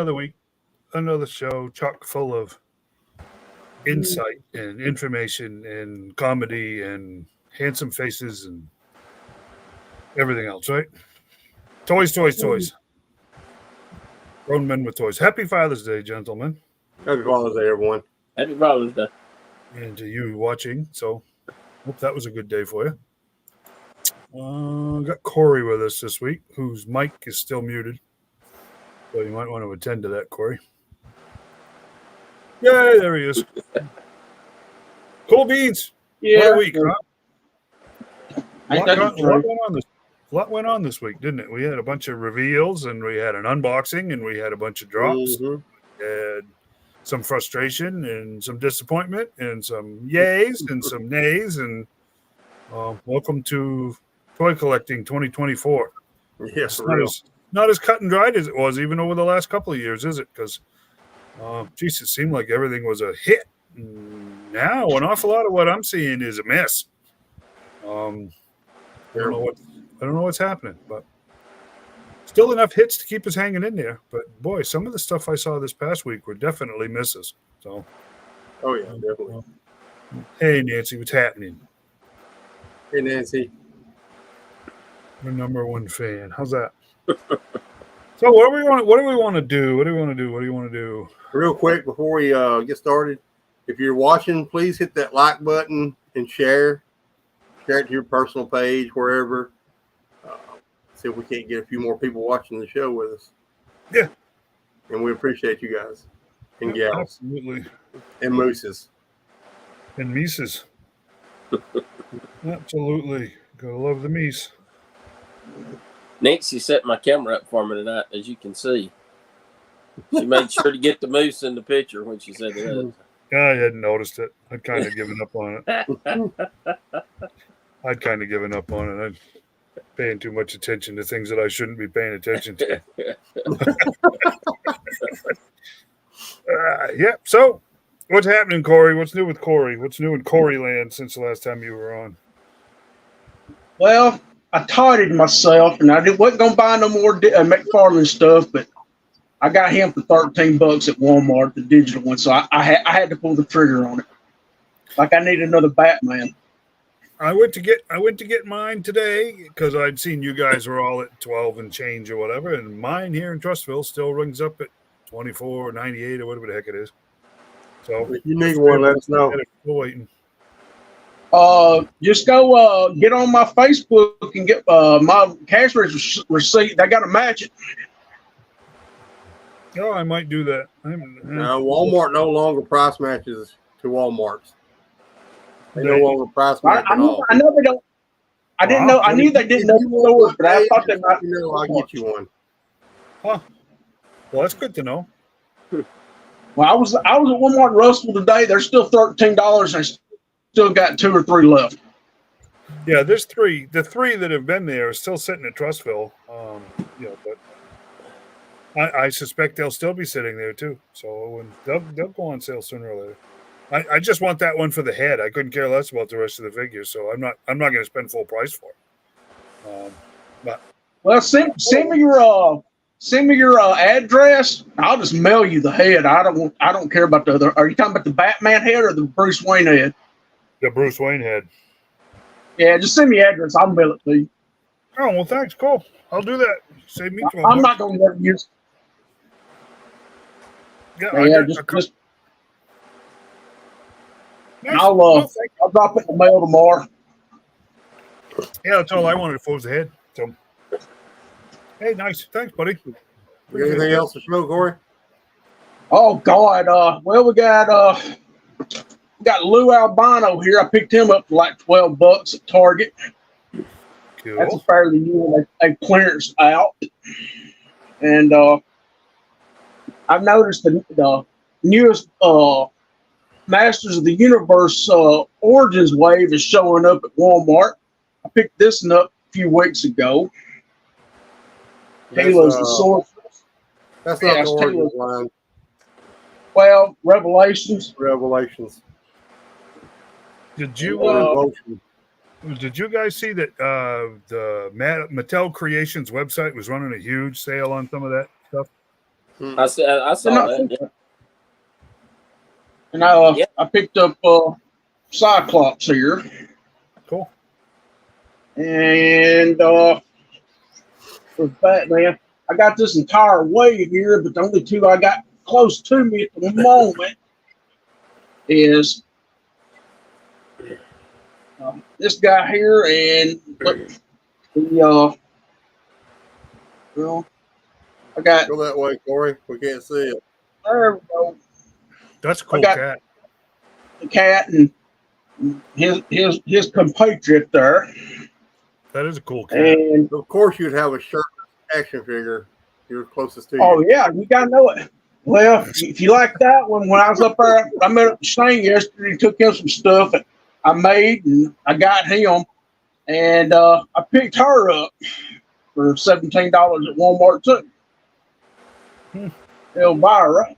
another week, another show chock full of insight and information and comedy and handsome faces and everything else, right? Toys, toys, toys. Grown men with toys. Happy Father's Day, gentlemen. Happy Father's Day, everyone. Happy Father's Day. And to you watching. So, hope that was a good day for you. Got Corey with us this week, whose mic is still muted. So you might want to attend to that, Corey. Yay, there he is. Cool beans. Yeah. What a week, huh? A Ain't lot, that went on this week, didn't it? We had a bunch of reveals, and we had an unboxing, and we had a bunch of drops. Mhm. We had some frustration and some disappointment and some yays and some nays. And welcome to Toy Collecting 2024. Yeah, It's for real. not as cut and dried as it was even over the last couple of years, is it? Because, geez, it seemed like everything was a hit. Now, an awful lot of what I'm seeing is a mess. I don't know what's happening, but still enough hits to keep us hanging in there. But boy, some of the stuff I saw this past week were definitely misses. So, Oh, yeah, definitely. hey, Nancy, what's happening? Hey, Nancy. Your number one fan. How's that? So, what do we want to do? Real quick, before we get started, if you're watching, please hit that like button and share. Share it to your personal page, wherever. See if we can't get a few more people watching the show with us. Yeah. And we appreciate you guys and gals Absolutely. and mooses. And Mises. Absolutely. Gotta love the Mies. Nancy set my camera up for me tonight, as you can see. She made sure to get the moose in the picture when she said it. I hadn't noticed it. I'd kind of given up on it. I'm paying too much attention to things that I shouldn't be paying attention to. Yeah. So, what's happening, Corey? What's new with Corey? What's new in Corey land since the last time you were on? Well, I tidied myself, and I wasn't going to buy no more McFarlane stuff, but I got him for $13 at Walmart, the digital one, so I had to pull the trigger on it. Like I need another Batman. I went to get mine today because I'd seen you guys were all at 12 and change or whatever, and mine here in Trustville still rings up at 24.98 or whatever the heck it is. So If you need one, let us know. Still waiting. Just go get on my Facebook and get my cash receipt. They got to match it. Oh, I might do that. Walmart no longer price matches to Walmart's. They no longer price match I at all. know they don't. I didn't know. I knew they didn't know the stores, but I thought they might. I'll get you one. Huh. Well, that's good to know. Well, I was at Walmart Russell today. They're still $13, and still got 2 or 3 left. Yeah, there's 3. The 3 that have been there are still sitting at Trustville. But I suspect they'll still be sitting there too. So they'll go on sale sooner or later. I just want that one for the head. I couldn't care less about the rest of the figures, so I'm not going to spend full price for it. Well, send me your address. I'll just mail you the head. I don't care about the other. Are you talking about the Batman head or the Bruce Wayne head? The Bruce Wayne head. Yeah, just send me your address. I'll mail it to you. Oh well, thanks. Cool. I'll do that. Save me $12. I'm not going to use. Yeah, just I'll drop it in the mail tomorrow. Yeah, that's all I wanted for was the head. So, hey, nice. Thanks, buddy. You got anything else to show, Corey? Oh God. Well, we got Lou Albino here. I picked him up for like $12 at Target. Cool. That's a fairly new one. They clearance out, and I've noticed the newest Masters of the Universe Origins wave is showing up at Walmart. I picked this one up a few weeks ago. Halo's the Sorceress. That's not the Origins line. Well, Revelations. Did you guys see that the Mattel Creations website was running a huge sale on some of that stuff? I saw that. Yeah. And I picked up Cyclops here. Cool. And for Batman, I got this entire wave here, but the only two I got close to me at the moment is this guy here and the well, I got Go that way, Corey. We can't see it. there we go. That's a cool got- cat. The cat and his compatriot there, That is a cool cat. and Of course, you'd have a shirt action figure. You're closest to you. oh yeah, you gotta know it. Well, if you like that one, when I was up there, I met up with Shane yesterday, took him some stuff that I made, and I got him, and I picked her up for $17 at Walmart too. Elvira.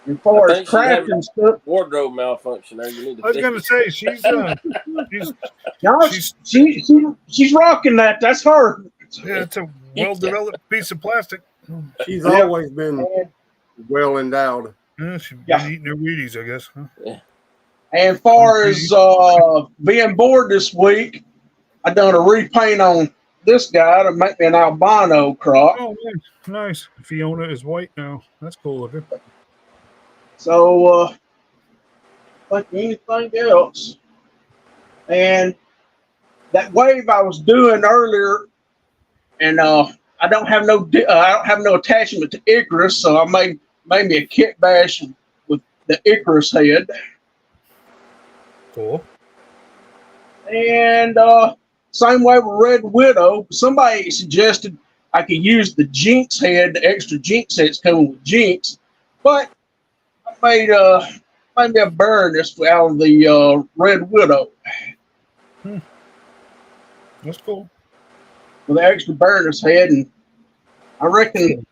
As far I as think she had- crafting stuff, Wardrobe malfunction there. You need to I was fix going to say no, she's rocking that. That's her. it's a well-developed piece of plastic. She's Yeah. always been well endowed. Yeah, she's been Yeah. eating her Wheaties, I guess. Huh? And far as being bored this week, I done a repaint on this guy to make me an albino crop. Oh, nice. Fiona is white now. That's cool looking. So, like anything else, and that wave I was doing earlier, and I don't have no attachment to Icarus, so I made me a kit bash with the Icarus head, Cool. and same way with Red Widow. Somebody suggested I could use the Jinx head, the extra Jinx heads coming with Jinx, but I made me a Baroness out of the Red Widow That's cool. with the extra Baroness head, and I reckon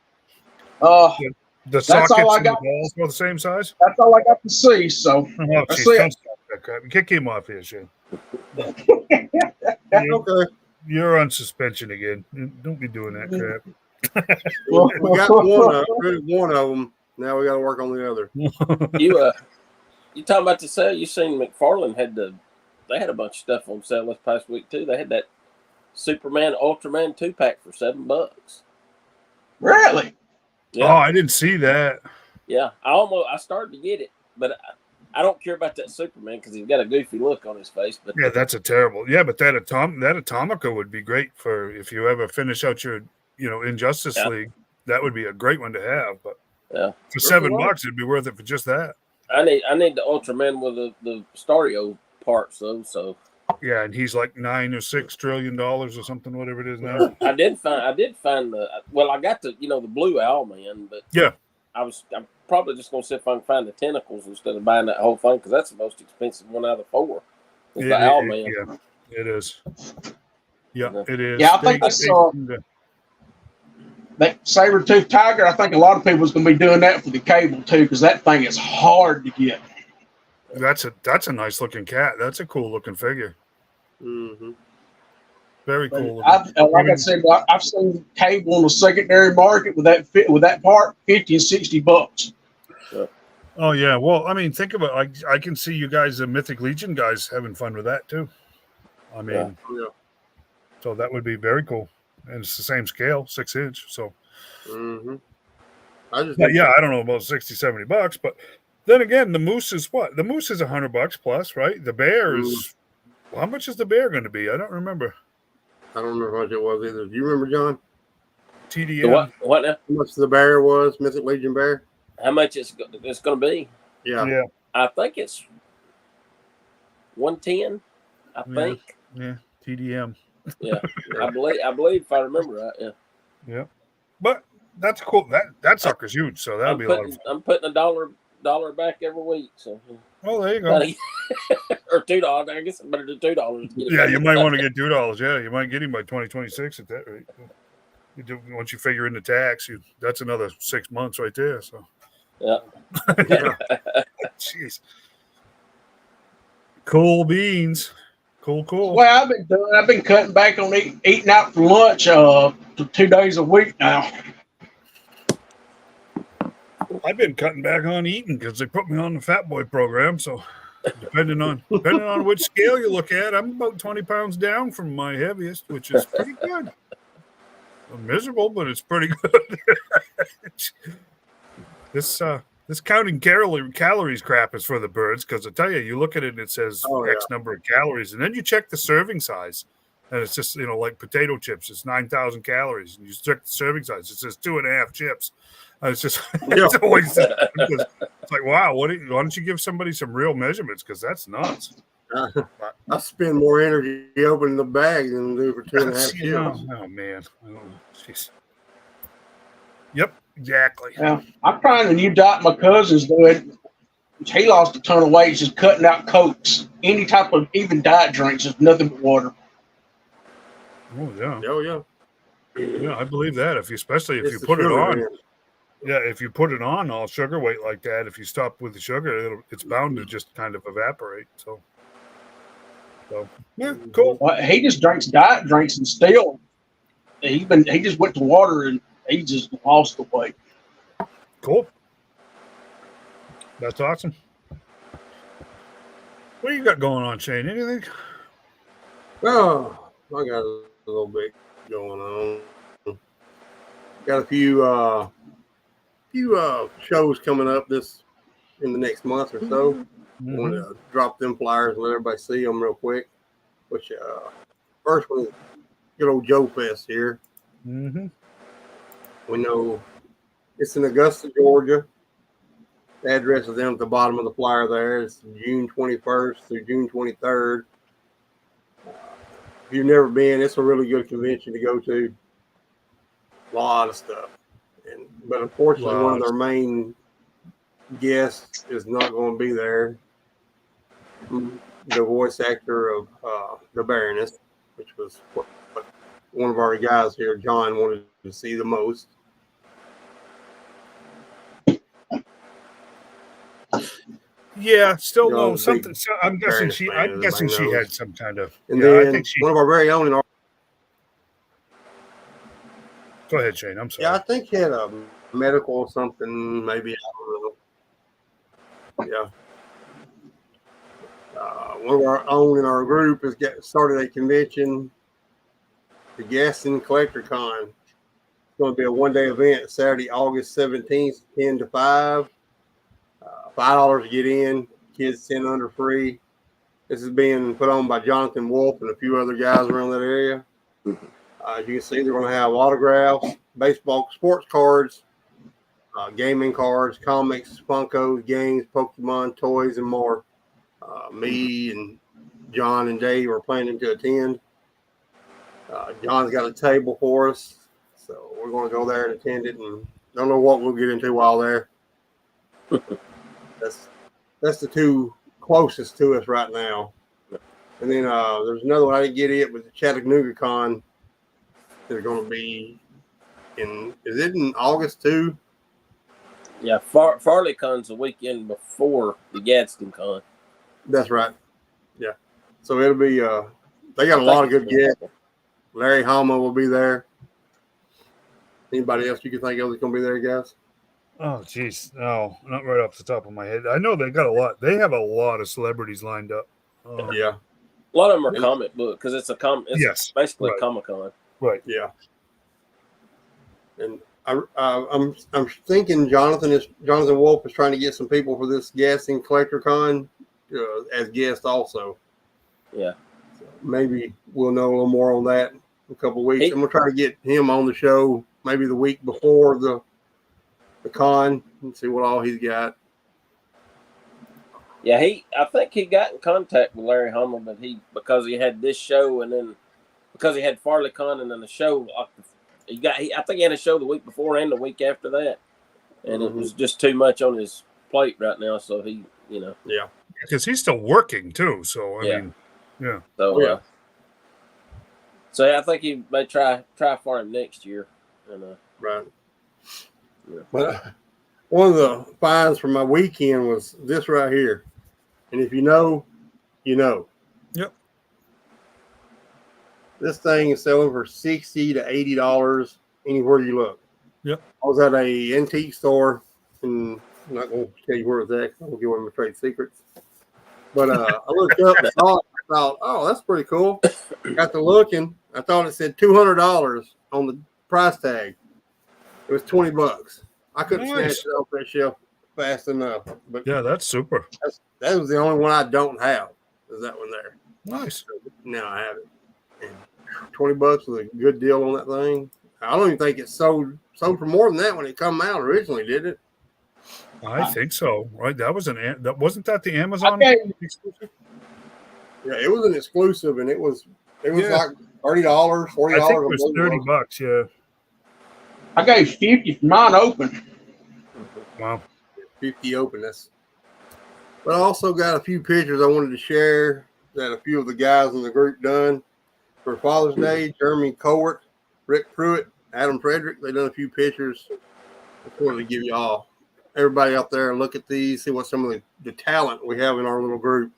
The That's sockets all I and the got. balls are the same size? that's all I got to see. So Oh, That's geez, it. don't stop that crap. Kick him off here, Shane. Okay. You're on suspension again. Don't be doing that crap. We got rid of one of them. Now we got to work on the other. You talking about the sale? You seen McFarlane they had a bunch of stuff on sale this past week too. They had that Superman Ultraman 2-pack for $7. really, Yeah, Oh, I didn't see that. yeah. I started to get it, but I don't care about that Superman because he's got a goofy look on his face. But Yeah, that's a terrible. Yeah, but that Atomica would be great for if you ever finish out your, Injustice Yeah. League. That would be a great one to have. But yeah, for $7, it'd be worth it for just that. I need the Ultraman with the Stario parts though. So Yeah, and he's like $9 or $6 trillion or something, whatever it is now. I did find I got the the blue Owlman, but Yeah. I'm probably just gonna see if I can find the tentacles instead of buying that whole thing because that's the most expensive one out of the four. Is the Owlman. Yeah, it is. Yeah, it is. Yeah, I think I saw- that saber-tooth tiger. I think a lot of people's going to be doing that for the cable too, because that thing is hard to get. That's a nice looking cat. That's a cool looking figure. Mm-hmm. Very cool. Like I said, I've seen cable on the secondary market with that part, $50 and $60. Oh yeah. Well, I mean, think about it. I can see you guys, the Mythic Legion guys, having fun with that too. I mean, Yeah. so that would be very cool, and it's the same scale, 6-inch. So, Mm-hmm. but yeah, I don't know about $60-$70, but then again, the moose is what? The moose is $100 plus, right? The bear is. Well, how much is the bear going to be? I don't remember. I don't remember how much it was either. Do you remember, John? TDM. What now? How much the bear was? Mythic Legion bear? How much it's going to be? Yeah. Yeah. I think it's 110. I Yeah. think. Yeah. TDM. Yeah, I believe if I remember right. Yeah. Yeah. But that's cool. That sucker's huge, so that'll be a lot of fun. I'm putting $1 back every week. So. Oh, there you go. Or $2. I guess I better do $2. Yeah, you might want to get $2. Yeah, you might get him by 2026 at that rate. Once you figure in the tax, that's another 6 months right there. So, Yeah. Yeah. Jeez. Cool beans. Cool. Well, I've been cutting back on eating out for lunch to 2 days a week now. I've been cutting back on eating because they put me on the fat boy program. So depending on which scale you look at, I'm about 20 pounds down from my heaviest, which is pretty good. I'm miserable, but it's pretty good. This counting calories crap is for the birds, because I tell you, you look at it and it says X number of calories, and then you check the serving size, and it's just, like potato chips, it's 9,000 calories, and you check the serving size, it says 2.5 chips. And it's just it's always it's like, wow, why don't you give somebody some real measurements, because that's nuts. I spend more energy opening the bag than do for 2.5 chips. Oh man, jeez. Yep, exactly. Yeah, I'm trying a new diet my cousin's doing. He lost a ton of weight just cutting out Cokes. Any type of even diet drinks, just nothing but water. Oh yeah. Oh yeah. Yeah, I believe that. Especially if It's you the put it sugar, on. man. Yeah, if you put it on all sugar weight like that, if you stop with the sugar, it's bound to just kind of evaporate. So yeah, cool. Well, he just drinks diet drinks and still he just went to water and he just lost the weight. Cool. That's awesome. What do you got going on, Shane? Anything? Oh, I got a little bit going on. Got a few shows coming up in the next month or so. Mm-hmm. I want to drop them flyers and let everybody see them real quick. Which first one is good old Joe Fest here. Mm-hmm. We know it's in Augusta, Georgia. The address is down at the bottom of the flyer there. It's June 21st through June 23rd. If you've never been, it's a really good convention to go to. A lot of stuff. But unfortunately, one of their main guests is not going to be there. The voice actor of the Baroness, which was what one of our guys here, John, wanted to see the most. Yeah, still no something. big So I'm guessing Baroness she. fan, I'm guessing everybody she knows. had some kind of. And Yeah, then I think she. one of our very own in our. Go ahead, Shane. I'm sorry. Yeah, I think he had a medical or something. Maybe, I don't know. Yeah. One of our own in our group has started a convention, the Gaston Collector Con. It's going to be a one-day event, Saturday, August 17th, 10 to 5. $5 to get in. Kids 10 under free. This is being put on by Jonathan Wolf and a few other guys around that area. As you can see, they're going to have autographs, baseball, sports cards, gaming cards, comics, Funkos, games, Pokemon, toys, and more. Me and John and Dave are planning to attend. John's got a table for us, so we're going to go there and attend it, and don't know what we'll get into while there. That's the two closest to us right now. And then there's another one I didn't get it, but the Chattanooga Con is going to be is it in August too? Yeah, Farley Con's the weekend before the Gadsden Con. That's right. Yeah. So it'll be they got a lot of good guests. Larry Hama will be there. Anybody else you can think of that's going to be there, guys? Oh, geez. No, not right off the top of my head. I know they got a lot. They have a lot of celebrities lined up. Yeah. A lot of them are comic book because it's Yes, basically right. a Comic Con. Right. Yeah. And I'm thinking Jonathan Wolf is trying to get some people for this Gaston Collector Con as guests also. Yeah. So maybe we'll know a little more on that in a couple of weeks. I'm gonna try to get him on the show maybe the week before the con and see what all he's got. Yeah, I think he got in contact with Larry Hama, but because he had this show and then because he had Farley Con and then the show, I think he had a show the week before and the week after that, and it was just too much on his plate right now. So he, Yeah, because he's still working too. So I mean, yeah. So so yeah, I think he may try for him next year. And right. Yeah. But one of the finds from my weekend was this right here, and if you know, you know. Yep. This thing is selling for $60 to $80 anywhere you look. Yep. I was at a antique store and I'm not going to tell you where it's at. 'Cause I won't give away my trade secrets. But I looked up and saw it. I thought, oh, that's pretty cool. Got to looking. I thought it said $200 on the price tag. It was $20. I couldn't snatch it off that shelf fast enough. But Yeah, that's super. that was the only one I don't have. Is that one there? Nice. Now I have it. And $20 was a good deal on that thing. I don't even think it sold for more than that when it come out originally, did it? I think so. Right? That was wasn't that the Amazon exclusive? Yeah, it was an exclusive, and it was Yeah. like $30, $40. I think it was $30. Yeah. I gave 50 for mine open. Wow. 50 open. But I also got a few pictures I wanted to share that a few of the guys in the group done for Father's Day. Jeremy Cowart, Rick Pruitt, Adam Frederick. They done a few pictures. I just wanted to give you all, everybody out there, look at these, see what some of the talent we have in our little group.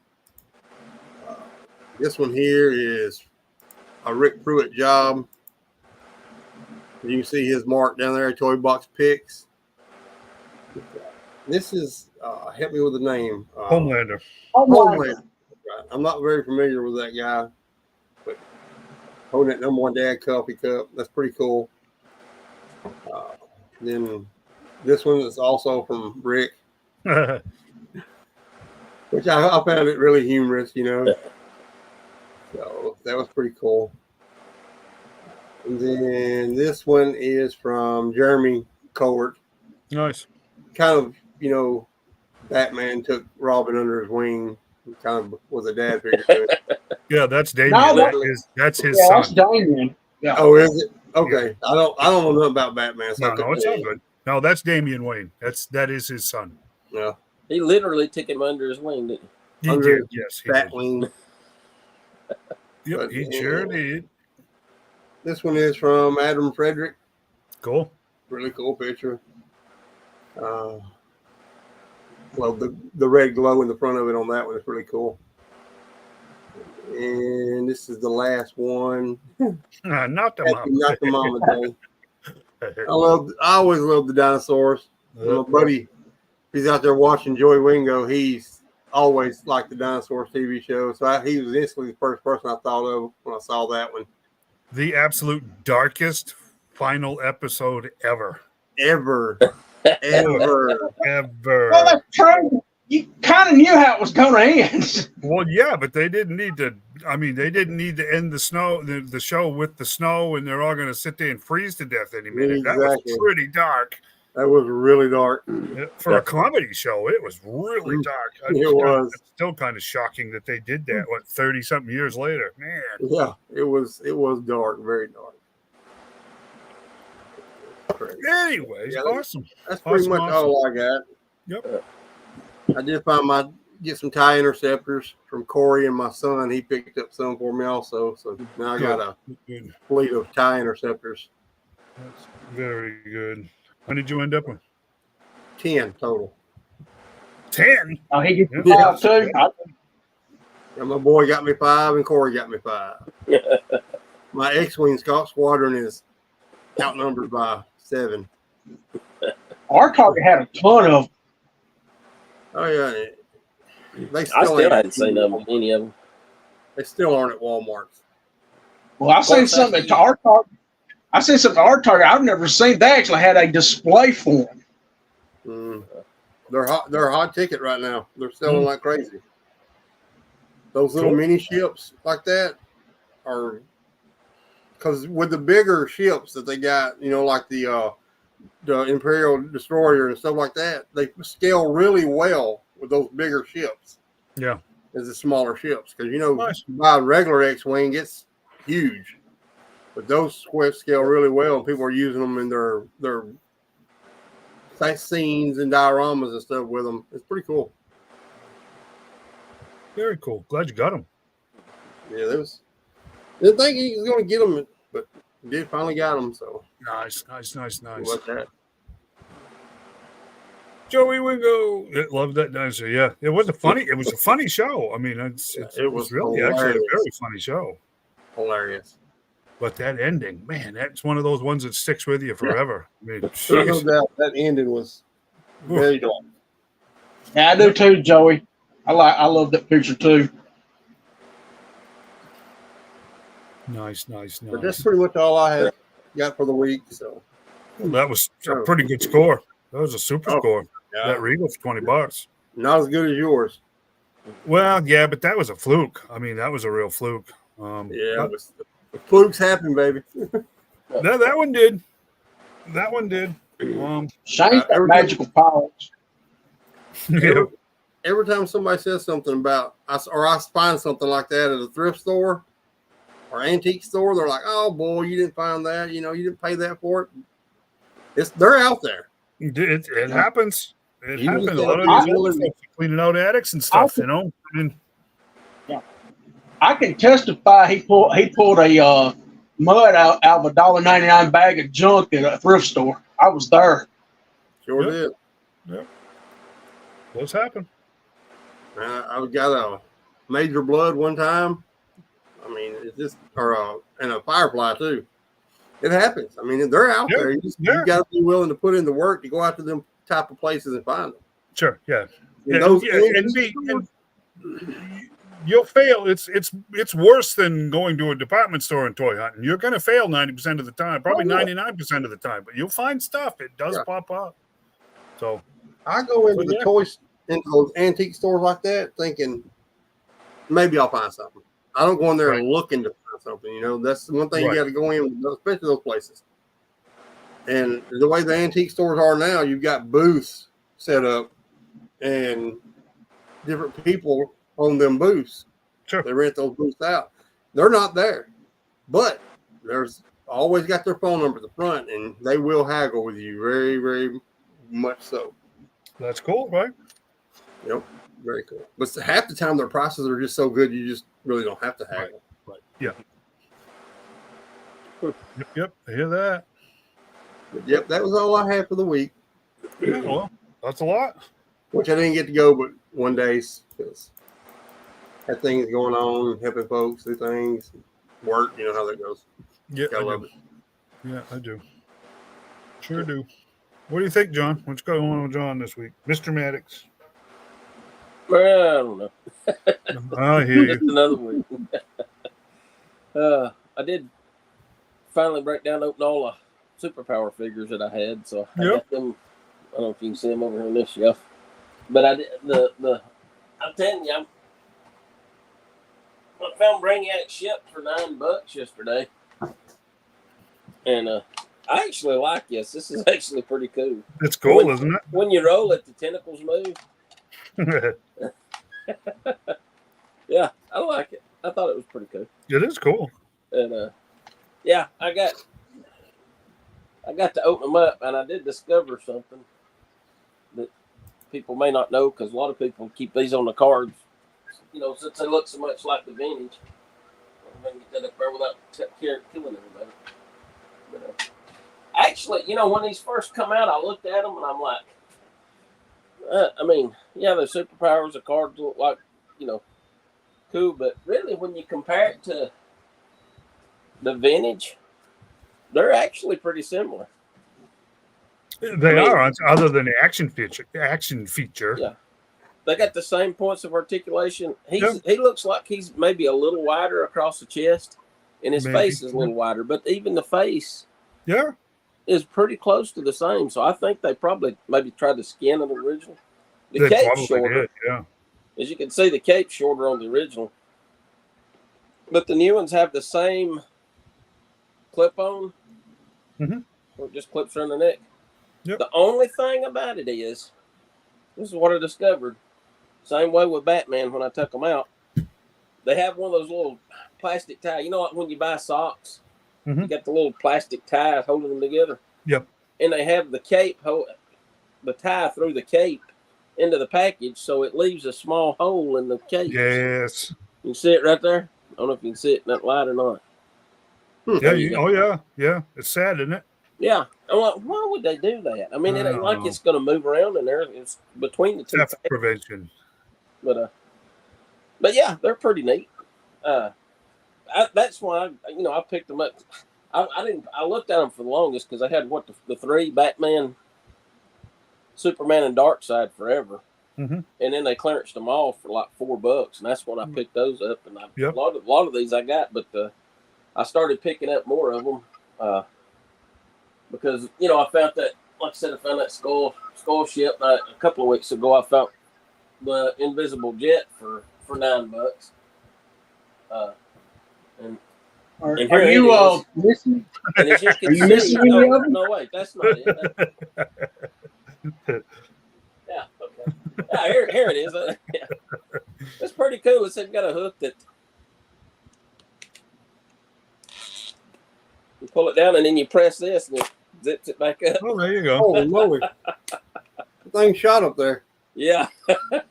This one here is a Rick Pruitt job. You can see his mark down there, Toy Box Picks. This is, help me with the name. Homelander. Homelander. Right. I'm not very familiar with that guy, but holding that #1 Dad coffee cup, that's pretty cool. Then this one is also from Rick, which I found it really humorous, you know. So that was pretty cool. And then this one is from Jeremy Cowart. Nice. Kind of, you know, Batman took Robin under his wing. Kind of was a dad figure to it. Yeah, that's Damien. No, that's his Yeah, son. that's Damien. Yeah. Oh, is it? Okay. I don't know nothing about Batman. So No, it's all good. No, that's Damian Wayne. That is his son. Yeah. He literally took him under his wing, didn't He Under did. Yes, he did. Batwing. Yep, But, he sure did. This one is from Adam Frederick. Cool. Really cool picture. Well, the red glow in the front of it on that one is really cool. And this is the last one. Not the mom. Not the mama day. I always loved the dinosaurs. My buddy, he's out there watching Joey Wingo. He's always liked the dinosaurs TV show. So he was instantly the first person I thought of when I saw that one. The absolute darkest final episode ever. Ever. Well, that's true. You kind of knew how it was going to end. Well, yeah, but they didn't need to. I mean, they didn't need to end the show with the snow, and they're all going to sit there and freeze to death any minute. Exactly. That was pretty dark. That was really dark. For a comedy show, it was really dark. It was. It's still kind of shocking that they did that, 30-something years later. Man. Yeah, it was dark, very dark. Crazy. Anyways, awesome. That's pretty much all I got. Yep. I did get some tie interceptors from Corey and my son. He picked up some for me also. So now I got a fleet of tie interceptors. That's very good. How did you end up with? 10 total. 10? Oh, he gets 5 too. And my boy got me 5 and Corey got me 5. My X-Wing Scott Squadron is outnumbered by 7. Our target had a ton of. Oh yeah, I still hadn't seen any of them. They still aren't at Walmart. Well, I seen something to our target. I seen something to our target. I've never seen. They actually had a display for them. They're hot ticket right now. They're selling like crazy. Those little mini ships like that are, because with the bigger ships that they got, you know, like the Imperial Destroyer and stuff like that, they scale really well with those bigger ships. Yeah. As the smaller ships. Because, you know, buy a regular X-Wing, it's huge. But those squares scale really well, and people are using them in their scenes and dioramas and stuff with them. It's pretty cool. Very cool. Glad you got them. Yeah, didn't think he was going to get them, but did finally got them. So nice. What's that? Joey Wingo, love that dinosaur. Yeah, it was a funny show. I mean, it was really hilarious. actually a very funny show. Hilarious. But that ending, man, that's one of those ones that sticks with you forever. I mean, No doubt that ending was Very dark. Yeah, I do too, Joey. I love that picture too. Nice. But that's pretty much all I have got for the week. So Well, that was a pretty good score. That was a super score. yeah, That Regal for $20. not as good as yours. Well, yeah, but that was a fluke. I mean, that was a real fluke. Yeah, the flukes happen, baby. That one did. That one did. Shane's got magical powers. Yeah. Every time somebody says something about us, or I find something like that at a thrift store or antique store, they're like, "Oh boy, you didn't find that. You didn't pay that for it." They're out there. It happens. It You happens. just A lot of gotta these be older willing- folks are cleaning out attics and stuff. I mean, I can testify he pulled a mud out of a $1.99 bag of junk at a thrift store. I was there. Sure Yep. did. Yep. What's happened? I got a major blood one time. I mean, it's just and a firefly too. It happens. I mean, they're out there. You got to be willing to put in the work to go out to them type of places and find them. Sure. Yeah. And You'll fail. It's worse than going to a department store and toy hunting. You're going to fail 90% of the time, probably 99% of the time, but you'll find stuff. It does pop up. So I go into into those antique stores like that thinking maybe I'll find something. I don't go in there looking to find something. That's the one thing you got to go in, especially those places. And the way the antique stores are now, you've got booths set up and different people on them booths. Sure. They rent those booths out. They're not there, but there's always got their phone number at the front, and they will haggle with you very, very much so. That's cool, right? Yep, very cool. But half the time, their prices are just so good, you just really don't have to haggle. Right. Yeah. Yep. I hear that. But yep, that was all I had for the week. Yeah, well, that's a lot. Which I didn't get to go, but one day because had things going on, helping folks do things, work. You know how that goes. Yeah, I love it. Yeah, I do. Sure do. What do you think, John? What's going on with John this week, Mr. Maddox? I don't know. I hear Just you. another week. I did finally break down, open all the superpower figures that I had, so I got them. I don't know if you can see them over here on this shelf, but I did I'm telling you, I found Bryant shipped for $9 yesterday, and I actually like this. This is actually pretty cool. It's cool, isn't When you roll it, the tentacles move. it? Yeah, I like it. I thought it was pretty cool. It is cool. And yeah, I got to open them up, and I did discover something that people may not know, because a lot of people keep these on the cards, since they look so much like the vintage. I can get that up there without killing everybody. But actually, when these first come out, I looked at them and I'm like, they're superpowers. The cards look like, cool, but really, when you compare it to the vintage, they're actually pretty similar. They are, other than the action feature. Yeah, they got the same points of articulation. He looks like he's maybe a little wider across the chest, and his face is a little wider. But even the face, is pretty close to the same. So I think they probably maybe tried to skin of the original. The cape's shorter. As you can see, the cape's shorter on the original. But the new ones have the same clip-on. Mm-hmm. Or it just clips around the neck. Yep. The only thing about it is, this is what I discovered. Same way with Batman when I took them out. They have one of those little plastic ties. You know what, when you buy socks, you got the little plastic ties holding them together? Yep. And they have the cape, the tie through the cape into the package, so it leaves a small hole in the cape. Yes. You can see it right there? I don't know if you can see it in that light or not. Yeah. Yeah. It's sad, isn't it? Yeah. I'm like, why would they do that? I mean, it ain't like it's going to move around in there. It's between the two. Theft prevention. But yeah, they're pretty neat. That's why I picked them up. I looked at them for the longest because I had the 3 Batman Superman and Darkseid forever. Mm-hmm. And then they clearanced them all for like $4, and that's when I picked those up. And Yep. a lot of these I got, but I started picking up more of them because I found that, like I said, I found that skull ship a couple of weeks ago. I found the Invisible Jet for $9. And Are here it you is. missing? And as you Are can you see, missing any of them? no, wait, that's not it. Yeah, okay. Yeah, here it is. Yeah. It's pretty cool. It's got a hook that you pull it down and then you press this and it zips it back up. Oh, there you go. Holy moly. The thing shot up there. Yeah. And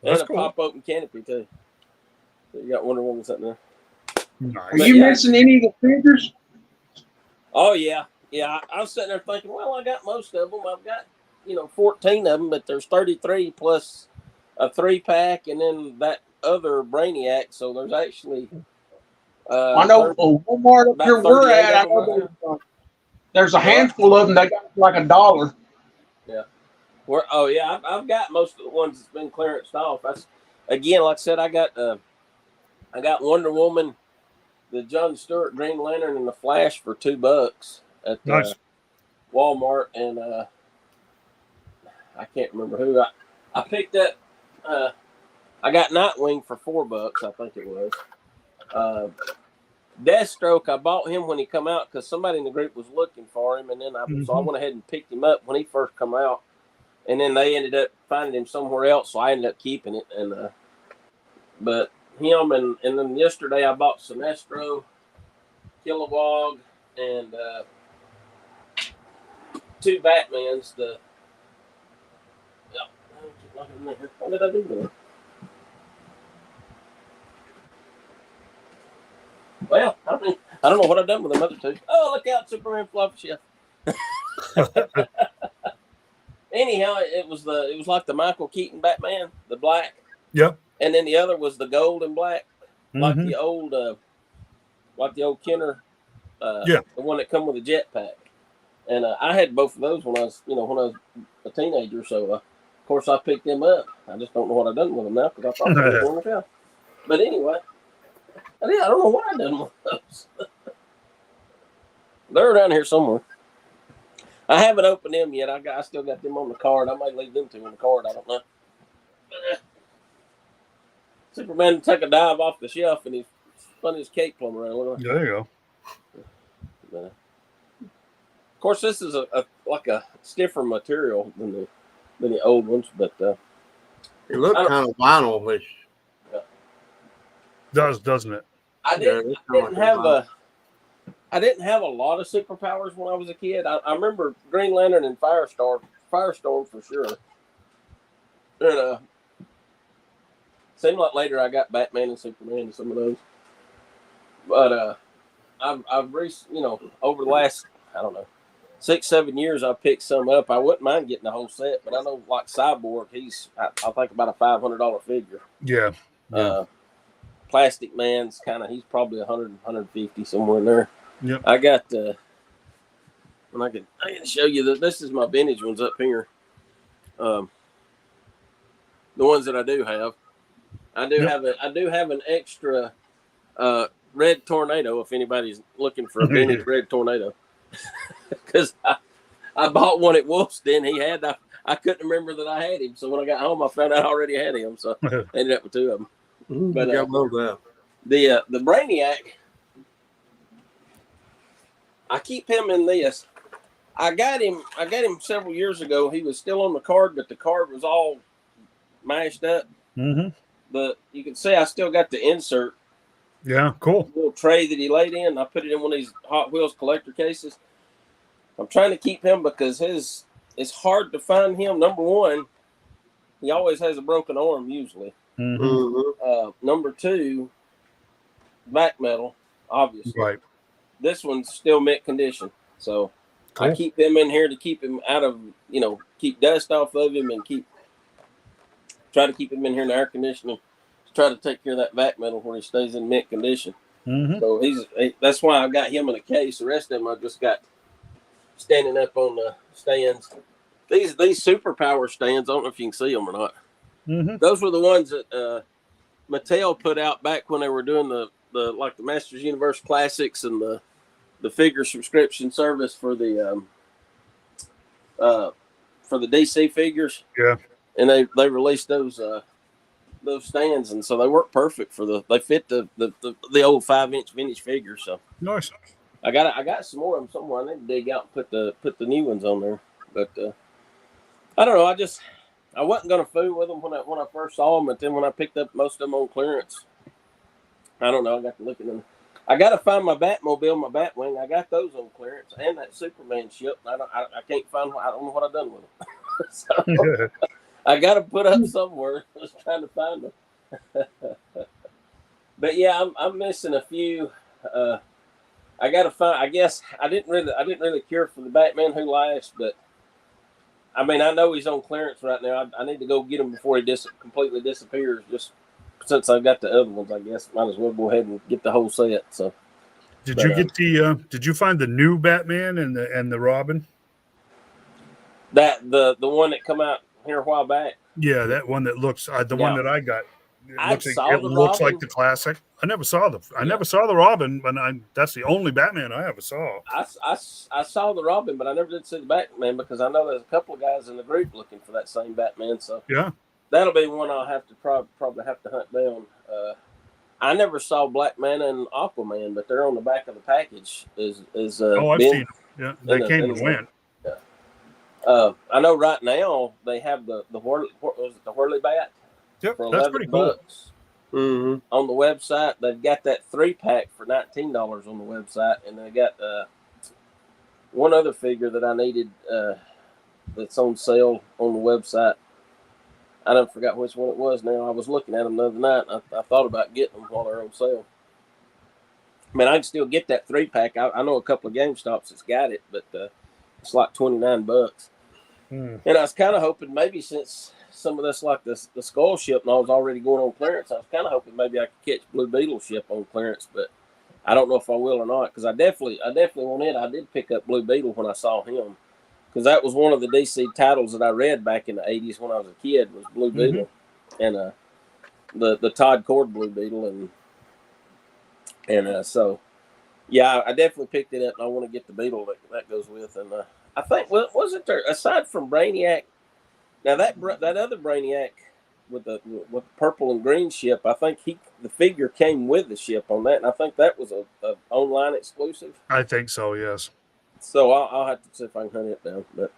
That's a cool. pop open canopy too. So you got Wonder Woman sitting there. Are Nice. you missing any of the figures? Oh yeah. Yeah. I was sitting there thinking, well, I got most of them. I've got 14 of them, but there's 33 plus a 3-pack and then that other Brainiac. So there's actually I know Walmart up about here we're 38 at. I of them know right there's a handful of them that got like $1. I've got most of the ones that's been clearanced off. That's again, like I said, I got Wonder Woman, the John Stewart Green Lantern, and the Flash for $2 at Nice. Walmart, and I can't remember who I picked up. I got Nightwing for $4, I think it was. Deathstroke, I bought him when he come out because somebody in the group was looking for him, and then so I went ahead and picked him up when he first come out, and then they ended up finding him somewhere else, so I ended up keeping it. And but him and then yesterday I bought Sinestro, Kilowog, and 2 Batmans. What did I do with it? Well, I don't know what I've done with them other 2. Oh, look out, Superman Fluffy Chef. Anyhow, it was like the Michael Keaton Batman, the black. Yep. And then the other was the gold and black, like Mhm. the old Kenner, Yeah. the one that come with a jetpack. And I had both of those when I was a teenager. So of course I picked them up. I just don't know what I've done with them now because I thought they were going to go. But anyway, I don't know what I've done with those. They're around here somewhere. I haven't opened them yet. I still got them on the card. I might leave them 2 on the card. I don't know. But, Superman took a dive off the shelf and he spun his cake plumb around. Look at that. There you go. Of course, this is like a stiffer material than the old ones, but It looked kind of vinyl-ish. Doesn't it? I didn't have a lot of superpowers when I was a kid. I remember Green Lantern and Firestorm for sure. And seemed like later I got Batman and Superman and some of those. But I've recently, over the last 6-7 years, I picked some up. I wouldn't mind getting the whole set, but I know like Cyborg, I think about a $500 figure. Yeah. Plastic Man's he's probably 100, 150 somewhere in there. Yep. I got and I can show you that this is my vintage ones up here. The ones that I do have. I do have an extra Red Tornado if anybody's looking for a vintage Red Tornado. Because I bought one at Wolf's Den. He had I couldn't remember that I had him. So when I got home I found out I already had him. So I ended up with 2 of them. But I love that. The Brainiac, I keep him in this. I got him several years ago. He was still on the card, but the card was all mashed up. Mm-hmm. But you can see I still got the insert. Yeah, cool. Little tray that he laid in. I put it in one of these Hot Wheels collector cases. I'm trying to keep him because it's hard to find him. Number one, he always has a broken arm usually. Mm-hmm. Number 2, back metal, obviously. Right. This one's still mint condition. So Cool. I keep them in here to keep him out of, keep dust off of him and try to keep him in here in the air conditioning. Try to take care of that back metal where he stays in mint condition. Mm-hmm. So that's why I've got him in a case. The rest of them I've just got standing up on the stands. these superpower stands. I don't know if you can see them or not. Mm-hmm. Those were the ones that Mattel put out back when they were doing the Masters Universe Classics and the figure subscription service for the DC figures. Yeah. And they released those stands, and so they work perfect they fit the old 5-inch vintage figure. So Nice. I got some more of them somewhere. I need to dig out and put the new ones on there. But I don't know. I wasn't gonna fool with them when I first saw them, but then when I picked up most of them on clearance, I don't know. I got to look at them. I got to find my Batmobile, my Batwing. I got those on clearance, and that Superman ship. I can't find. I don't know what I've done with them. So I got to put up somewhere. Just trying to find them. But yeah, I'm missing a few. I got to find. I guess I didn't really care for the Batman Who Laughs, but I mean I know he's on clearance right now. I need to go get him before he completely disappears. Just since I've got the other ones, I guess might as well go ahead and get the whole set. So, Did you find the new Batman and the Robin? That the one that come out here a while back. Yeah, that one that looks one that I got. It looks like the classic. I never saw the Robin, but that's the only Batman I ever saw. I saw the Robin, but I never did see the Batman because I know there's a couple of guys in the group looking for that same Batman. So yeah, that'll be one I'll have to probably have to hunt down. I never saw Black Manta and Aquaman, but they're on the back of the package. I've seen them. Yeah, they came and went. I know right now they have the Whirly Bat. Yep, for that's pretty cool. Mm-hmm. On the website, they've got that 3-pack for $19 on the website, and they got one other figure that I needed that's on sale on the website. I don't forgot which one it was now. I was looking at them the other night. I thought about getting them while they're on sale. I mean, I can still get that 3-pack. I know a couple of GameStops that's got it, but it's like $29. And I was kind of hoping maybe since some of this, like the Skull ship, and I was already going on clearance, I was kind of hoping maybe I could catch Blue Beetle ship on clearance, but I don't know if I will or not because I definitely want it. I did pick up Blue Beetle when I saw him because that was one of the DC titles that I read back in the 80s when I was a kid was Blue Beetle and the Todd Cord Blue Beetle and so yeah, I definitely picked it up and I want to get the Beetle that goes with and I think wasn't there aside from Brainiac. Now that other Brainiac with the purple and green ship, I think the figure came with the ship on that, and I think that was a online exclusive. I think so, yes. So I'll have to see if I can hunt it down. But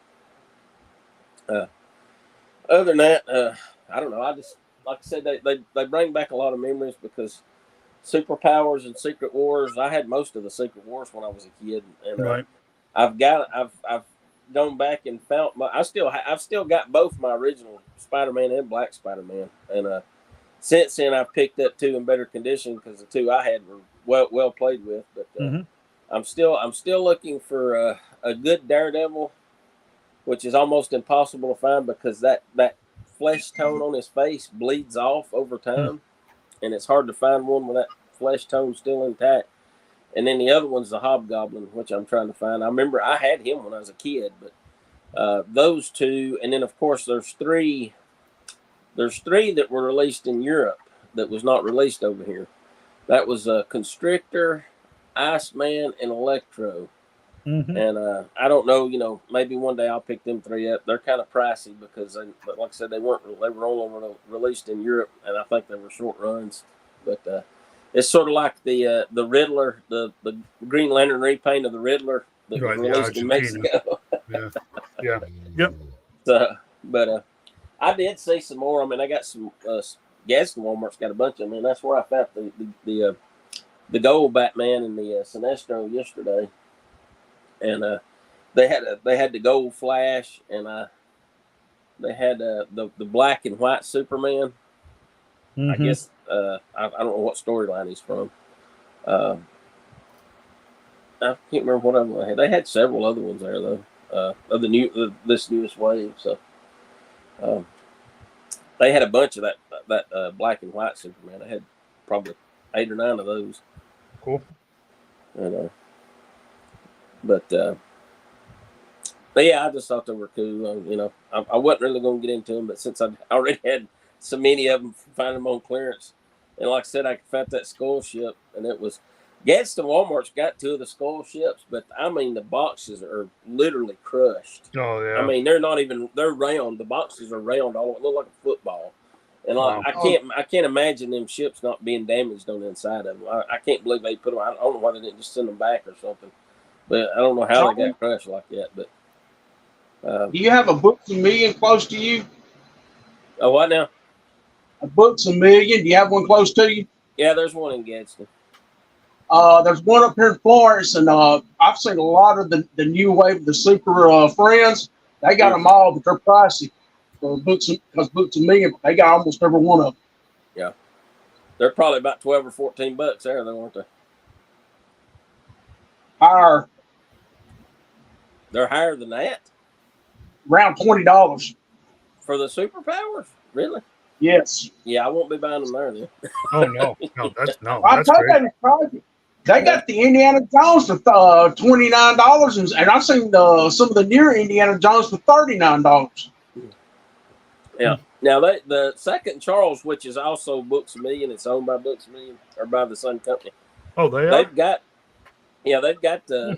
other than that, I don't know. I just like I said, they bring back a lot of memories because Superpowers and Secret Wars. I had most of the Secret Wars when I was a kid, and right. I've gone back and found I've still got both my original Spider-Man and Black Spider-Man, and since then I've picked up 2 in better condition because the 2 I had were well played with. But I'm still looking for a good Daredevil, which is almost impossible to find because that flesh tone on his face bleeds off over time, and it's hard to find one with that flesh tone still intact. And then the other one's the Hobgoblin, which I'm trying to find. I remember I had him when I was a kid, but those 2, and then of course there's 3 that were released in Europe that was not released over here. That was Constrictor, Iceman, and Electro. And I don't know, maybe one day I'll pick them 3 up. They're kind of pricey because, like I said, they were only released in Europe, and I think they were short runs. But it's sort of like the Riddler, the Green Lantern repaint of the Riddler that was released in Mexico. Yeah. Yep. So, but I did see some more. I mean, I got some Gadsden Walmart's got a bunch of them, and that's where I found the gold Batman and the Sinestro yesterday. And they had the gold Flash, and they had the black and white Superman. I guess I don't know what storyline he's from. I can't remember what other one they had. They had several other ones there though. Of this newest wave. So they had a bunch of that black and white Superman. I had probably 8 or 9 of those. Cool. And but But yeah, I just thought they were cool. I wasn't really going to get into them, but since I already had so many of them, find them on clearance, and like I said, I found that skull ship, and it was Gadsden Walmart's got 2 of the skull ships, but I mean the boxes are literally crushed. Oh yeah. I mean they're round. The boxes are round, all look like a football. And Wow. I can't imagine them ships not being damaged on the inside of them. I can't believe they put them. I don't know why they didn't just send them back or something. But I don't know how they got crushed like that. But Do you have a Books A Million close to you? oh, what now? A Books A Million? Do you have one close to you? Yeah, there's one in Gadsden. There's one up here in Florence, and I've seen a lot of the new wave of the Super Friends. They got them all, but they're pricey. For because Books A Million, they got almost every one of them. Yeah, they're probably about $12 or $14 there, though, aren't they? Higher, They're higher than that around $20. for the superpowers. Really? Yes. Yeah, I won't be buying them there then. Oh no, that's I that's told great. you, pricey. They got the Indiana Jones for $29, and I've seen some of the newer Indiana Jones for $39. Yeah. Now the second Charles, which is also Books A Million, it's owned by Books A Million or by the same company. Oh, they are. They've got the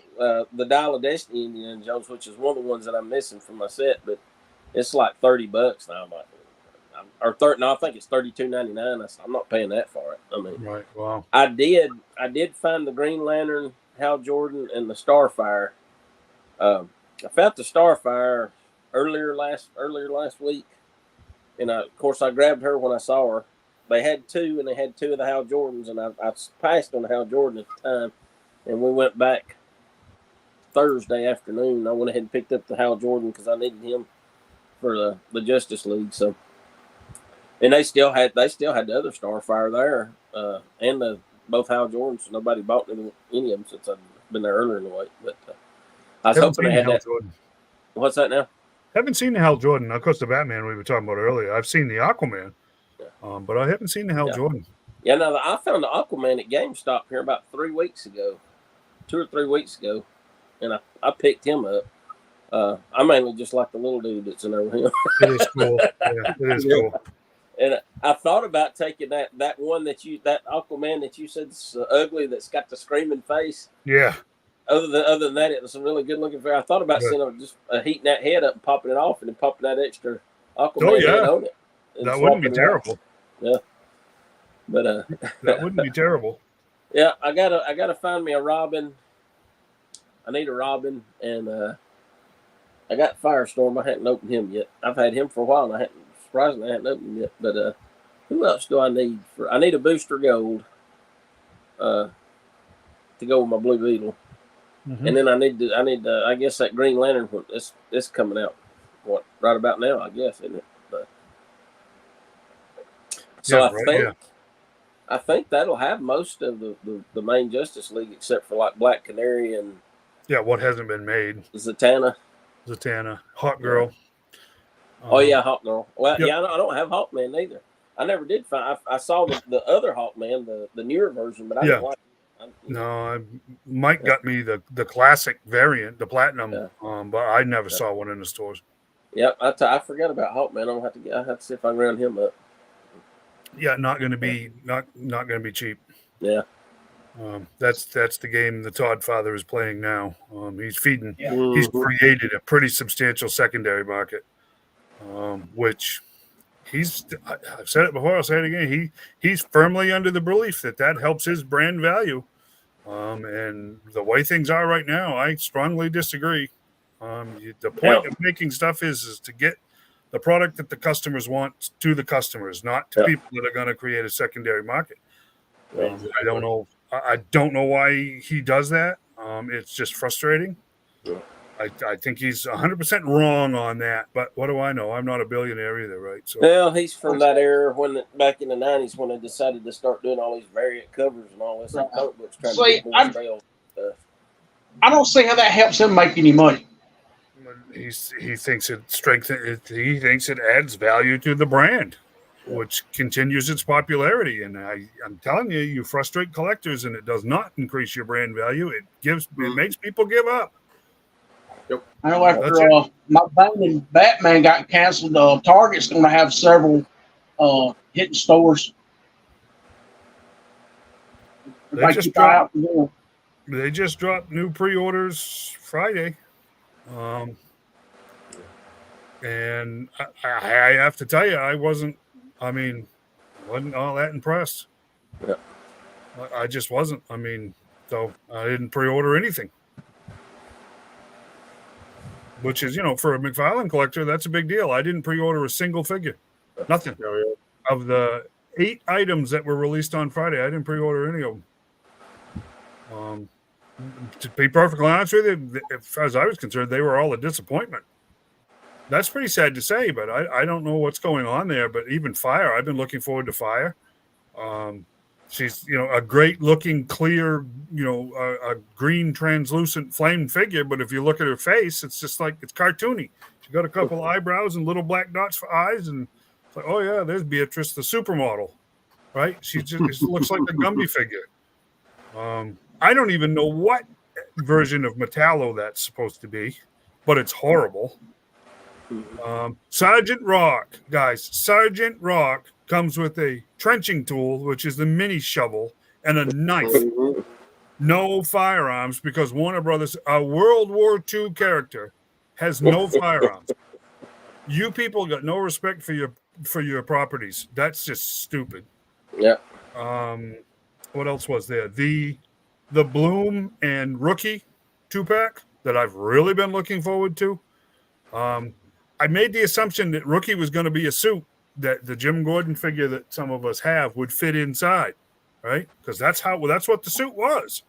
Dial of Destiny Indiana Jones, which is one of the ones that I'm missing from my set, but it's like $30 now. I think it's $32.99. I'm not paying that for it. I mean, Right. Wow. I did find the Green Lantern, Hal Jordan, and the Starfire. I found the Starfire earlier last week, and of course I grabbed her when I saw her. They had 2, and they had 2 of the Hal Jordans, and I passed on the Hal Jordan at the time, and we went back Thursday afternoon. I went ahead and picked up the Hal Jordan because I needed him for the Justice League. So. And they still had the other Starfire there, and both Hal Jordans. So nobody bought any of them since I've been there earlier in the week. But I was hoping they had that. Jordan. What's that now? Haven't seen the Hal Jordan. Of course, the Batman we were talking about earlier. I've seen the Aquaman, but I haven't seen the Hal Jordan. Yeah, no, I found the Aquaman at GameStop here about 3 weeks ago, 2 or 3 weeks ago, and I picked him up. I mainly just like the little dude that's in there with him. It is cool. Yeah, it is cool. And I thought about taking that Aquaman that you said's ugly, that's got the screaming face. Yeah. Other than that, it was a really good looking figure. I thought about heating that head up and popping it off, and then popping that extra Aquaman head on it. That wouldn't be terrible. Yeah, but that wouldn't be terrible. Yeah, I gotta find me a Robin. I need a Robin, and I got Firestorm. I hadn't opened him yet. I've had him for a while, and surprisingly I hadn't opened him yet. But who else do I need? I need a Booster Gold to go with my Blue Beetle. Mm-hmm. And then I need I guess that Green Lantern one. It's coming out right about now, I guess, isn't it? But, so I think that'll have most of the main Justice League except for like Black Canary and what hasn't been made. Zatanna, Hawk Girl. Oh yeah, Hawk Girl. Well, yeah, I don't have Hawkman either. I never did find. I saw the other Hawkman, the newer version, but I didn't like it. No, Mike got me the classic variant, the platinum, but I never saw one in the stores. Yep, I forgot about Hawkman. I have to see if I can round him up. Yeah, not going to be not going to be cheap. Yeah, that's the game the Todd father is playing now. He's feeding. Yeah. He's created a pretty substantial secondary market, which. I've said it before, I'll say it again. He's firmly under the belief that helps his brand value. And the way things are right now, I strongly disagree. The point of making stuff is to get the product that the customers want to the customers, not to people that are going to create a secondary market. I don't know. I don't know why he does that. It's just frustrating. Yeah. I think he's 100% wrong on that, but what do I know? I'm not a billionaire either, right? So, well, he's from that era back in the 90s when they decided to start doing all these variant covers and all this comic books trying to get more sales stuff. I don't see how that helps him make any money. He thinks it strengthens. He thinks it adds value to the brand, which continues its popularity. And I'm telling you, you frustrate collectors, and it does not increase your brand value. It makes people give up. I know after That's it. my Bane and Batman got canceled, Target's going to have several hitting stores. They Everybody just keep an eye out dropped. for them. They just dropped new pre-orders Friday, and I have to tell you, I wasn't. I mean, wasn't all that impressed. Yeah. I just wasn't. I mean, so I didn't pre-order anything, which is, for a McFarlane collector, that's a big deal. I didn't pre-order a single figure, nothing. Oh, Of the 8 items that were released on Friday, I didn't pre-order any of them. To be perfectly honest with you, as far as I was concerned, they were all a disappointment. That's pretty sad to say, but I don't know what's going on there. But even Fire, I've been looking forward to Fire. She's, a great looking, clear, a green translucent flame figure. But if you look at her face, it's just like, it's cartoony. She got a couple of eyebrows and little black dots for eyes. And it's like, oh yeah, there's Beatrice, the supermodel, right? She just it looks like a Gumby figure. I don't even know what version of Metallo that's supposed to be, but it's horrible. Sergeant Rock, guys. Sergeant Rock comes with a trenching tool, which is the mini shovel, and a knife. No firearms, because Warner Brothers, a World War II character, has no firearms. You people got no respect for your properties. That's just stupid. Yeah. What else was there? The Bloom and Rookie 2-pack that I've really been looking forward to. I made the assumption that Rookie was going to be a suit that the Jim Gordon figure that some of us have would fit inside, right? Because that's what the suit was.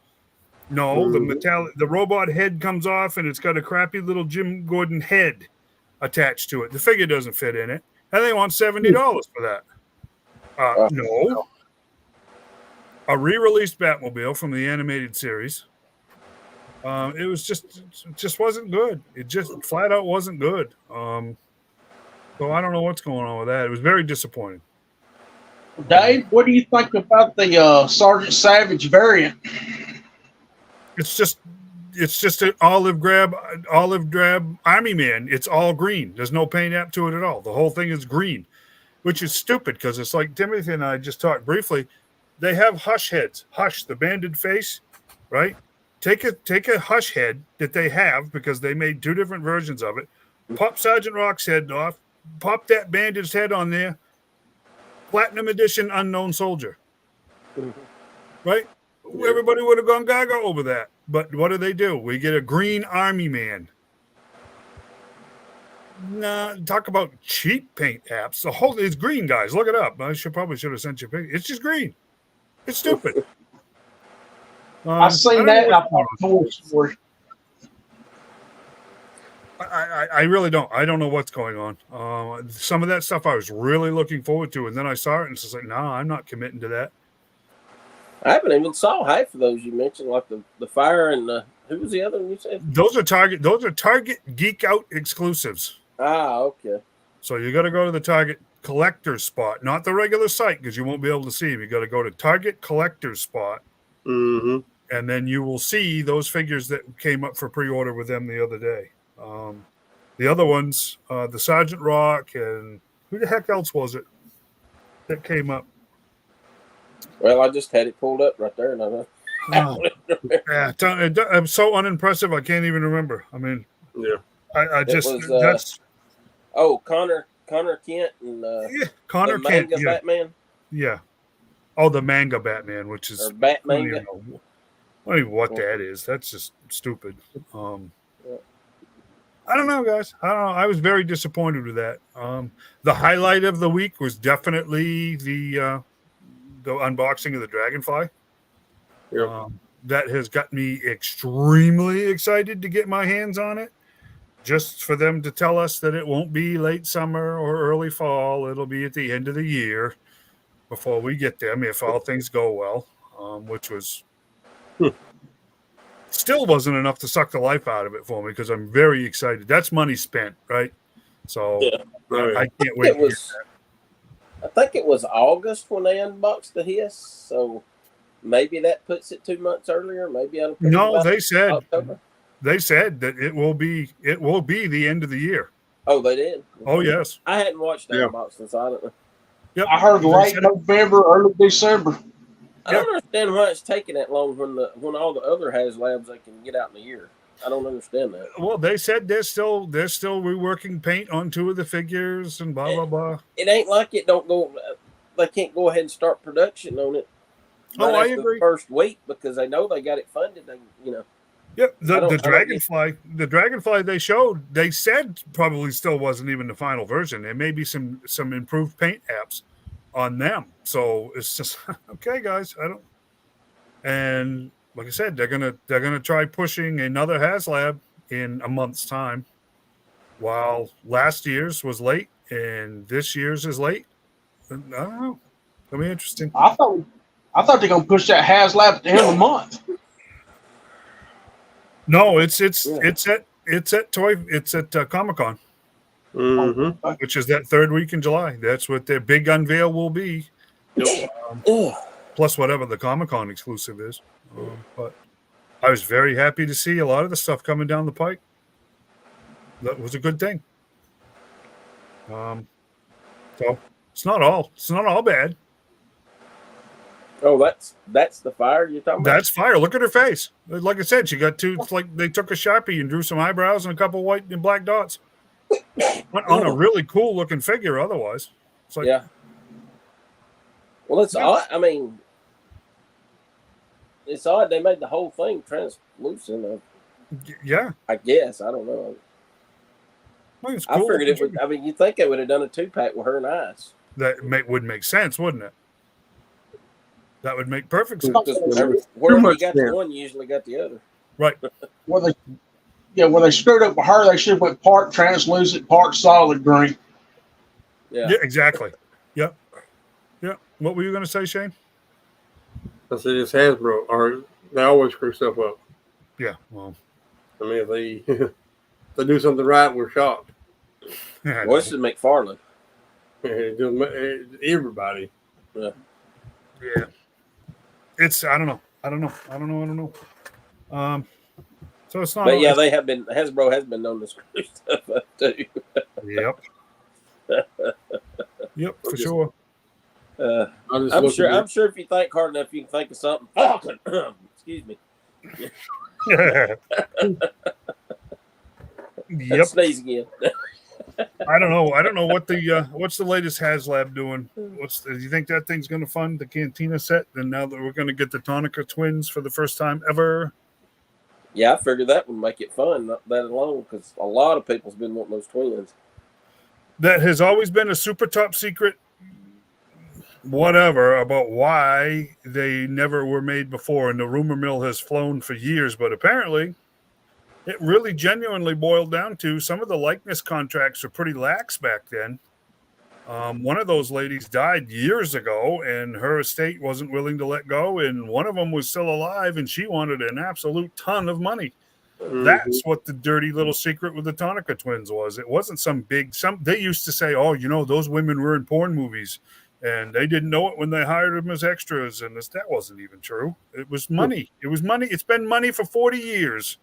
No, the robot head comes off and it's got a crappy little Jim Gordon head attached to it. The figure doesn't fit in it, and they want $70 for that. No. A re-released Batmobile from the animated series. It just wasn't good. It just flat out wasn't good. So I don't know what's going on with that. It was very disappointing. Dave, what do you think about the Sergeant Savage variant? It's just an olive drab army man. It's all green. There's no paint app to it at all. The whole thing is green, which is stupid because it's like Timothy and I just talked briefly. They have Hush heads. Hush, the banded face, right? Take a Hush head that they have because they made 2 different versions of it. Pop Sergeant Rock's head off. Pop that bandaged head on there. Platinum edition Unknown Soldier. Right? Everybody would have gone gaga over that. But what do? We get a green army man. Nah, talk about cheap paint apps. It's green, guys. Look it up. I probably should have sent you a picture. It's just green. It's stupid. I've seen that and I thought, Toy Story. I really don't. I don't know what's going on. Some of that stuff I was really looking forward to, and then I saw it and it's just like, no, I'm not committing to that. I haven't even saw half of those you mentioned, like the Fire and who was the other one you said? Those are Target Geek Out exclusives. Ah, okay. So you got to go to the Target Collector's spot, not the regular site, because you won't be able to see them. You got to go to Target Collector's spot, and then you will see those figures that came up for pre-order with them the other day. The other ones, the Sergeant Rock, and who the heck else was it that came up? Well, I just had it pulled up right there, and I'm so unimpressive. I can't even remember. I mean, I just that's. Oh, Connor Kent and Connor Kent, manga Batman. Yeah. Oh, the manga Batman, which is Batman. I don't know what that is. That's just stupid. I don't know, guys. I don't know. I was very disappointed with that. The highlight of the week was definitely the unboxing of the Dragonfly. That has got me extremely excited to get my hands on it. Just for them to tell us that it won't be late summer or early fall. It'll be at the end of the year before we get them, if all things go well, which was still wasn't enough to suck the life out of it for me because I'm very excited. That's money spent, right? So I can't wait. I think it was August when they unboxed the Hiss, so maybe that puts it 2 months earlier. Maybe no, they said October. They said that it will be the end of the year. Oh, they did. Oh yes. I hadn't watched that Yeah. unboxing, so I don't know. Yep. I heard They late said it. November, early December. I don't understand why it's taking that long when all the other HasLabs they can get out in a year. I don't understand that. Well, they said they're still reworking paint on 2 of the figures and blah blah blah. It ain't like it don't go. They can't go ahead and start production on it. Oh, right I after agree. The first week because they know they got it funded. They, Yep, I the don't dragonfly they showed, they said probably still wasn't even the final version. There may be some improved paint apps on them. So it's just okay, guys. And like I said, they're gonna try pushing another HasLab in a month's time. While last year's was late and this year's is late. I don't know. It'll be interesting. I thought they're gonna push that HasLab at the end of the month. No, it's at Comic-Con, Mm-hmm. which is that 3rd week in July. That's what their big unveil will be. Plus whatever the Comic-Con exclusive is. But I was very happy to see a lot of the stuff coming down the pike. That was a good thing. So it's not all bad. Oh, that's the fire you're talking about. That's fire. Look at her face. Like I said, she got 2. It's like they took a Sharpie and drew some eyebrows and a couple white and black dots on a really cool looking figure. Otherwise, it's like, Yeah. Well, it's odd. I mean, it's odd they made the whole thing translucent. Yeah, I guess I don't know. well, it's I cool. figured it would. I mean, you think they would have done a 2-pack with her and eyes? That would make sense, wouldn't it? That would make perfect sense. Wherever you got the one, you usually got the other. Right. Where they screwed up with her, they should have went part translucent, part solid green. Yeah. Yeah, exactly. Yep. Yeah. What were you going to say, Shane? I said it's Hasbro, or they always screw stuff up. Yeah. Well, I mean, if they if they do something right, we're shocked. yeah, Well, this is McFarlane. Everybody. Yeah. yeah. It's I don't know. So it's not. But yeah, they have been. Hasbro has been known to screw stuff up too. Yep. Yep, for sure. I'm sure if you think hard enough, you can think of something. Falcon. Excuse me. Yep. Sneeze again. I don't know what the what's the latest HasLab doing. Do you think that thing's going to fund the Cantina set? And now that we're going to get the Tonica twins for the first time ever. Yeah, I figured that would make it fun. Not that alone, because a lot of people's been wanting those twins. That has always been a super top secret whatever about why they never were made before, and the rumor mill has flown for years, but apparently it really genuinely boiled down to some of the likeness contracts are pretty lax back then. One of those ladies died years ago, and her estate wasn't willing to let go, and one of them was still alive, and she wanted an absolute ton of money. Mm-hmm. That's what the dirty little secret with the Tonica twins was. It wasn't they used to say, oh, those women were in porn movies, and they didn't know it when they hired them as extras, and that wasn't even true. It was money. It was money. It's been money for 40 years.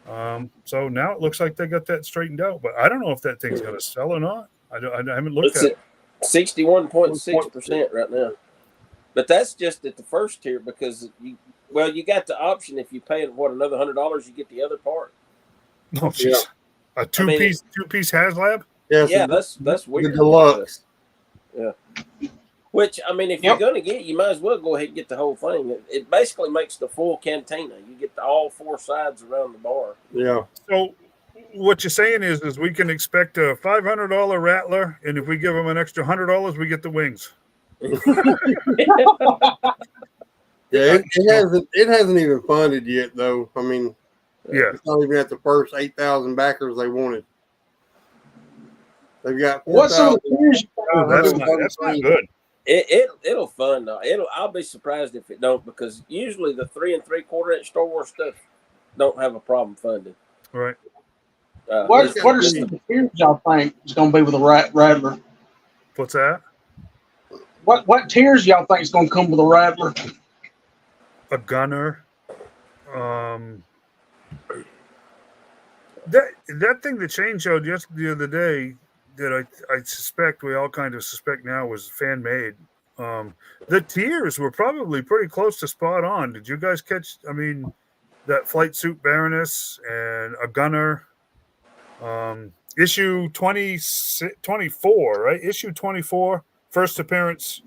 So now it looks like they got that straightened out, but I don't know if that thing's going to sell or not. I haven't looked at it. 61.6% right now. But that's just at the first tier because you got the option if you pay another $100, you get the other part. Oh, jeez. A two-piece HasLab? Yeah, that's weird. The deluxe. Yeah. Which, I mean, if you're going to get it, you might as well go ahead and get the whole thing. It basically makes the full cantina. You get all 4 sides around the bar. Yeah. So what you're saying is we can expect a $500 Rattler, and if we give them an extra $100, we get the wings. Yeah, it hasn't even funded yet, though. I mean, yeah, it's not even at the first 8,000 backers they wanted. They've got 4,000. That's not good. It'll fund though. I'll be surprised if it don't, because usually the 3 3/4 inch Star Wars stuff don't have a problem funding. Right. What are some of the tiers y'all think is going to be with a Rattler? What's that? What tiers y'all think is going to come with a Rattler? A gunner. That thing that Shane showed just the other day that I suspect we all kind of suspect now was fan made. The tiers were probably pretty close to spot on. Did you guys catch? I mean, that flight suit Baroness and a gunner. Issue 24, right? Issue 24, first appearance,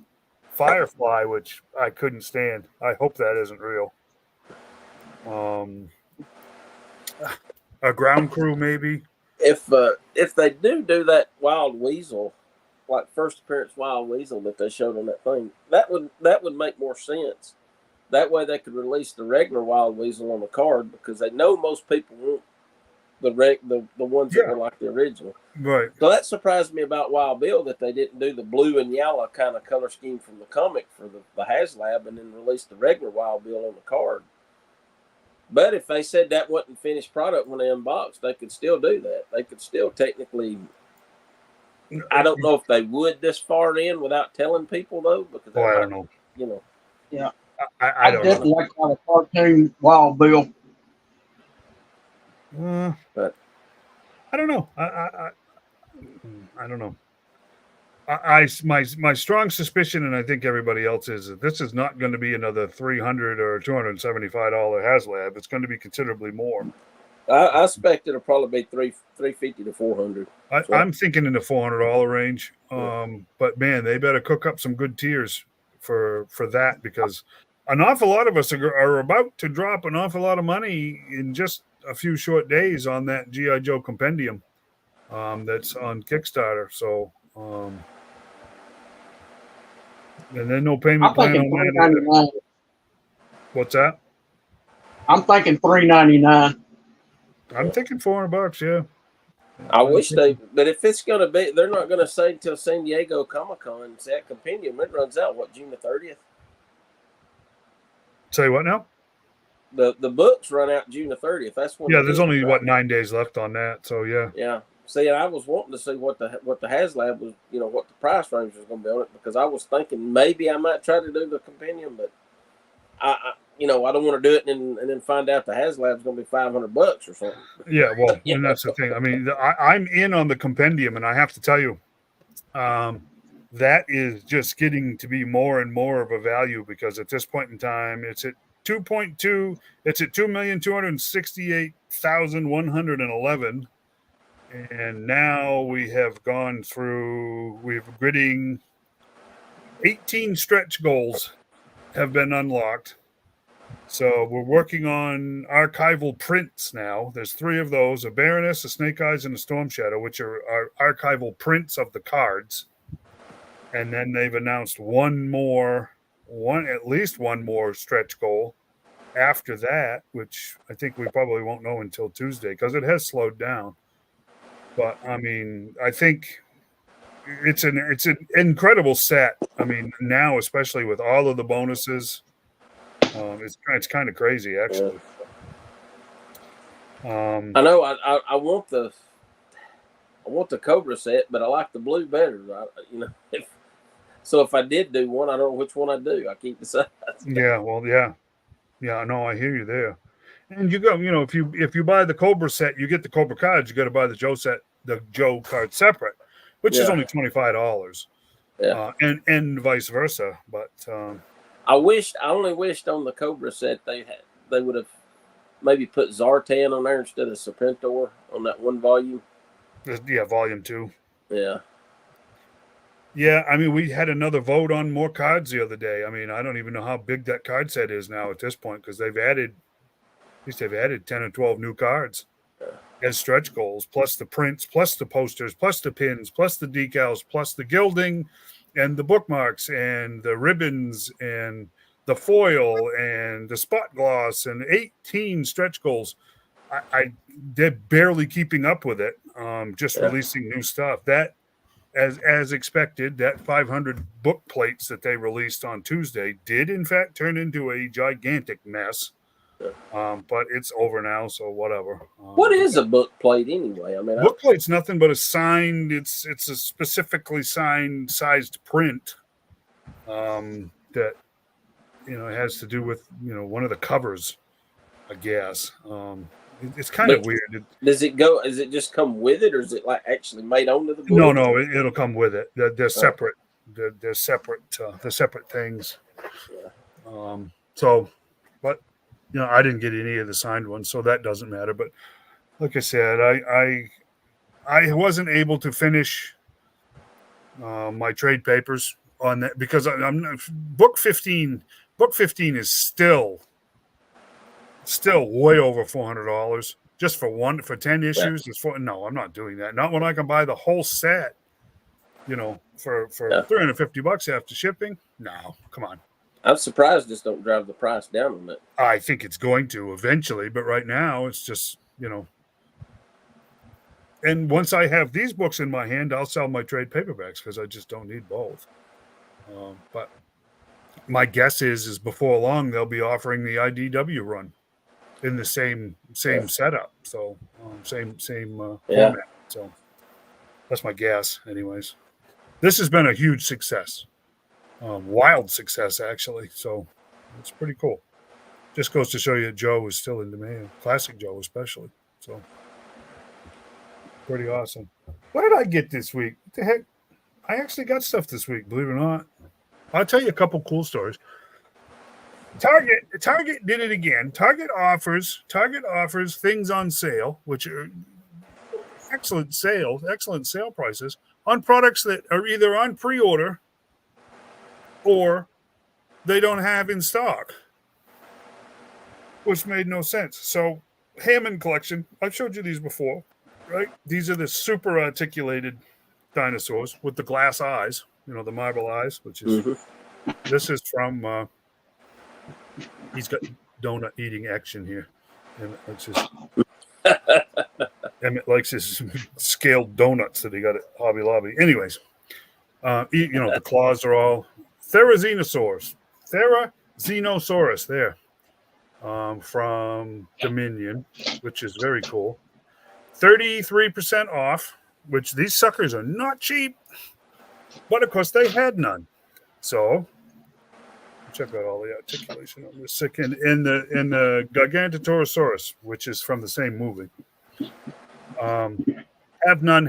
Firefly, which I couldn't stand. I hope that isn't real. A ground crew, maybe. If they do that Wild Weasel, like first appearance Wild Weasel that they showed on that thing, that would make more sense. That way they could release the regular Wild Weasel on the card because they know most people want the ones that were like the original. Right. So that surprised me about Wild Bill that they didn't do the blue and yellow kind of color scheme from the comic for the HasLab and then release the regular Wild Bill on the card. But if they said that wasn't finished product when they unboxed, they could still do that. They could still technically. I don't know if they would this far in without telling people though, because I don't know. You know. Yeah. I don't definitely know. like how the cartoon Wild Bill. But I don't know. I don't know. My strong suspicion, and I think everybody else is that this is not going to be another $300 or $275 HasLab. It's going to be considerably more. I expect it'll probably be $350 to $400. I'm thinking in the $400 range. But man, they better cook up some good tiers for that because an awful lot of us are about to drop an awful lot of money in just a few short days on that G.I. Joe compendium that's on Kickstarter. So. And then no payment plan on that. What's that? I'm thinking $3.99. I'm thinking $400. Yeah. I wish but if it's going to be, they're not going to say until San Diego Comic-Con. That compendium, it runs out, June the 30th? Say what now? The books run out June the 30th. That's when. Yeah, there's only 9 days left on that. So yeah. Yeah. See, I was wanting to see what the HasLab was, what the price range was going to be on it because I was thinking maybe I might try to do the compendium, but I don't want to do it and then find out the HasLab is going to be $500 or something. Yeah, well, and that's the thing. I mean, I'm in on the compendium, and I have to tell you, that is just getting to be more and more of a value because at this point in time, it's at 2.2. It's at 2,268,111. And now we have gone through, we're gridding 18 stretch goals have been unlocked. So we're working on archival prints now. There's 3 of those, a Baroness, a Snake Eyes, and a Storm Shadow, which are archival prints of the cards. And then they've announced at least one more stretch goal after that, which I think we probably won't know until Tuesday because it has slowed down. But I mean, I think it's an incredible set. I mean, now especially with all of the bonuses, it's kind of crazy actually. I know I want the Cobra set, but I like the blue better. So if I did do one, I don't know which one I do. I can't decide. Yeah, well, yeah. I know. I hear you there. And you go, if you buy the Cobra set, you get the Cobra cards. You got to buy the Joe set, the Joe card separate, which is only $25. Yeah, and vice versa. But I only wished on the Cobra set they would have maybe put Zartan on there instead of Serpentor on that one volume. Yeah, volume 2. Yeah. Yeah, I mean, we had another vote on more cards the other day. I mean, I don't even know how big that card set is now at this point because they've added 10 or 12 new cards as stretch goals, plus the prints, plus the posters, plus the pins, plus the decals, plus the gilding and the bookmarks and the ribbons and the foil and the spot gloss and 18 stretch goals. They're barely keeping up with it, just releasing new stuff. That, as expected, that 500 book plates that they released on Tuesday did, in fact, turn into a gigantic mess. But it's over now, so whatever. What is a book plate anyway? I mean, book plate's nothing but a signed. It's a specifically signed sized print that it has to do with one of the covers, I guess. It's kind of weird. Does it go? Does it just come with it, or is it like actually made onto the book? No, it'll come with it. They're separate. They're separate. They're separate things. Yeah. So, but I didn't get any of the signed ones, so that doesn't matter. But like I said, I wasn't able to finish my trade papers on that because I'm book 15. Book 15 is still way over $400 just for 10 issues. No, I'm not doing that. Not when I can buy the whole set. For $350 after shipping. No, come on. I'm surprised this don't drive the price down on it. I think it's going to eventually, but right now it's just And once I have these books in my hand, I'll sell my trade paperbacks because I just don't need both. But my guess is before long they'll be offering the IDW run in the same setup, so same format. So that's my guess, anyways. This has been a huge success, wild success actually. So it's pretty cool. Just goes to show you Joe is still in demand, classic Joe especially. So pretty awesome. What did I get this week? What the heck? I actually got stuff this week, believe it or not. I'll tell you a couple cool stories. Target did it again. Target offers things on sale, which are excellent sale prices on products that are either on pre-order or they don't have in stock, which made no sense. So Hammond collection, I've showed you these before, right? These are the super articulated dinosaurs with the glass eyes, the marble eyes, which is this is from he's got donut eating action here, and it's just Emmeett likes his scaled donuts that he got at Hobby Lobby. Anyways, the claws are all Therizinosaurus there, from Dominion, which is very cool. 33% off, which these suckers are not cheap, but of course they had none. So check out all the articulation on this second in the Gigantotorosaurus, which is from the same movie. Have none,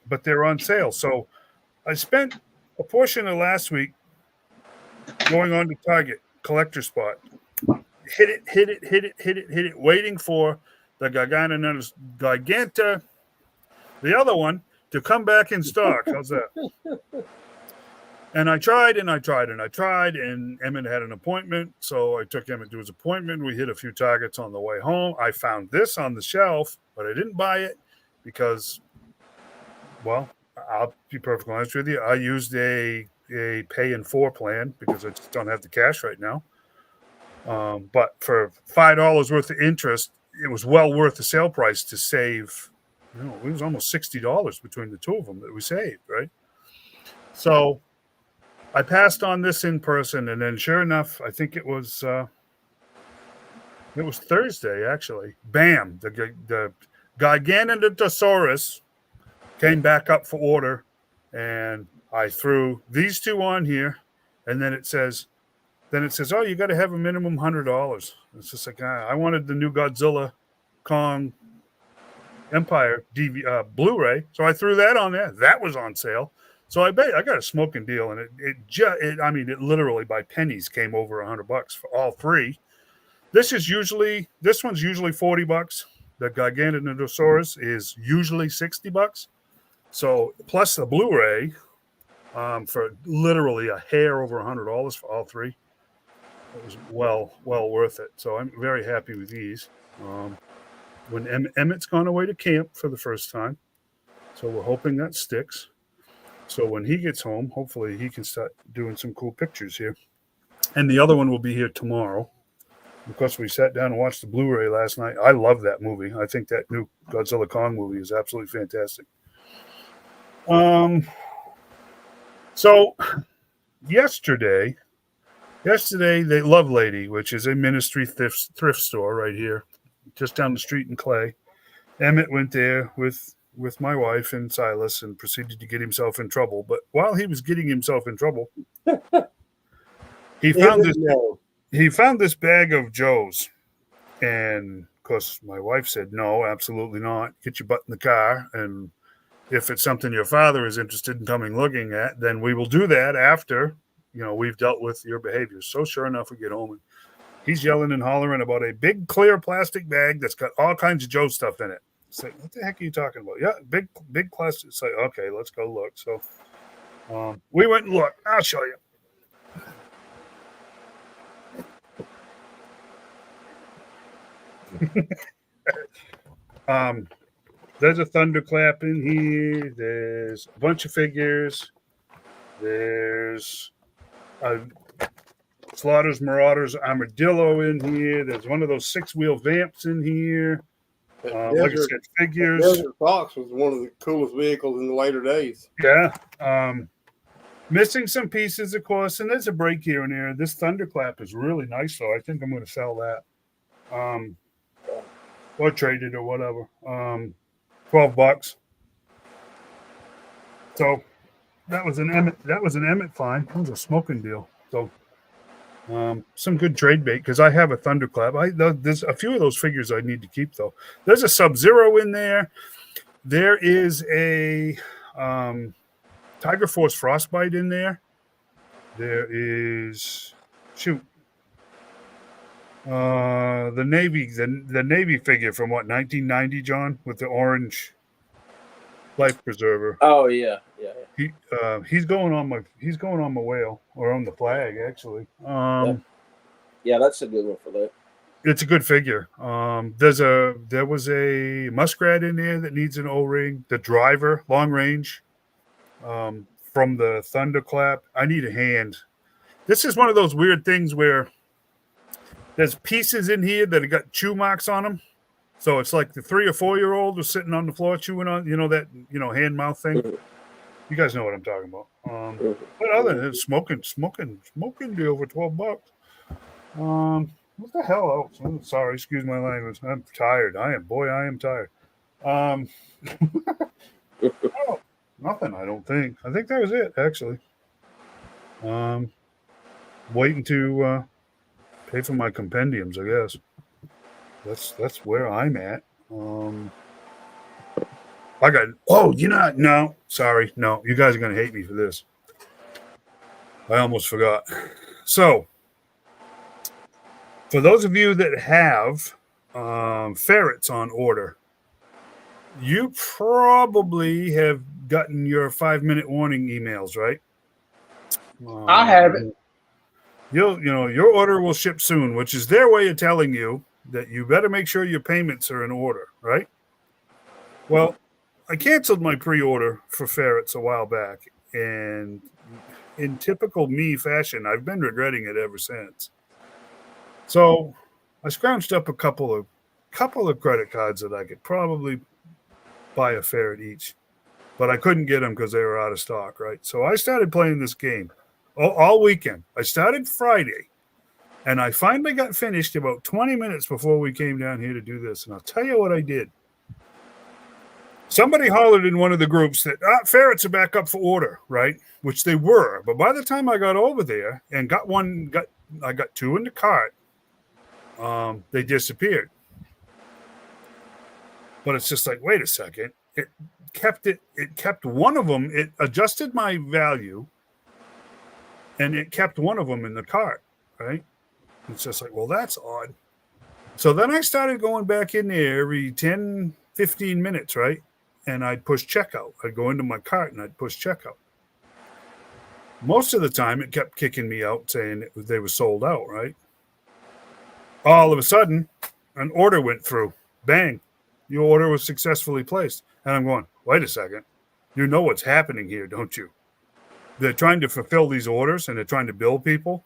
but they're on sale. So I spent a portion of last week going on to Target collector spot, hit it, waiting for the Giganta, the other one, to come back in stock. How's that? And I tried, and Emmeett had an appointment, so I took Emmeett to his appointment. We hit a few Targets on the way home. I found this on the shelf, but I didn't buy it because, well, I'll be perfectly honest with you. I used a pay in 4 plan because I just don't have the cash right now. But for $5 worth of interest, it was well worth the sale price to save. It was almost $60 between the two of them that we saved, right? So I passed on this in person, and then sure enough, I think it was Thursday actually. Bam! The Gigantotorosaurus came back up for order, and I threw these two on here, and then it says, oh, you got to have a minimum $100. It's just like I wanted the new Godzilla Kong Empire Blu-ray, so I threw that on there. That was on sale. So I got a smoking deal, and it literally by pennies came over $100 for all three. This one's usually $40. The Gigantotorosaurus is usually $60. So plus the Blu-ray for literally a hair over $100 for all three. It was well worth it. So I'm very happy with these. When Emmett's gone away to camp for the first time, so we're hoping that sticks. So when he gets home, hopefully he can start doing some cool pictures here. And the other one will be here tomorrow. Because we sat down and watched the Blu-ray last night. I love that movie. I think that new Godzilla Kong movie is absolutely fantastic. So yesterday, the Love Lady, which is a ministry thrift store right here, just down the street in Clay. Emmeett went there with my wife and Silas and proceeded to get himself in trouble. But while he was getting himself in trouble, he found this bag of Joe's. And of course, my wife said, no, absolutely not. Get your butt in the car. And if it's something your father is interested in coming looking at, then we will do that after, we've dealt with your behavior. So sure enough, we get home and he's yelling and hollering about a big clear plastic bag that's got all kinds of Joe stuff in it. It's like, what the heck are you talking about? Yeah, big plastic. It's like, okay, let's go look. So we went and looked. I'll show you. There's a thunderclap in here. There's a bunch of figures. There's a Slaughter's Marauders Armadillo in here. There's one of those 6-wheel vamps in here. Like I said, figures. Desert Fox was one of the coolest vehicles in the later days. Yeah. Missing some pieces, of course, and there's a break here and there. This thunderclap is really nice, though. I think I'm going to sell that. Or trade it or whatever. $12. So that was an Emmeett find. That was a smoking deal. So some good trade bait because I have a thunderclap. There's a few of those figures I need to keep though. There's a Sub-Zero in there. There is a Tiger Force Frostbite in there. There is the Navy figure from 1990, John, with the orange life preserver. Oh yeah. He's going on my whale or on the flag actually. Yeah, that's a good one for that. It's a good figure. There was a muskrat in there that needs an O-ring. The driver, long range, from the thunderclap. I need a hand. This is one of those weird things where there's pieces in here that have got chew marks on them. So it's like the 3 or 4-year-old was sitting on the floor chewing on, that hand mouth thing. Mm-hmm. You guys know what I'm talking about. But other than smoking deal for $12. What the hell else? I'm sorry, excuse my language. I'm tired. I am tired. Oh, nothing, I don't think. I think that was it, actually. Waiting to pay for my compendiums, I guess. That's where I'm at. No, sorry. No, you guys are going to hate me for this. I almost forgot. So, for those of you that have ferrets on order, you probably have gotten your 5-minute warning emails, right? I have it. Your order will ship soon, which is their way of telling you that you better make sure your payments are in order, right? Well, I canceled my pre-order for ferrets a while back, and in typical me fashion, I've been regretting it ever since. So I scrounged up a couple of credit cards that I could probably buy a ferret each, but I couldn't get them because they were out of stock, right? So I started playing this game all weekend. I started Friday, and I finally got finished about 20 minutes before we came down here to do this. And I'll tell you what I did. Somebody hollered in one of the groups that ferrets are back up for order, right? Which they were. But by the time I got over there and I got 2 in the cart, they disappeared. But it's just like, wait a second. It kept one of them. It adjusted my value, and it kept one of them in the cart, right? It's just like, well, that's odd. So then I started going back in there every 10, 15 minutes, right? And I'd push checkout. I'd go into my cart and I'd push checkout. Most of the time, it kept kicking me out saying they were sold out, right? All of a sudden, an order went through. Bang. Your order was successfully placed. And I'm going, wait a second. You know what's happening here, don't you? They're trying to fulfill these orders and they're trying to bill people,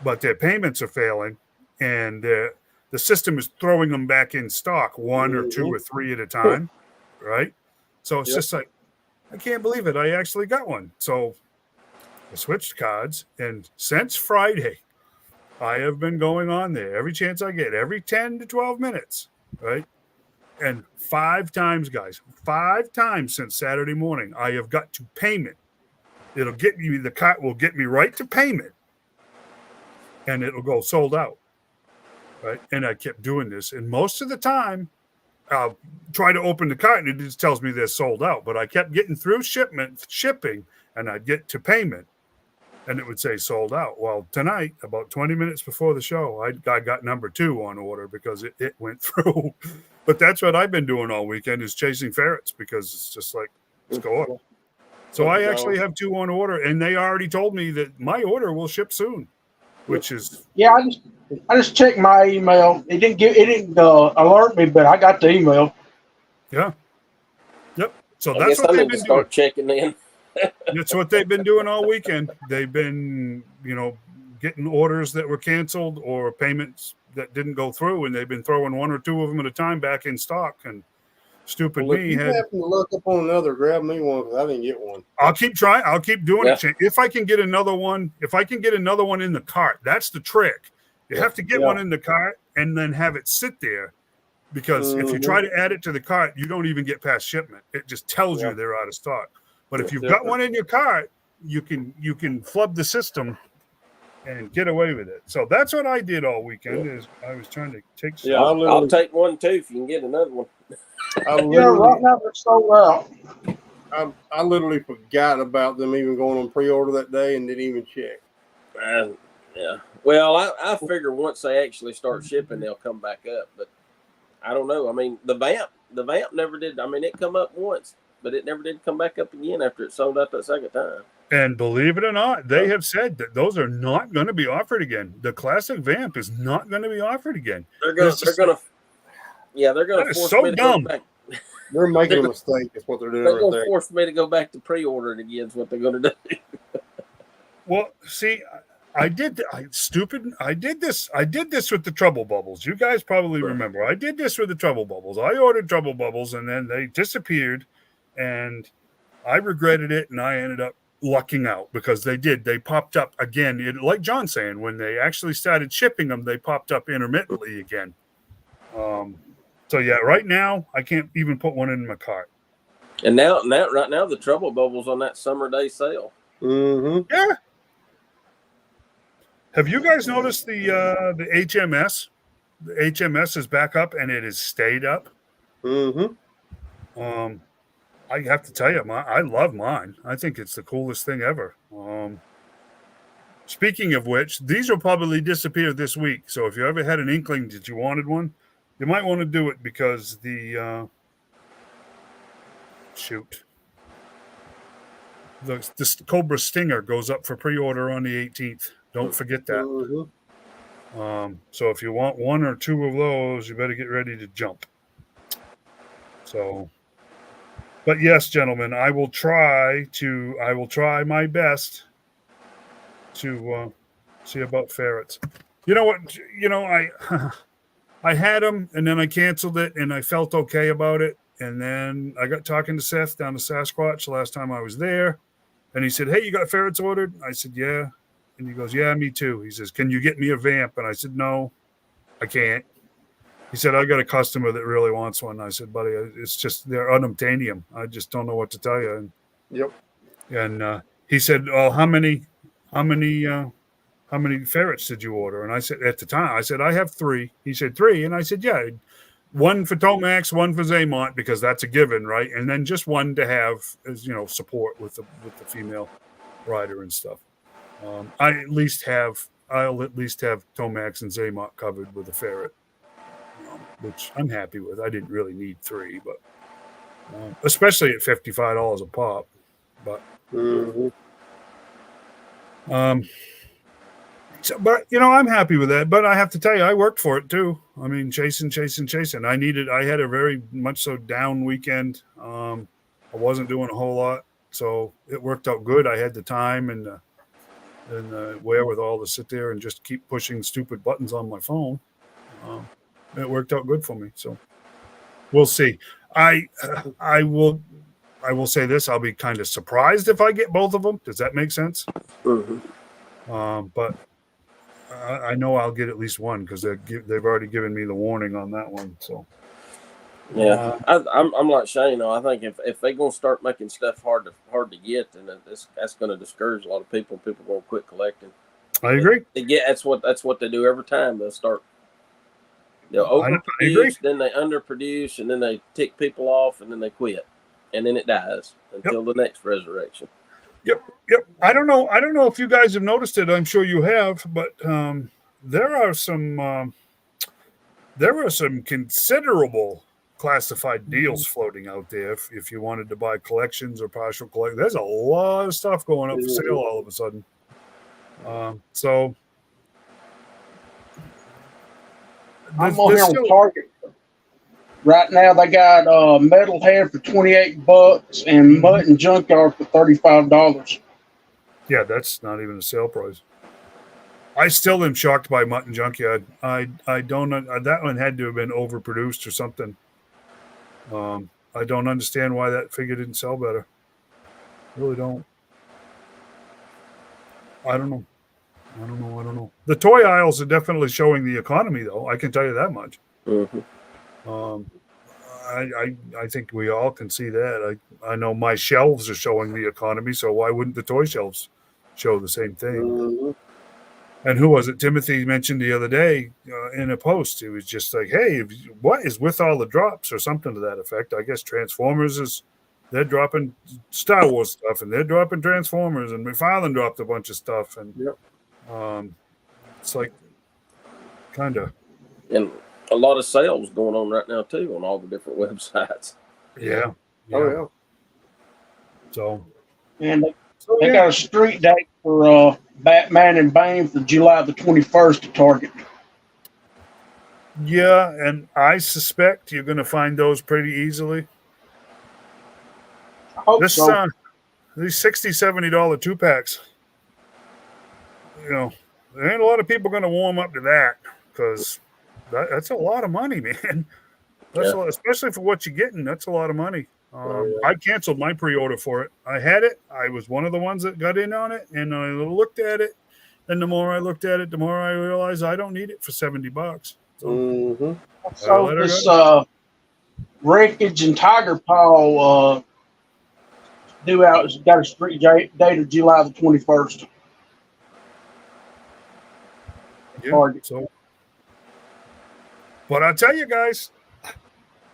but their payments are failing, and the system is throwing them back in stock 1 or 2 or 3 at a time, right? So it's just like, I can't believe it. I actually got one. So I switched cards, and since Friday, I have been going on there every chance I get, every 10 to 12 minutes, right? And 5 times, guys, 5 times since Saturday morning, I have got to payment. The cart will get me right to payment, and it'll go sold out. right? And I kept doing this, and most of the time, I'll try to open the cart, and it just tells me they're sold out. But I kept getting through shipping, and I'd get to payment, and it would say sold out. Well, tonight, about 20 minutes before the show, I got number 2 on order because it went through. But that's what I've been doing all weekend is chasing ferrets because it's just like, let's go up. So I actually have 2 on order, and they already told me that my order will ship soon, which is Yeah, I just checked my email. It didn't alert me, but I got the email. yeah, yep. So I that's guess what I they've need to been doing. start checking in. That's what they've been doing all weekend. They've been, getting orders that were canceled or payments that didn't go through, and they've been throwing 1 or 2 of them at a time back in stock. And stupid Well, if me you had. happen to look up on another, grab me one because I didn't get one. I'll keep trying. I'll keep doing Yeah. it. If I can get another one, in the cart, that's the trick. You have to get one in the cart and then have it sit there, because if you try to add it to the cart, you don't even get past shipment. It just tells you they're out of stock. But if you've got one in your cart, you can flub the system and get away with it. So that's what I did all weekend. Is I was trying to take. Yeah, I'll take one too if you can get another one. Yeah, right now they're sold out. I literally forgot about them even going on pre-order that day and didn't even check. Yeah. Well, I figure once they actually start shipping, they'll come back up. But I don't know. I mean, the vamp never did. I mean, it come up once, but it never did come back up again after it sold out that second time. And believe it or not, they have said that those are not going to be offered again. The classic vamp is not going to be offered again. They're gonna force me to go back. They're making a mistake. Is what they're doing. They're gonna force me to go back to pre-ordering again. Is what they're gonna do. Well, see, I did this with the trouble bubbles. You guys probably remember. I did this with the trouble bubbles. I ordered trouble bubbles, and then they disappeared, and I regretted it, and I ended up lucking out because they popped up again. Like John's saying, when they actually started shipping them, they popped up intermittently again. So yeah, right now I can't even put one in my cart. And right now the trouble bubbles on that summer day sale. Mm-hmm. Yeah. Have you guys noticed the HMS? The HMS is back up, and it has stayed up. Mm-hmm. I have to tell you, I love mine. I think it's the coolest thing ever. Speaking of which, these will probably disappear this week. So if you ever had an inkling that you wanted one, you might want to do it because the Cobra Stinger goes up for pre-order on the 18th. Don't forget that. Mm-hmm. So if you want 1 or 2 of those, you better get ready to jump. So, but yes, gentlemen, I will try my best to see about ferrets. You know what? I had them, and then I canceled it, and I felt okay about it. And then I got talking to Seth down to Sasquatch last time I was there, and he said, "Hey, you got ferrets ordered?" I said, "Yeah." And he goes, "Yeah, me too." He says, "Can you get me a vamp?" And I said, "No, I can't." He said, "I got a customer that really wants one." I said, "Buddy, it's just they're unobtainium. I just don't know what to tell you." And he said, "Oh, how many ferrets did you order?" And I said, at the time, I have 3. He said 3, and I said, "Yeah, 1 for Tomax, 1 for Zaymont, because that's a given, right? And then just 1 to have as support with the female rider and stuff." I'll at least have Tomax and Zaymont covered with a ferret, which I'm happy with. I didn't really need 3, but especially at $55 a pop. But but I'm happy with that. But I have to tell you, I worked for it too. I mean, chasing. I had a very much so down weekend. I wasn't doing a whole lot, so it worked out good. I had the time and wherewithal to sit there and just keep pushing stupid buttons on my phone. It worked out good for me. So we'll see. I will say this: I'll be kind of surprised if I get both of them. Does that make sense? Mm-hmm. But I know I'll get at least one because they've already given me the warning on that one. So yeah, I'm like Shane. I think if they're gonna start making stuff hard to get, then that's going to discourage a lot of people. People are going to quit collecting. I agree. That's what they do every time. They'll start They'll I agree. overproduce, then they underproduce, and then they tick people off, and then they quit, and then it dies until the next resurrection. Yep. I don't know if you guys have noticed it. I'm sure you have, but there are some considerable classified deals floating out there. If you wanted to buy collections or partial collections, there's a lot of stuff going up for sale all of a sudden. So I'm on here on Target. Right now, they got Metalhead for $28 and Mutt and Junkyard for $35. Yeah, that's not even a sale price. I still am shocked by Mutt and Junkyard. I don't that one had to have been overproduced or something. I don't understand why that figure didn't sell better. Really don't. I don't know. The toy aisles are definitely showing the economy, though. I can tell you that much. I think we all can see that. I know my shelves are showing the economy, so why wouldn't the toy shelves show the same thing? And who was it? Timothy mentioned the other day in a post. It was just like, hey, what is with all the drops or something to that effect? I guess Transformers they're dropping Star Wars stuff, and they're dropping Transformers, and McFarlane dropped a bunch of stuff, and it's like kind of. And a lot of sales going on right now too on all the different websites. Yeah. Oh yeah. So. And they got a street date for Batman and Bane for July the 21st at Target. Yeah, and I suspect you're going to find those pretty easily. I hope so. These $60, $70 two-packs, there ain't a lot of people going to warm up to that because that's a lot of money, man. That's a lot, especially for what you're getting. That's a lot of money. I canceled my pre-order for it. I had it. I was one of the ones that got in on it, and I looked at it. And the more I looked at it, the more I realized I don't need it for $70. So this Wreckage and Tiger Paw due out. It's got a street date of July the 21st. Target. So, but I'll tell you guys,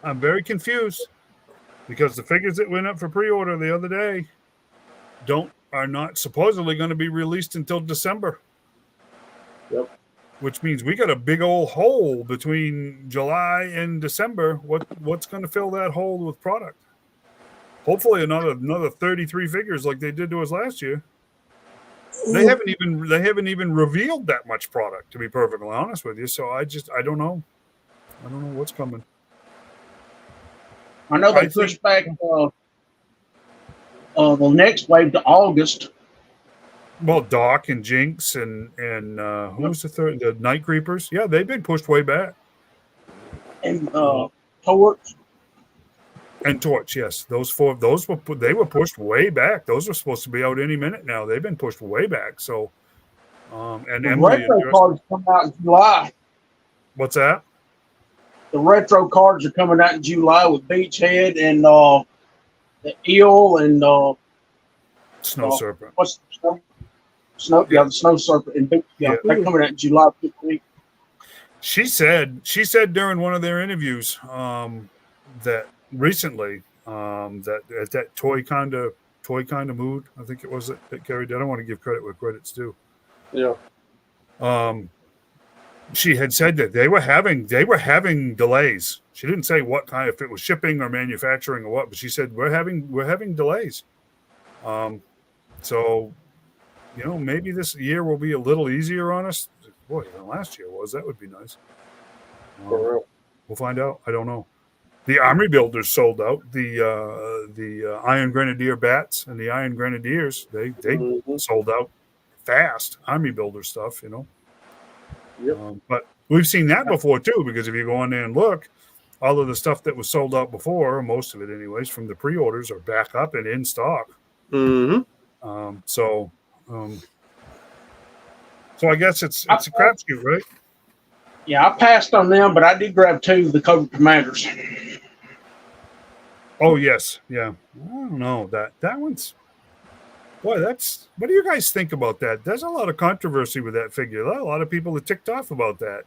I'm very confused because the figures that went up for pre-order the other day are not supposedly going to be released until December. Yep. Which means we got a big old hole between July and December. What's going to fill that hole with product? Hopefully another 33 figures like they did to us last year. They haven't even revealed that much product, to be perfectly honest with you. So I don't know. I don't know what's coming. I know they pushed back the next wave to August. Well, Doc and Jinx and who was the third? The Night Creepers. Yeah, they've been pushed way back. And Torch. And Torch, yes. Those were pushed way back. Those were supposed to be out any minute now. They've been pushed way back. So and the retro cards come out in July. What's that? The retro cards are coming out in July with Beachhead and the Eel and Snow Serpent. What's the Snow? Yeah, the Snow Serpent and they're coming out in July 15th. She said during one of their interviews that recently that at that toy kind of mood, I think it was that carried. I don't want to give credit where credit's due. Yeah. She had said that they were having delays. She didn't say what kind, if it was shipping or manufacturing or what, but she said we're having delays. So, maybe this year will be a little easier on us. Boy, than last year was. That would be nice. We'll find out. I don't know. The Army Builders sold out. The Iron Grenadier bats and the Iron Grenadiers, they sold out fast. Army Builder stuff, Yep. But we've seen that before too, because if you go on there and look, all of the stuff that was sold out before, most of it anyways, from the pre-orders are back up and in stock. So I guess it's a crapshoot, right? Yeah, I passed on them, but I did grab two of the Cobra Commanders. Oh yes, yeah. I don't know that one's. Boy, what do you guys think about that? There's a lot of controversy with that figure. A lot of people are ticked off about that.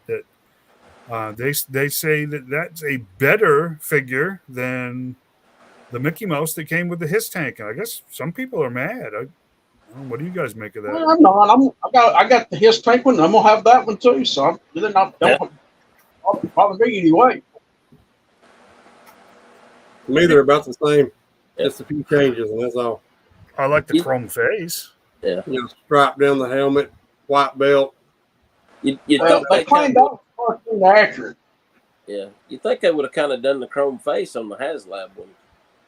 They say that that's a better figure than the Mickey Mouse that came with the Hiss tank. And I guess some people are mad. What do you guys make of that? Well, I'm not. I got the Hiss tank one. I'm gonna have that one too. So they're not don't bother me anyway. To me, they're about the same. Just a few changes, and that's all. I like the chrome face. Yeah. You know, stripe down the helmet, white belt. You Well, they claimed that was accurate. Yeah, you think they would have kind of done the chrome face on the HasLab one,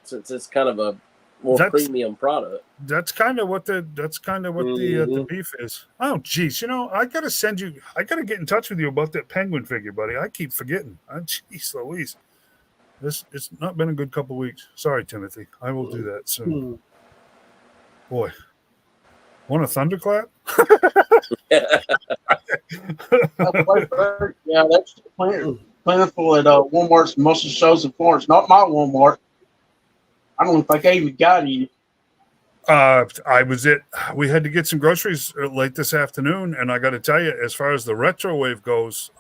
since it's kind of a more premium product. That's kind of what the beef is. Oh, geez, I gotta get in touch with you about that penguin figure, buddy. I keep forgetting. Jeez Louise, it's not been a good couple weeks. Sorry, Timothy. I will do that soon. Boy, want a thunderclap? Yeah, that's plentiful at Walmart's and most of the shows in Florence. Not my Walmart. I don't think I even got any. We had to get some groceries late this afternoon, and I got to tell you, as far as the retro wave goes,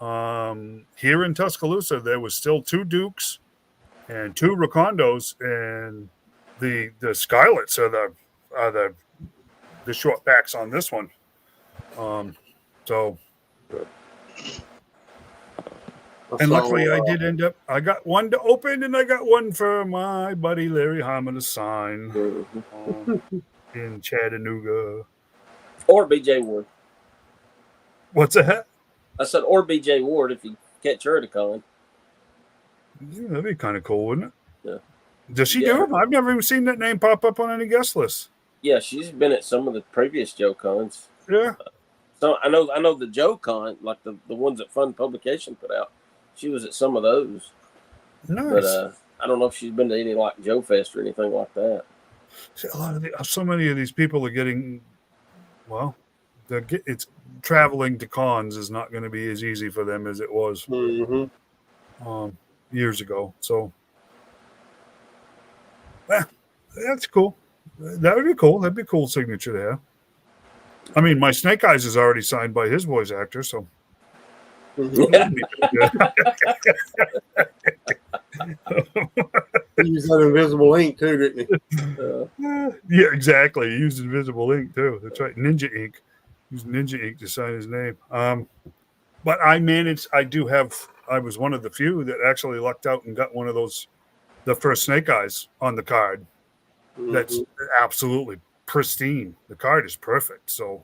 here in Tuscaloosa, there was still 2 Dukes and 2 Racondos, and the Scarlets are the short backs on this one. And luckily, I got one to open, and I got one for my buddy Larry Harmon to sign in Chattanooga. Or BJ Ward. What's that? I said, or BJ Ward if you catch her at a con. Yeah, that'd be kind of cool, wouldn't it? Yeah. Does she do them? I've never even seen that name pop up on any guest lists. Yeah, she's been at some of the previous Joe cons. Yeah. So I know the Joe con, like the ones that Fun Publication put out. She was at some of those. Nice. But I don't know if she's been to any like Joe Fest or anything like that. See, so many of these people are getting, it's traveling to cons is not going to be as easy for them as it was years ago. So that's cool. That would be cool. That'd be a cool signature to have. I mean, my Snake Eyes is already signed by his voice actor, so. He used that invisible ink too, didn't he? Yeah, exactly. He used invisible ink too. That's right, Ninja Ink. He used Ninja Ink to sign his name. But I was one of the few that actually lucked out and got one of those, the first Snake Eyes on the card. That's absolutely pristine. The card is perfect. So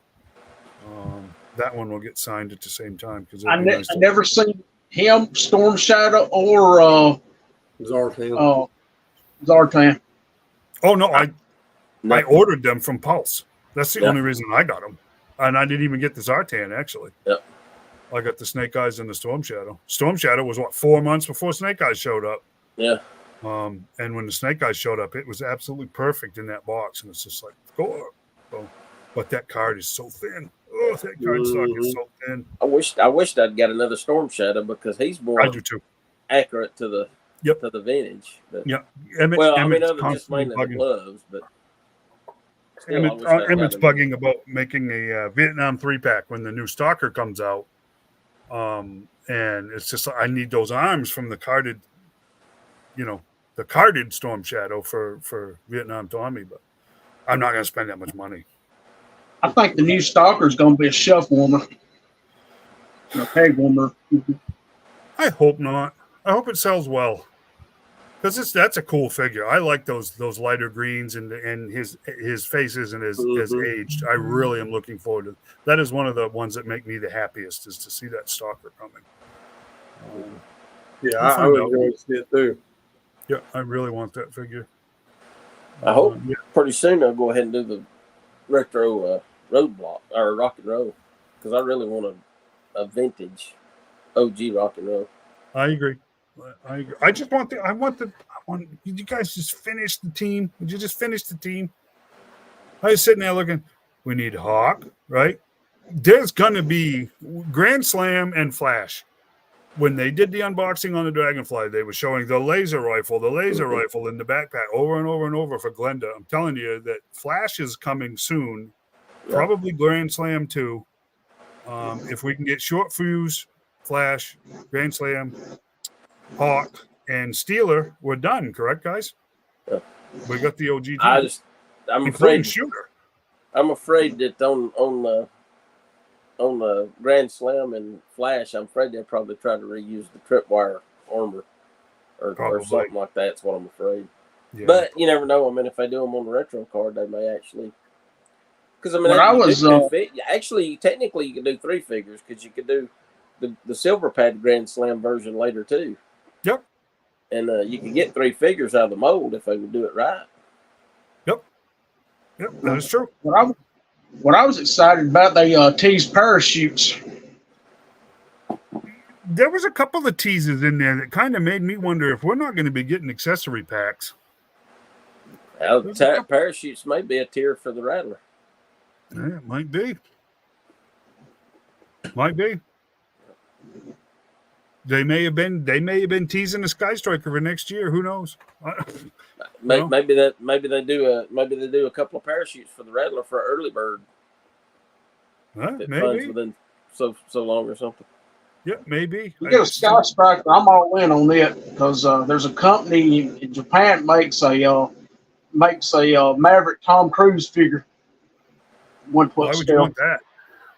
that one will get signed at the same time because I never seen him, Storm Shadow, or Zartan. Zartan. Oh no, I ordered them from Pulse. That's the only reason I got them, and I didn't even get the Zartan actually. Yep. I got the Snake Eyes and the Storm Shadow. Storm Shadow was 4 months before Snake Eyes showed up. Yeah. And when the Snake Eyes showed up, it was absolutely perfect in that box, and it's just like, go. But that card is so thin. Oh, that card stock is so thin. I wished I'd got another Storm Shadow because he's more accurate to the vintage. But, Emmett's other than just mainly the gloves, but Emmett's bugging about making a Vietnam 3-pack when the new Stalker comes out. And it's just I need those arms from the carded, the carded Storm Shadow for Vietnam Tommy, but I'm not going to spend that much money. I think the new Stalker is going to be a shelf warmer, a peg warmer. I hope not. I hope it sells well, because that's a cool figure. I like those lighter greens and his face isn't as aged. I really am looking forward to that. Is one of the ones that make me the happiest is to see that Stalker coming. I would enjoy to see it too. Yeah, I really want that figure. I hope pretty soon they'll go ahead and do the retro roadblock or rock and roll, because I really want a vintage OG rock and roll. I agree. I just want you guys just finish the team. Would you just finish the team? I was sitting there looking. We need Hawk, right? There's gonna be Grand Slam and Flash. When they did the unboxing on the Dragonfly, they were showing the laser rifle in the backpack over and over and over for Glenda. I'm telling you that Flash is coming soon, probably Grand Slam too. If we can get Short Fuse Flash, Grand Slam, Hawk, and Steeler were done. Correct, guys? Yeah. We got the OG, I'm including afraid Shooter. I'm afraid that on the Grand Slam and Flash, I'm afraid they'll probably try to reuse the tripwire armor or something like that. That's what I'm afraid. Yeah. But you never know. I mean, if they do them on the retro card, they may actually. Because I mean, actually, technically, you could do 3 figures because you could do the silver pad Grand Slam version later too. Yep. And you could get 3 figures out of the mold if they would do it right. Yep, that is true. What I was excited about, they teased parachutes. There was a couple of teases in there that kind of made me wonder if we're not going to be getting accessory packs. Parachutes may be a tier for the Rattler. Yeah, it might be. Might be. They may have been teasing a Sky Striker for next year. Who knows? Maybe they do a couple of parachutes for the Rattler for early bird. Maybe within so long or something. Yeah, maybe. You get a Sky Striker, I'm all in on it because there's a company in Japan makes a Maverick Tom Cruise figure. Why would you want that?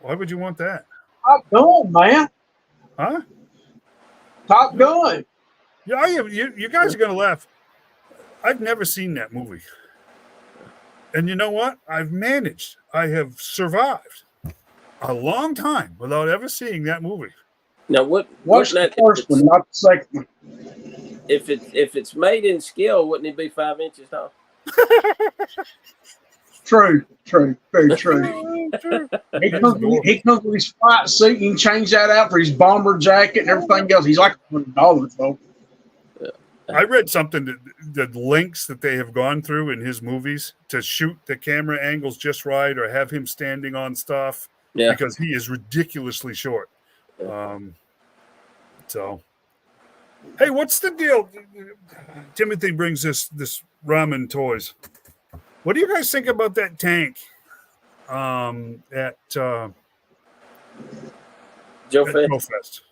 Why would you want that? Top Gun, man. Huh? Top Gun. Yeah, you guys are gonna laugh. I've never seen that movie, and you know what? I have survived a long time without ever seeing that movie. Now, watch the first one, not the second one. If it's made in scale, wouldn't it be 5 inches tall? True, very true. He comes with his flight suit. You can change that out for his bomber jacket and everything else. He's like $100, though. I read something that the lengths that they have gone through in his movies to shoot the camera angles just right or have him standing on stuff because he is ridiculously short. So, hey, what's the deal? Timothy brings this ramen toys. What do you guys think about that tank at Joe Fest?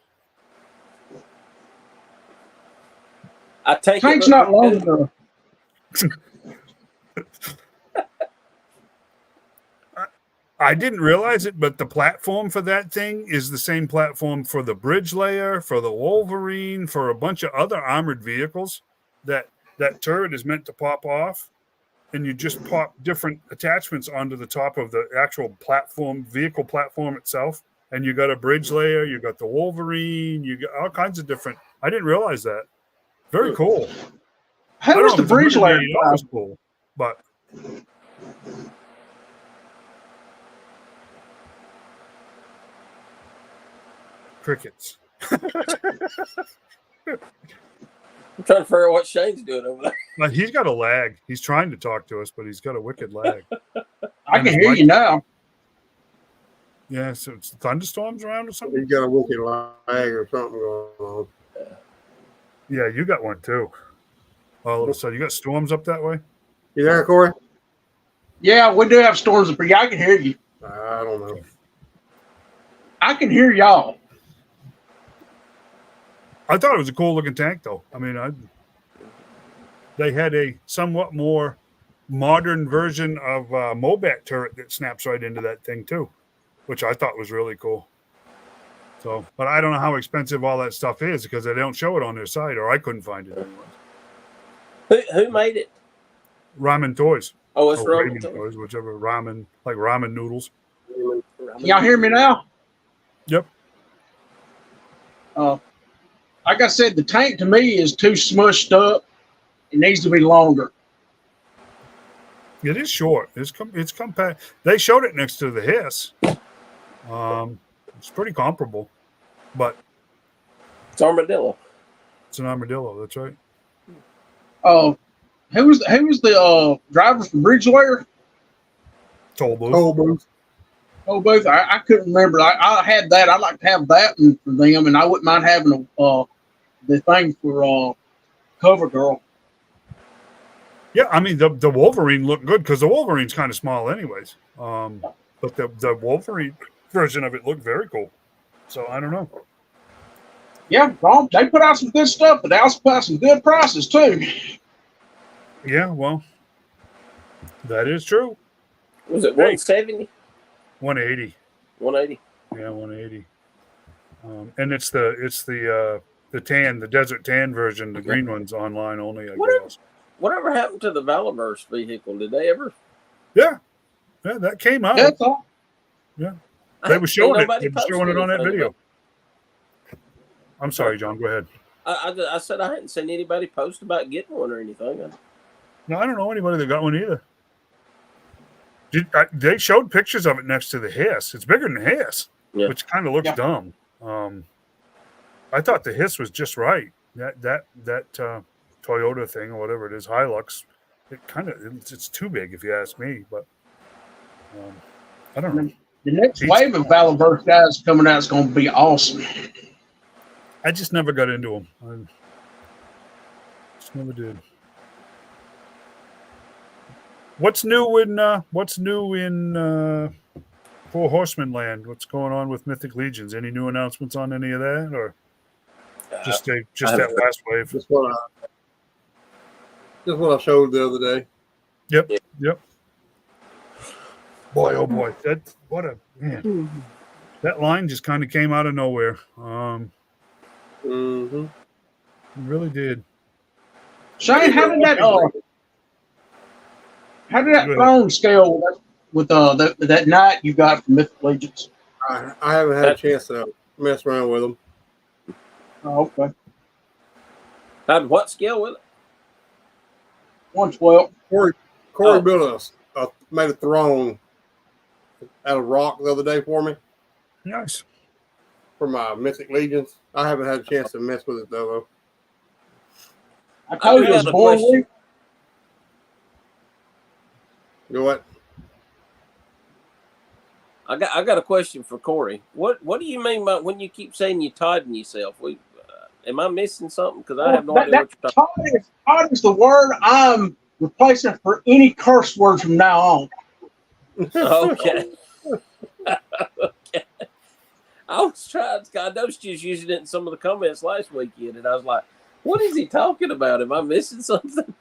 I take Tank's not long enough. I didn't realize it, but the platform for that thing is the same platform for the bridge layer, for the Wolverine, for a bunch of other armored vehicles. That turret is meant to pop off, and you just pop different attachments onto the top of the actual vehicle platform itself. And you got a bridge layer, you got the Wolverine, you got all kinds of different. I didn't realize that. Very cool. How was the bridge layer? That was cool, but crickets. I'm trying to figure out what Shane's doing over there. But he's got a lag. He's trying to talk to us, but he's got a wicked lag. I can hear you now. Yeah, so it's thunderstorms around or something? He's got a wicked lag or something going on. Yeah, you got one too. All of a sudden, you got storms up that way? You there, Corey? Yeah, we do have storms up here. I can hear you. I don't know. I can hear y'all. I thought it was a cool looking tank, though. I mean, they had a somewhat more modern version of Mobat turret that snaps right into that thing too, which I thought was really cool. So, but I don't know how expensive all that stuff is because they don't show it on their site, or I couldn't find it anyway. Who made it? Ramen Toys. Oh, it's Ramen Toys, whichever ramen, like ramen noodles. Y'all hear me now? Yep. Like I said, the tank to me is too smushed up. It needs to be longer. It is short. It's compact. They showed it next to the Hiss. It's pretty comparable, but it's armadillo. It's an armadillo. That's right. Who was the driver from Bridgeware? Toll Booth. Oh, both. I couldn't remember. I had that. I'd like to have that one for them, and I wouldn't mind having the thing for Cover Girl. Yeah, I mean the Wolverine looked good because the Wolverine's kind of small, anyways. But the Wolverine version of it looked very cool. So I don't know. Yeah, well, they put out some good stuff, but they also put out some good prices too. Yeah, well, that is true. Was it Hey. 170? 180. 180? Yeah, 180. And it's the tan, the desert tan version. The green one's online only, I guess. Whatever happened to the Valorverse vehicle? Did they ever? Yeah, that came out. That's all. Yeah, I they hadn't were seen showing it. nobody They were posting showing it on that anything video. about- I'm sorry, John. Go ahead. I said I hadn't seen anybody post about getting one or anything. No, I don't know anybody that got one either. They showed pictures of it next to the Hiss. It's bigger than the Hiss, Yeah. which kind of looks dumb. I thought the Hiss was just right. That Toyota thing or whatever it is, Hilux, it's too big if you ask me. But I don't know. The next wave of Valorverse guys coming out is going to be awesome. I just never got into them. I just never did. What's new in Four Horsemen Land? What's going on with Mythic Legions? Any new announcements on any of that, or just that last wave? Just what I showed the other day. Yep. Boy, oh boy, what a man! That line just kind of came out of nowhere. Mm-hmm. It really did. Shane, how did that throne scale with that knight you got from Mythic Legions? I haven't had a chance to mess around with them. Oh, okay. Had what scale with it? 112. Corey built made a throne out of rock the other day for me. Nice. For my Mythic Legions. I haven't had a chance to mess with it though. I told you it was born week. You know what? I got a question for Corey. What do you mean by when you keep saying you're tidying yourself? Am I missing something? Because I have no idea what you're talking about. Tied is the word I'm replacing for any curse word from now on. Okay. Okay. I was trying. I noticed you was using it in some of the comments last weekend, and I was like, "What is he talking about? Am I missing something?"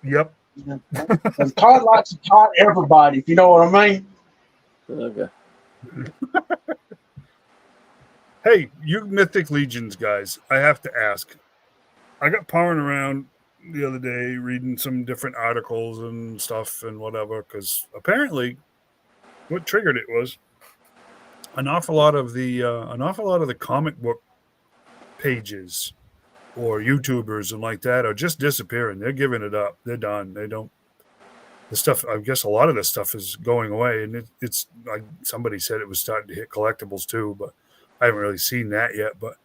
Yep. And Todd likes to taunt everybody, if you know what I mean. Okay. Hey, you Mythic Legions guys, I have to ask. I got powering around the other day reading some different articles and stuff and whatever, because apparently what triggered it was an awful lot of the comic book pages or YouTubers and like that are just disappearing. They're giving it up. They're done. They don't. The stuff. I guess a lot of this stuff is going away, and it's like somebody said it was starting to hit collectibles too, but I haven't really seen that yet. But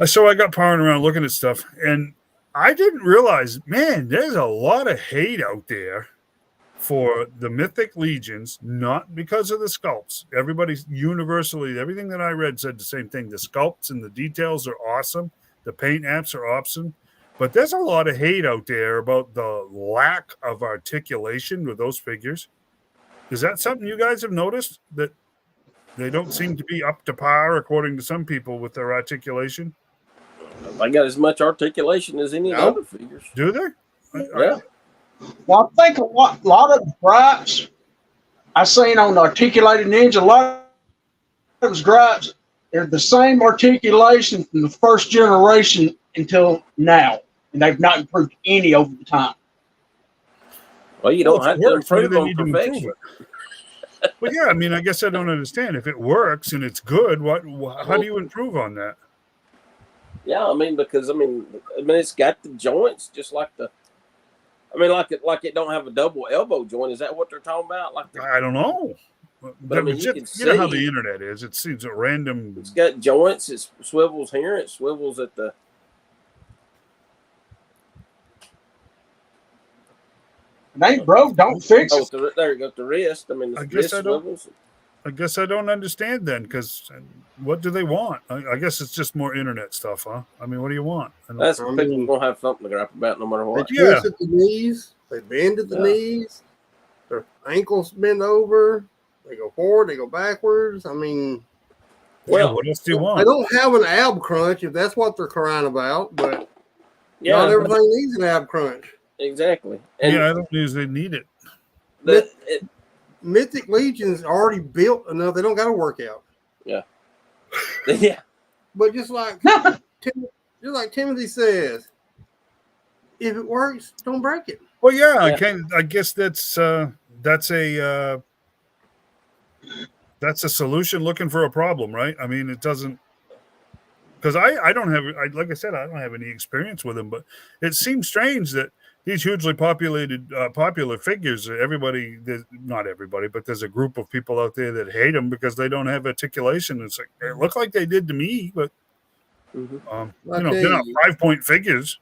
so I got powering around looking at stuff, and I didn't realize, man, there's a lot of hate out there for the Mythic Legions, not because of the sculpts. Everybody's universally, everything that I read said the same thing. The sculpts and the details are awesome. The paint apps are awesome. But there's a lot of hate out there about the lack of articulation with those figures. Is that something you guys have noticed? That they don't seem to be up to par, according to some people, with their articulation? They got as much articulation as any other figures. Do they? Yeah. Well, I think a lot of the gripes I seen on Articulated Ninja, a lot of those gripes are the same articulation from the first generation until now, and they've not improved any over the time. Well, you don't have to improve on perfection. Well, yeah, I mean, I guess I don't understand. If it works and it's good, how do you improve on that? Yeah, I mean, because it's got the joints just like the. Like it don't have a double elbow joint. Is that what they're talking about? I don't know. But I mean, you know how the internet is. It seems a random. It's got joints. It swivels here. It swivels at the. It ain't broke. Don't fix it. There you go. The wrist. I mean, the wrist swivels. I guess I don't understand then, because what do they want? I guess it's just more internet stuff, huh? I mean, what do you want? That's people gonna have something to gripe about no matter what. They twist at the knees. They bend at the knees. Their ankles bend over. They go forward. They go backwards. I mean, Well, what else do you They want? don't have an ab crunch if that's what they're crying about, but yeah, not everything needs an ab crunch. exactly. And Yeah, I don't usually need it. Mythic Legion's already built enough; they don't got to work out. yeah. But just like Timothy says, if it works, don't break it. Well, yeah, Yeah. I guess that's a solution looking for a problem, right? I mean, it doesn't, because I don't have, like I said, I don't have any experience with them, but it seems strange that these hugely popular figures, not everybody, but there's a group of people out there that hate them because they don't have articulation. It's like, it looked like they did to me, but they're not 5-point figures.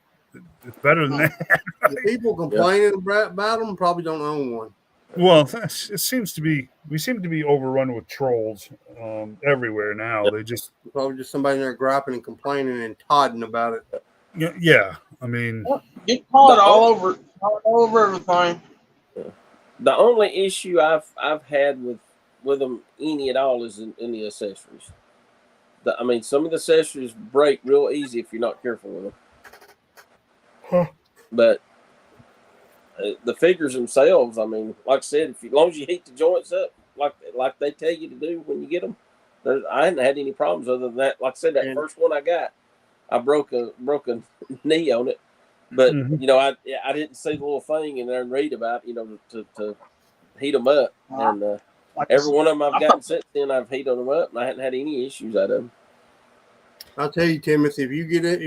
It's better than that. The people complaining about them probably don't own one. Well, it seems to be. We seem to be overrun with trolls everywhere now. They just Probably just somebody in there griping and complaining and todding about it. yeah. I mean, Get caught all over everything. The only issue I've had with them any at all is in the accessories. I mean, some of the accessories break real easy if you're not careful with them. Huh. But the figures themselves, I mean, like I said, as long as you heat the joints up like they tell you to do when you get them, I hadn't had any problems other than that. Like I said, that first one I got, I broke a knee on it, but I didn't see the little thing in there and read about to heat them up, and every one of them I've gotten since then, I've heated them up, and I hadn't had any issues out of them. I'll tell you, Timothy, if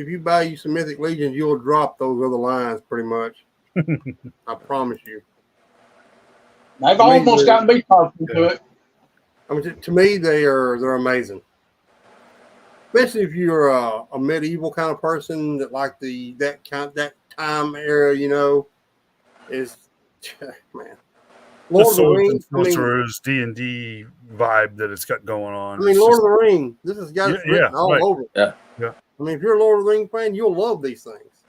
you buy you some Mythic Legions, you'll drop those other lines pretty much. I promise you. They've almost got me talking to it. I mean, to me, they're amazing. Especially if you're a medieval kind of person that like that time era, is man. the Swords and Sorcerers D&D vibe that it's got going on. I mean, Lord of the Rings. This has got it written all over. Yeah. I mean, if you're a Lord of the Rings fan, you'll love these things.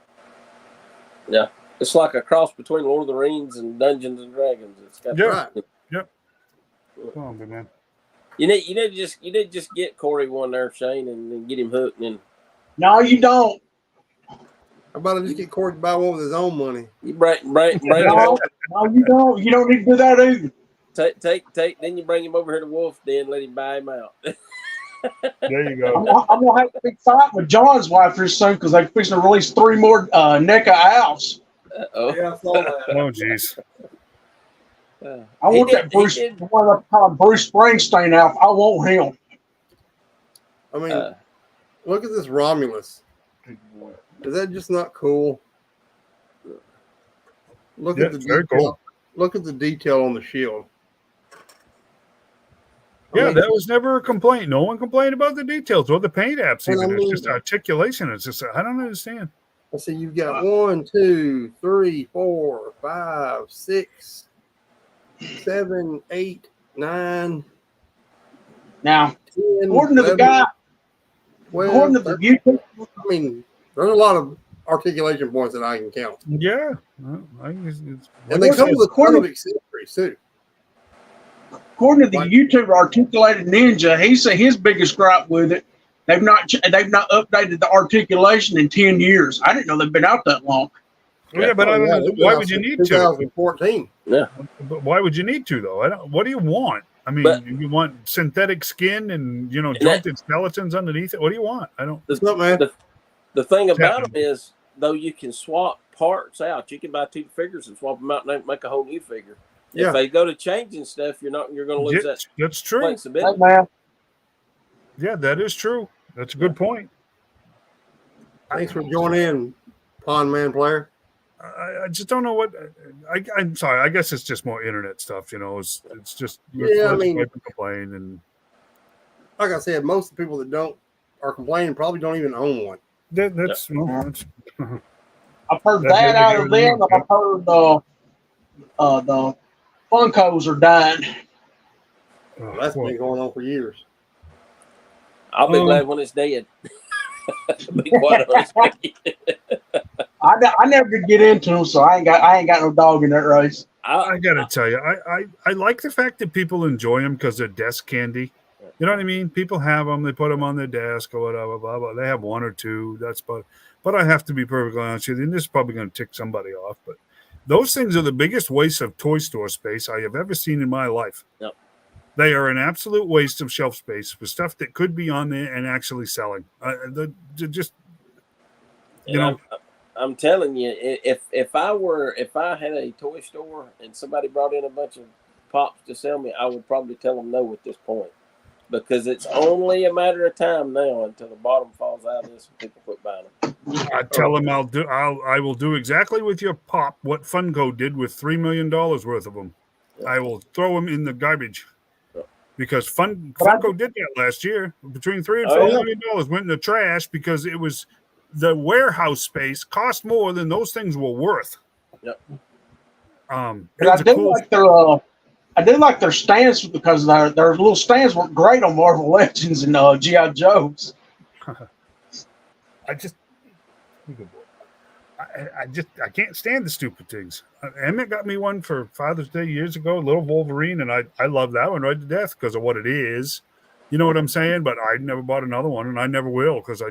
Yeah. It's like a cross between Lord of the Rings and Dungeons and Dragons. It's got right. Yep. Come on, big man. You need to just get Corey one there, Shane, and get him hooked. And No, you don't. How about I just get Corey to buy one with his own money? you bring No, you don't. You don't need to do that either. take. Then you bring him over here to Wolf Den, let him buy him out. There you go. I'm gonna have a big fight with John's wife here soon because they're fixing to release 3 more NECA owls. Yeah, I saw that. Oh, jeez. I want that Bruce Springsteen out. I want him. I mean, look at this Romulus. Is that just not cool? Look at the very detail. cool. Look at the detail on the shield. Yeah, that was never a complaint. No one complained about the details or the paint apps. Even it's just articulation. It's just I don't understand. Let's see. You've got 1, 2, 3, 4, 5, 6, 7, 8, 9. Now, 10, according to 11, the guy, 12, according to the YouTube, I mean, there's a lot of articulation points that I can count. Yeah, And they come with a ton of accessories too. according to the YouTube Articulated Ninja, he said his biggest gripe with it, they've not updated the articulation in 10 years. I didn't know they've been out that long. Yeah, but I don't know. Why would you need to? 2014. Yeah. But why would you need to, though? What do you want? I mean, you want synthetic skin and jointed skeletons underneath it. What do you want? I don't. What's up, man? The thing about them is, though, you can swap parts out. You can buy 2 figures and swap them out and make a whole new figure. Yeah. If they go to changing stuff, you're going to lose that. That's true. Flexibility. Hey, man. Yeah, that is true. That's a good point. Thanks for joining in, Pond Man Player. I just don't know what. I'm sorry. I guess it's just more internet stuff. It's just I mean, complain and like I said, most of the people that are complaining probably don't even own one. that's. I've heard that out of them. I've heard the Funkos are dying. Well, that's been going on for years. I'll be glad when it's dead. Be quite honest with you. I never could get into them, so I ain't got no dog in that race. I gotta tell you, I like the fact that people enjoy them because they're desk candy. You know what I mean? People have them. They put them on their desk or whatever, blah, blah. They have one or two. But I have to be perfectly honest with you, and this is probably going to tick somebody off, but those things are the biggest waste of toy store space I have ever seen in my life. Yep. They are an absolute waste of shelf space for stuff that could be on there and actually selling. I'm telling you, if I had a toy store and somebody brought in a bunch of pops to sell me, I would probably tell them no at this point, because it's only a matter of time now until the bottom falls out of this and people quit buying them. I tell them I will do exactly with your pop what Funko did with $3 million worth of them. Yep. I will throw them in the garbage. Yep. Because Funko did that last year. Between $3 and $4 million went in the trash because it was the warehouse space cost more than those things were worth. Yep. I did like their stands because their little stands were great on Marvel Legends and G.I. Joes. I can't stand the stupid things. Emmeett got me one for Father's Day years ago, a little Wolverine, and I love that one right to death because of what it is. You know what I'm saying? But I never bought another one, and I never will because I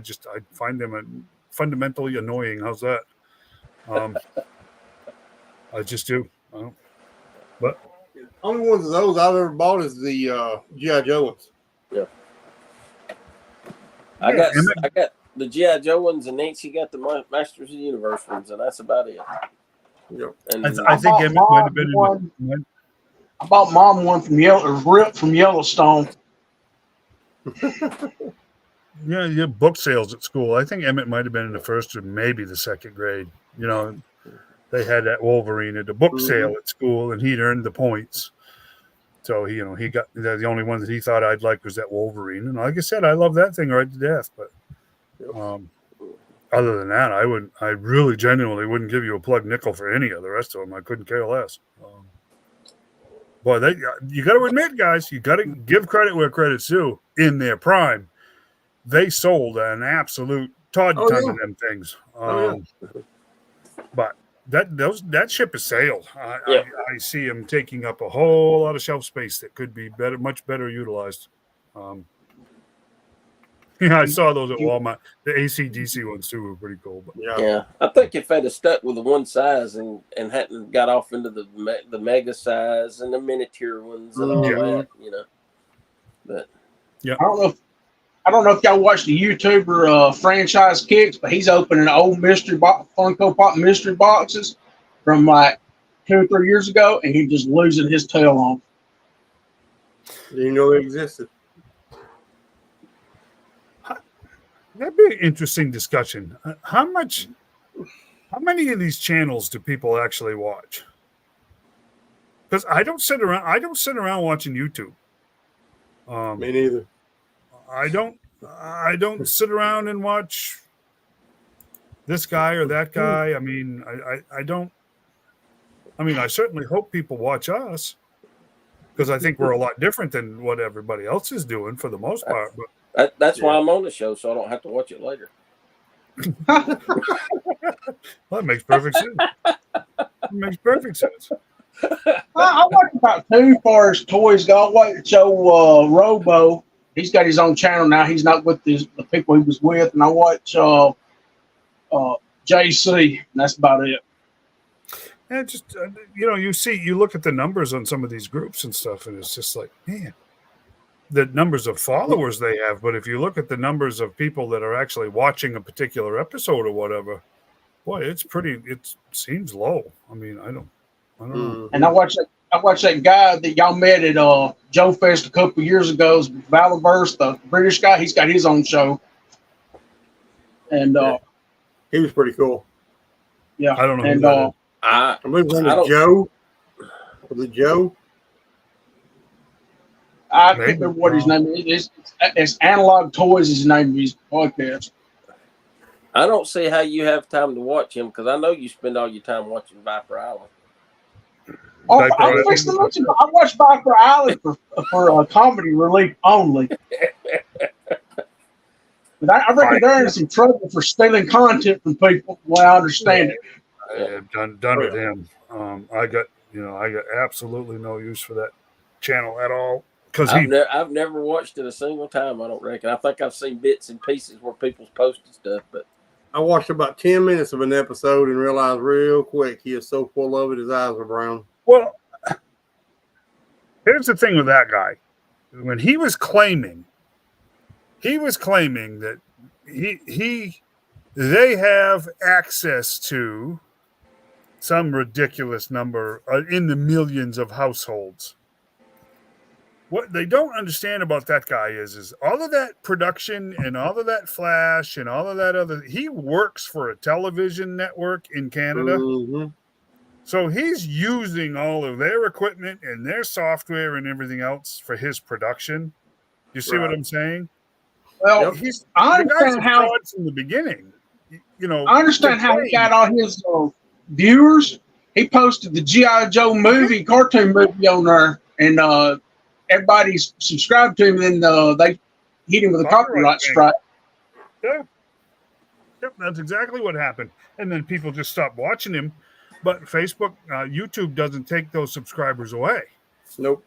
find them fundamentally annoying. How's that? I just do. But only ones of those I've ever bought is the G.I. Joe ones. Yeah. I got the G.I. Joe ones, and Nancy got the Masters of the Universe ones, and that's about it. Yep. And I think Emmeett might have been one. I bought Mom one from ripped from Yellowstone. Yeah, book sales at school. I think Emmeett might have been in the first or maybe the second grade. You know, they had that Wolverine at the book sale at school, and he'd earned the points. So he got the only one that he thought I'd like was that Wolverine. And like I said, I love that thing right to death. But other than that, I really genuinely wouldn't give you a plug nickel for any of the rest of them. I couldn't care less. Boy, you got to admit, guys, you got to give credit where credit's due. In their prime, they sold an absolute ton of them things. But that ship has sailed. I see them taking up a whole lot of shelf space that could be much better utilized. I saw those at Walmart. The AC/DC ones too were pretty cool. But. Yeah, I think if they'd have stuck with the one size and hadn't got off into the mega size and the miniature ones and all that, But yeah, I don't know if y'all watched the YouTuber Franchise Kicks, but he's opening old Funko Pop mystery boxes from like 2 or 3 years ago, and he's just losing his tail on. Didn't even know they existed. That'd be an interesting discussion. How many of these channels do people actually watch? Because I don't sit around watching YouTube. Me neither. I don't sit around and watch this guy or that guy. I mean, I don't. I mean, I certainly hope people watch us because I think we're a lot different than what everybody else is doing for the most part. But that's why I'm on the show, so I don't have to watch it later. Well, that makes perfect sense. It makes perfect sense. I watch about 2 far as toys go. I watch Joe Robo. He's got his own channel now. He's not with the people he was with. And I watch JC, and that's about it. And just, you look at the numbers on some of these groups and stuff, and it's just like, man, the numbers of followers they have. But if you look at the numbers of people that are actually watching a particular episode or whatever, boy, it seems low. I mean, I don't know. And I watch that guy that y'all met at Joe Fest a couple of years ago, Valiverse, the British guy. He's got his own show. And he was pretty cool. Yeah. I don't know. And I believe his name is Joe. Was it Joe? I can't remember what his name is. It's Analog Toys is his name of his podcast. I don't see how you have time to watch him because I know you spend all your time watching Viper Island. I watch Viper Island for comedy relief only. But I reckon they're in some trouble for stealing content from people. Well, I understand it. Done with him. I got absolutely no use for that channel at all. because I've never watched it a single time. I don't reckon. I think I've seen bits and pieces where people's posted stuff, but I watched about 10 minutes of an episode and realized real quick he is so full of it. His eyes are brown. Well, here's the thing with that guy. When he was claiming that they have access to some ridiculous number in the millions of households. What they don't understand about that guy is all of that production and all of that flash and all of that other. He works for a television network in Canada. Mm-hmm. So he's using all of their equipment and their software and everything else for his production. You see what I'm saying? Well, I understand how from the beginning. You know, I understand how he got all his viewers. He posted the G.I. Joe movie, cartoon movie on there, and everybody subscribed to him. And then they hit him with a copyright strike. Yeah. Yep, that's exactly what happened. And then people just stopped watching him. But Facebook, YouTube doesn't take those subscribers away. Nope.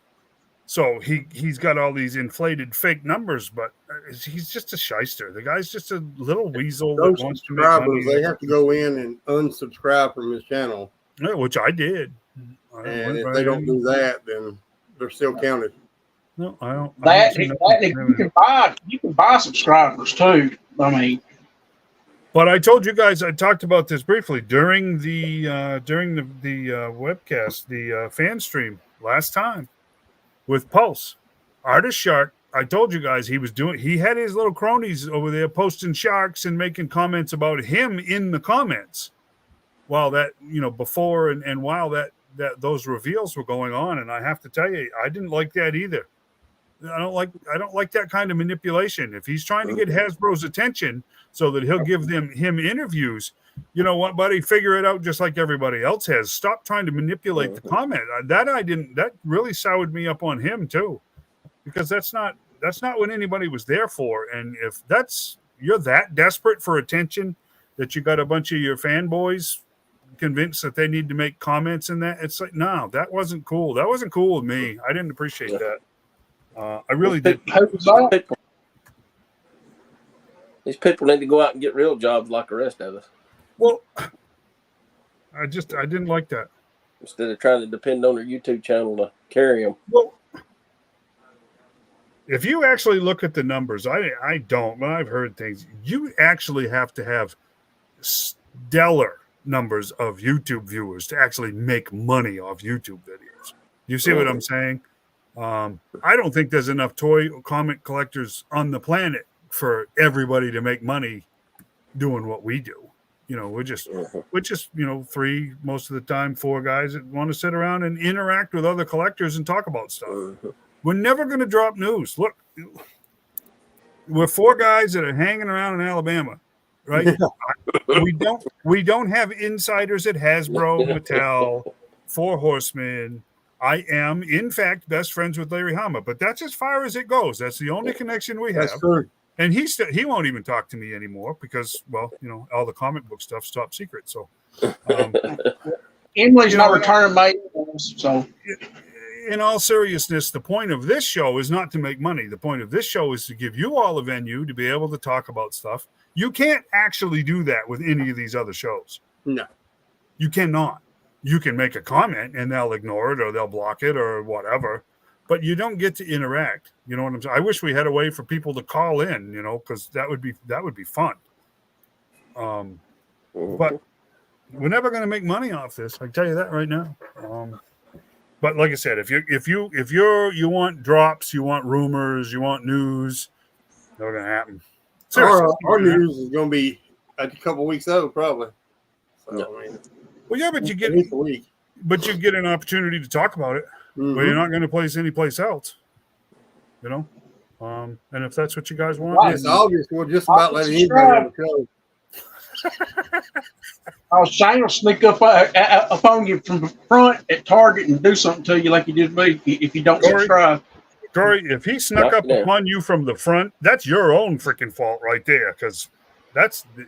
So he's got all these inflated fake numbers, but he's just a shyster. The guy's just a little weasel. Those subscribers, they have to go in and unsubscribe from his channel. Yeah, which I did. And if they don't do that, then they're still counted. No, I don't. You can buy subscribers too. I mean. But I told you guys, I talked about this briefly during the webcast, the fan stream last time with Pulse. Artist Shark, I told you guys he had his little cronies over there posting sharks and making comments about him in the comments while that, before and while that those reveals were going on. And I have to tell you, I didn't like that either. I don't like that kind of manipulation. If he's trying to get Hasbro's attention so that he'll give him interviews, you know what, buddy? Figure it out just like everybody else has. Stop trying to manipulate the comment. That really soured me up on him too, because that's not what anybody was there for. And if you're that desperate for attention that you got a bunch of your fanboys convinced that they need to make comments in that, it's like, no, that wasn't cool. That wasn't cool with me. I didn't appreciate that. I really did. These people need to go out and get real jobs like the rest of us. Well, I didn't like that. Instead of trying to depend on their YouTube channel to carry them. Well, if you actually look at the numbers, I don't, but I've heard things. You actually have to have stellar numbers of YouTube viewers to actually make money off YouTube videos. You see what I'm saying? I don't think there's enough toy comic collectors on the planet for everybody to make money doing what we do. We're just three, most of the time, four guys that want to sit around and interact with other collectors and talk about stuff. We're never going to drop news. Look, we're four guys that are hanging around in Alabama, right? we don't have insiders at Hasbro, Mattel, Four Horsemen. I am, in fact, best friends with Larry Hama, but that's as far as it goes. That's the only connection we have. That's true. And he won't even talk to me anymore because, well, all the comic book stuff's top secret. So, Emily's not returning mate. So, in all seriousness, the point of this show is not to make money. The point of this show is to give you all a venue to be able to talk about stuff. You can't actually do that with any of these other shows. No, you cannot. You can make a comment and they'll ignore it or they'll block it or whatever, but you don't get to interact. You know what I'm saying? I wish we had a way for people to call in, because that would be fun. But we're never going to make money off this. I can tell you that right now. But like I said, if you want drops, you want rumors, you want news, they're going to happen. Our news is going to be a couple weeks old, probably. So, Well, yeah, but you get an opportunity to talk about it. Mm-hmm. Well, you're not going to place anyplace else, And if that's what you guys want, it's obvious. We'll just about let anybody on the show. Shane will sneak up on you from the front at Target and do something to you like he did me if you don't subscribe. Corey, if he snuck up upon you from the front, that's your own freaking fault right there, because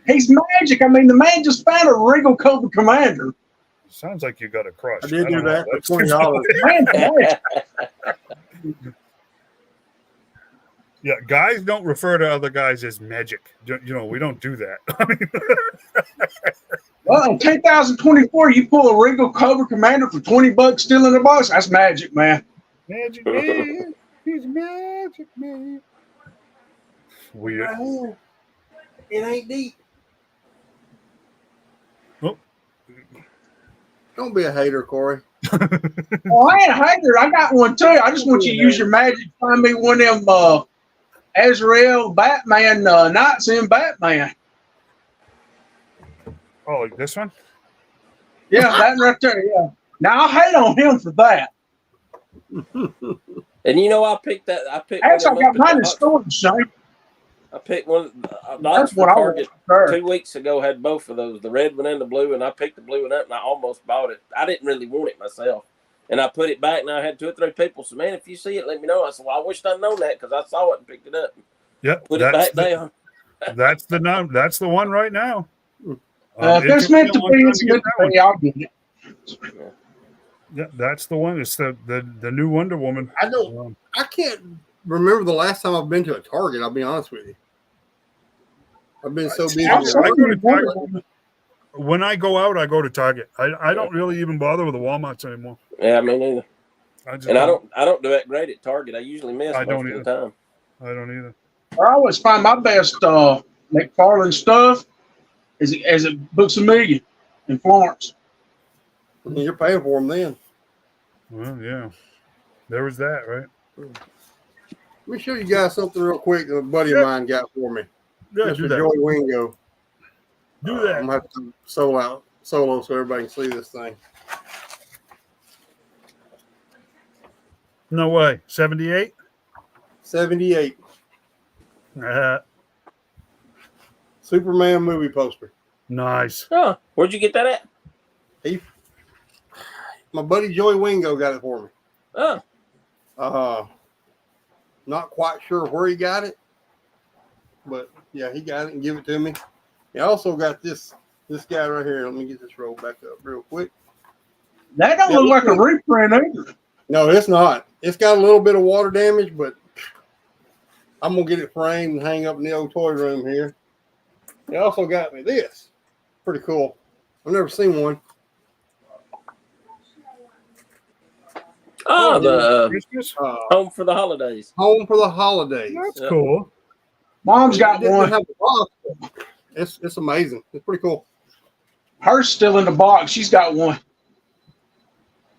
he's magic. I mean, the man just found a Regal Cobra Commander. Sounds like you got a crush. I did do that for $20. Yeah, guys don't refer to other guys as magic. We don't do that. I mean, Well, in 2024, you pull a Regal Cobra Commander for $20 still in the box. That's magic, man. magic man, he's magic man. Weird. It ain't deep. Oh. Don't be a hater, Corey. Oh, I ain't a hater. I got one too. I just want you to use your magic to find me one of them Azrael Batman Knights in Batman. Oh, like this one? Yeah, that right there. Yeah. Now I hate on him for that. And I picked that. I picked. Actually, I got mine in the storage, Shane. I picked one. That's what I Target want. 2 weeks ago had both of those, the red one and the blue, and I picked the blue one up, and I almost bought it. I didn't really want it myself, and I put it back, and I had 2 or 3 people say, "Man, if you see it, let me know." I said, "Well, I wished I'd known that because I saw it and picked it up, Yep. put it back down." That's the one right now. If it's meant to be, it's meant to be. I'll get it. Yeah, that's the one. It's the new Wonder Woman. I can't remember the last time I've been to a Target. I'll be honest with you. I've been so busy. When I go out, I go to Target. I don't really even bother with the Walmarts anymore. Yeah, me neither. I don't do that great at Target. I usually miss most of the time. I don't either. I always find my best McFarlane stuff is at Books A Million in Florence. You're paying for them then. Well, yeah. There was that, right? Let me show you guys something real quick that a buddy of mine got for me. Yeah, do Mr. that. Joey Wingo. Do that. I'm going to have to solo so everybody can see this thing. No way. 78? 78. Superman movie poster. Nice. Oh, where'd you get that at? My buddy Joey Wingo got it for me. Oh, Not quite sure where he got it, but yeah, he got it and give it to me. He also got this guy right here. Let me get this roll back up real quick. That don't look like a reprint either. No, it's not. It's got a little bit of water damage, but I'm gonna get it framed and hang up in the old toy room here. He also got me this. Pretty cool. I've never seen one. oh, the Christmas? Home for the Holidays. Home for the Holidays. That's Yeah. cool. Mom's got It didn't one. have the box, but it's amazing. It's pretty cool. Hers still in the box. She's got one.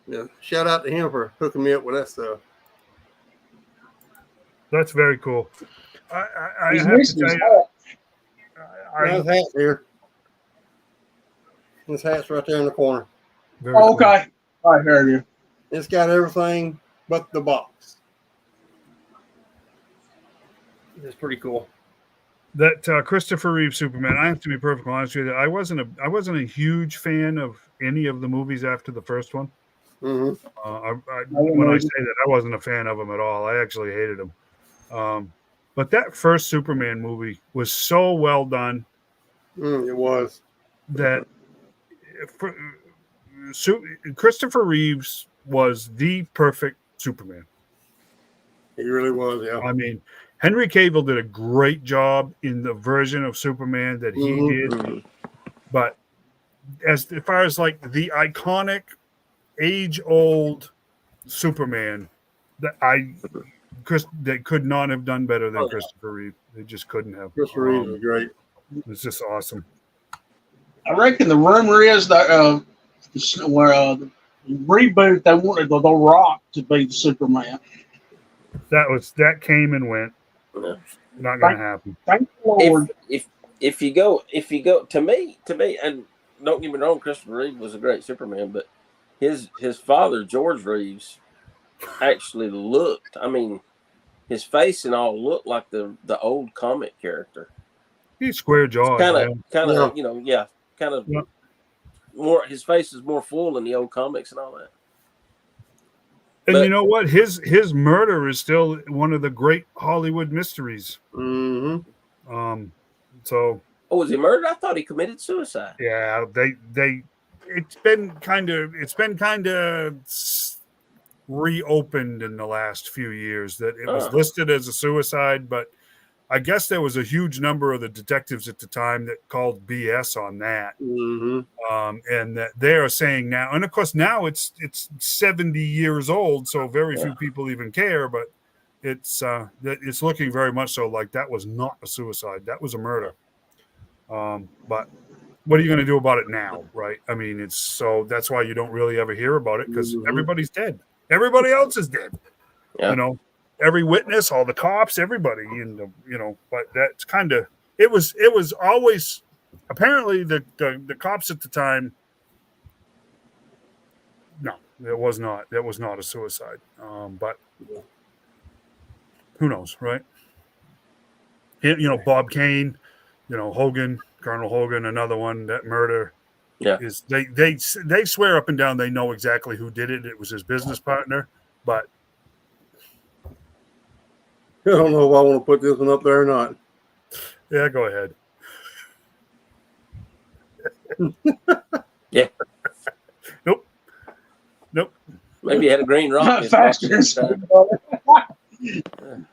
Yeah. Shout out to him for hooking me up with that stuff. That's very cool. I He's have to missing tell his you, hat. His hat's here. His hat's right there in the corner. very Oh, cool. okay. All right, here it is. It's got everything but the box. It's pretty cool. That Christopher Reeve Superman. I have to be perfectly honest with you. I wasn't a huge fan of any of the movies after the first one. Mm-hmm. When I say that, I wasn't a fan of him at all. I actually hated him. But that first Superman movie was so well done It was. that Christopher Reeves was the perfect Superman. He really was, yeah. I mean, Henry Cavill did a great job in the version of Superman that he did. But as far as like the iconic, age-old Superman, that could not have done better than Christopher Reeve. They just couldn't have. Christopher Reeve was great. It's just awesome. I reckon the rumor is that the reboot they wanted the Rock to be the Superman. That came and went. Yeah. Not going to happen. Thank the Lord. If you go to me, and don't get me wrong, Christopher Reeve was a great Superman, but his father George Reeves actually looked. I mean, his face and all looked like the old comic character. He's square jawed. Kind of more. His face is more full in the old comics and all that. And you know what? His murder is still one of the great Hollywood mysteries. Mm-hmm. So. Oh, was he murdered? I thought he committed suicide. Yeah, it's been kind of reopened in the last few years. That it was Oh. listed as a suicide, but I guess there was a huge number of the detectives at the time that called BS on that. Mm-hmm. And that they are saying now, and of course now it's 70 years old, so very few people even care. But it's looking very much so like that was not a suicide, that was a murder. But what are you going to do about it now, right? I mean, it's so that's why you don't really ever hear about it because everybody's dead. Everybody else is dead. Yeah. You know, every witness, all the cops, everybody. But that's kind of it was always. Apparently, the cops at the time, no, it was not. That was not a suicide. But who knows, right? Bob Kane, Hogan, Colonel Hogan, another one. That murder is they swear up and down they know exactly who did it. It was his business partner, but I don't know if I want to put this one up there or not. yeah, go ahead. Yeah. Nope. Maybe you had a green rock. Not faster than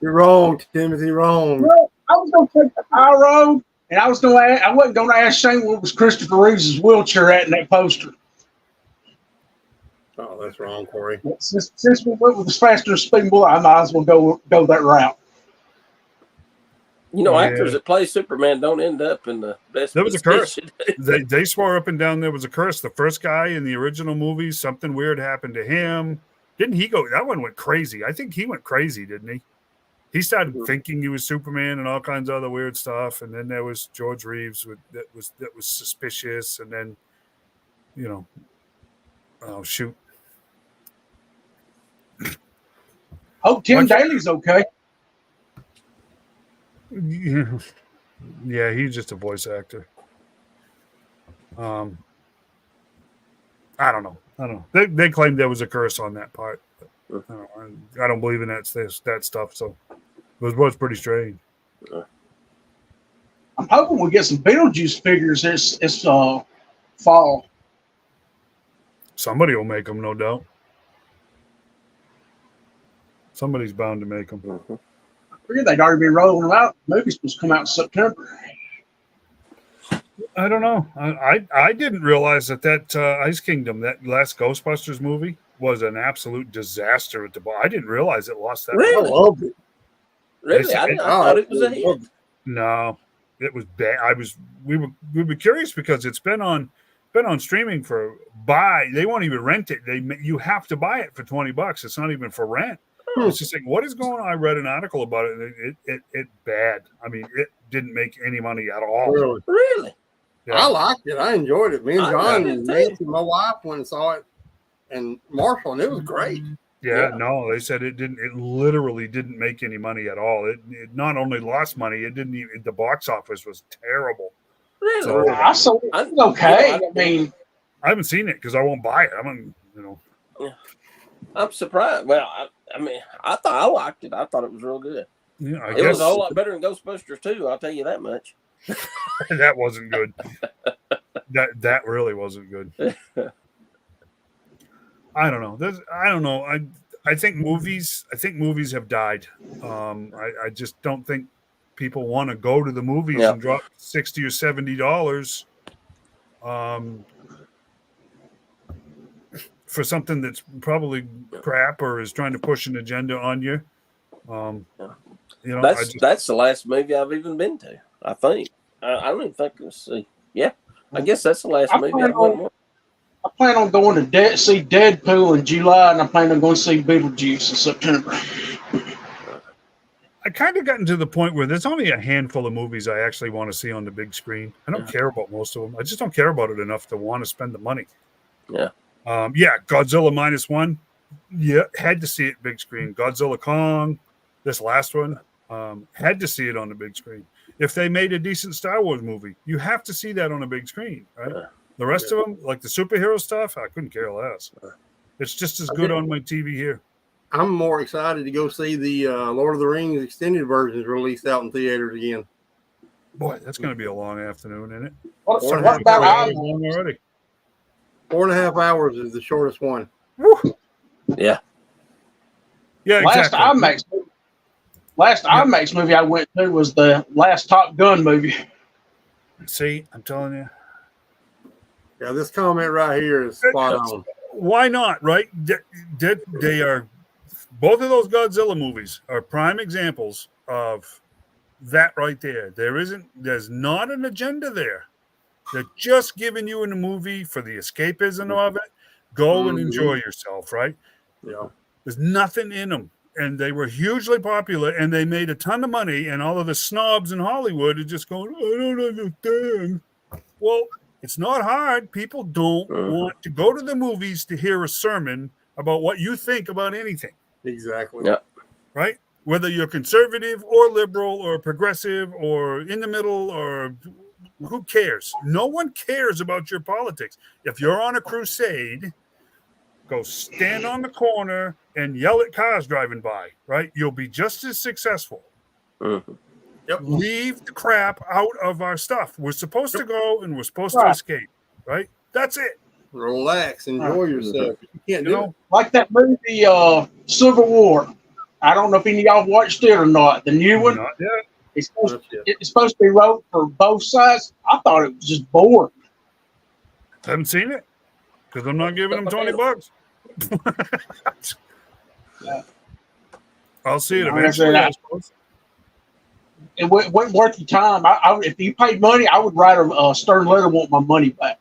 You're wrong, Timothy. Wrong. Well, I was going to take the high road, and I wasn't going to ask Shane where was Christopher Reeves' wheelchair at in that poster. Oh, that's wrong, Corey. Since we went with the faster than speeding bullet, I might as well go that route. Actors that play Superman don't end up in the best. There was a curse. position. They swore up and down there was a curse. The first guy in the original movie, something weird happened to him. Didn't he go? That one went crazy. I think he went crazy, didn't he? He started thinking he was Superman and all kinds of other weird stuff. And then there was George Reeves that was suspicious. And then, oh shoot. Hope Tim Daly's okay. Yeah, he's just a voice actor. I don't know. They claimed there was a curse on that part. I don't believe in that stuff. So it was pretty strange. I'm hoping we get some Beetlejuice figures this fall. Somebody will make them, no doubt. Somebody's bound to make them. I figured they'd already be rolling them out. Movies supposed to come out in September. I don't know. I didn't realize that Ice Kingdom, that last Ghostbusters movie, was an absolute disaster at the bar. I didn't realize it lost that. Really? I loved it. Really? I thought it was a hit. No, it was bad. We were curious because it's been on streaming they won't even rent it. You have to buy it for $20. It's not even for rent. It's just like, what is going on? I read an article about it. It bad. I mean, it didn't make any money at all. Really? Yeah. I liked it. I enjoyed it. Me and John and Nancy, my wife, went and saw it, and Marshall, and it was great. Yeah, no, they said it didn't. It literally didn't make any money at all. It not only lost money, it didn't even. The box office was terrible. Really? So, I saw it. Okay. I mean, I haven't seen it because I won't buy it. I'm surprised. Well, I thought I liked it. I thought it was real good. Yeah, I It guess was a whole lot better than Ghostbusters 2. I'll tell you that much. that wasn't good. That really wasn't good. I don't know. I don't know. I think movies have died. I just don't think people want to go to the movies and drop $60 or $70 for something that's probably crap or is trying to push an agenda on you. That's the last movie I've even been to. I think I don't even think. Let's see. Yeah, I guess that's the last movie I went more. I plan on going to see Deadpool in July, and I plan on going to see Beetlejuice in September. I kind of gotten to the point where there's only a handful of movies I actually want to see on the big screen. I don't care about most of them. I just don't care about it enough to want to spend the money. Yeah. Godzilla -1. Yeah, had to see it big screen. Godzilla Kong, this last one, had to see it on the big screen. If they made a decent Star Wars movie, you have to see that on a big screen, right? The rest of them, like the superhero stuff, I couldn't care less. It's just as good on my TV here. I'm more excited to go see the Lord of the Rings extended versions released out in theaters again. Boy, that's going to be a long afternoon, isn't it? What about already? 4.5 hours is the shortest one. Woo. Yeah. Yeah, Last exactly. IMAX movie I went to was the last Top Gun movie. See, I'm telling you. Yeah, this comment right here is spot on. Why not, right? They are both of those Godzilla movies are prime examples of that right there. There's not an agenda there. They're just giving you in the movie for the escapism of it. Go and enjoy yourself, right? Yeah. There's nothing in them. And they were hugely popular and they made a ton of money. And all of the snobs in Hollywood are just going, I don't understand. Well, it's not hard. People don't want to go to the movies to hear a sermon about what you think about anything. Exactly. Yeah. Right? Whether you're conservative or liberal or progressive or in the middle or who cares? No one cares about your politics. If you're on a crusade, go stand on the corner and yell at cars driving by, right? You'll be just as successful. Mm-hmm. Yep. Leave the crap out of our stuff. We're supposed to go and we're supposed to escape, right? That's it. Relax, enjoy yourself. You can't do it. Like that movie, Civil War. I don't know if any of y'all watched it or not. The new one. Not yet. It's supposed to be wrote for both sides. I thought it was just boring. Haven't seen it because I'm not giving them $20. I'll see it eventually. I suppose. It wasn't worth your time. If you paid money, I would write a stern letter, want my money back.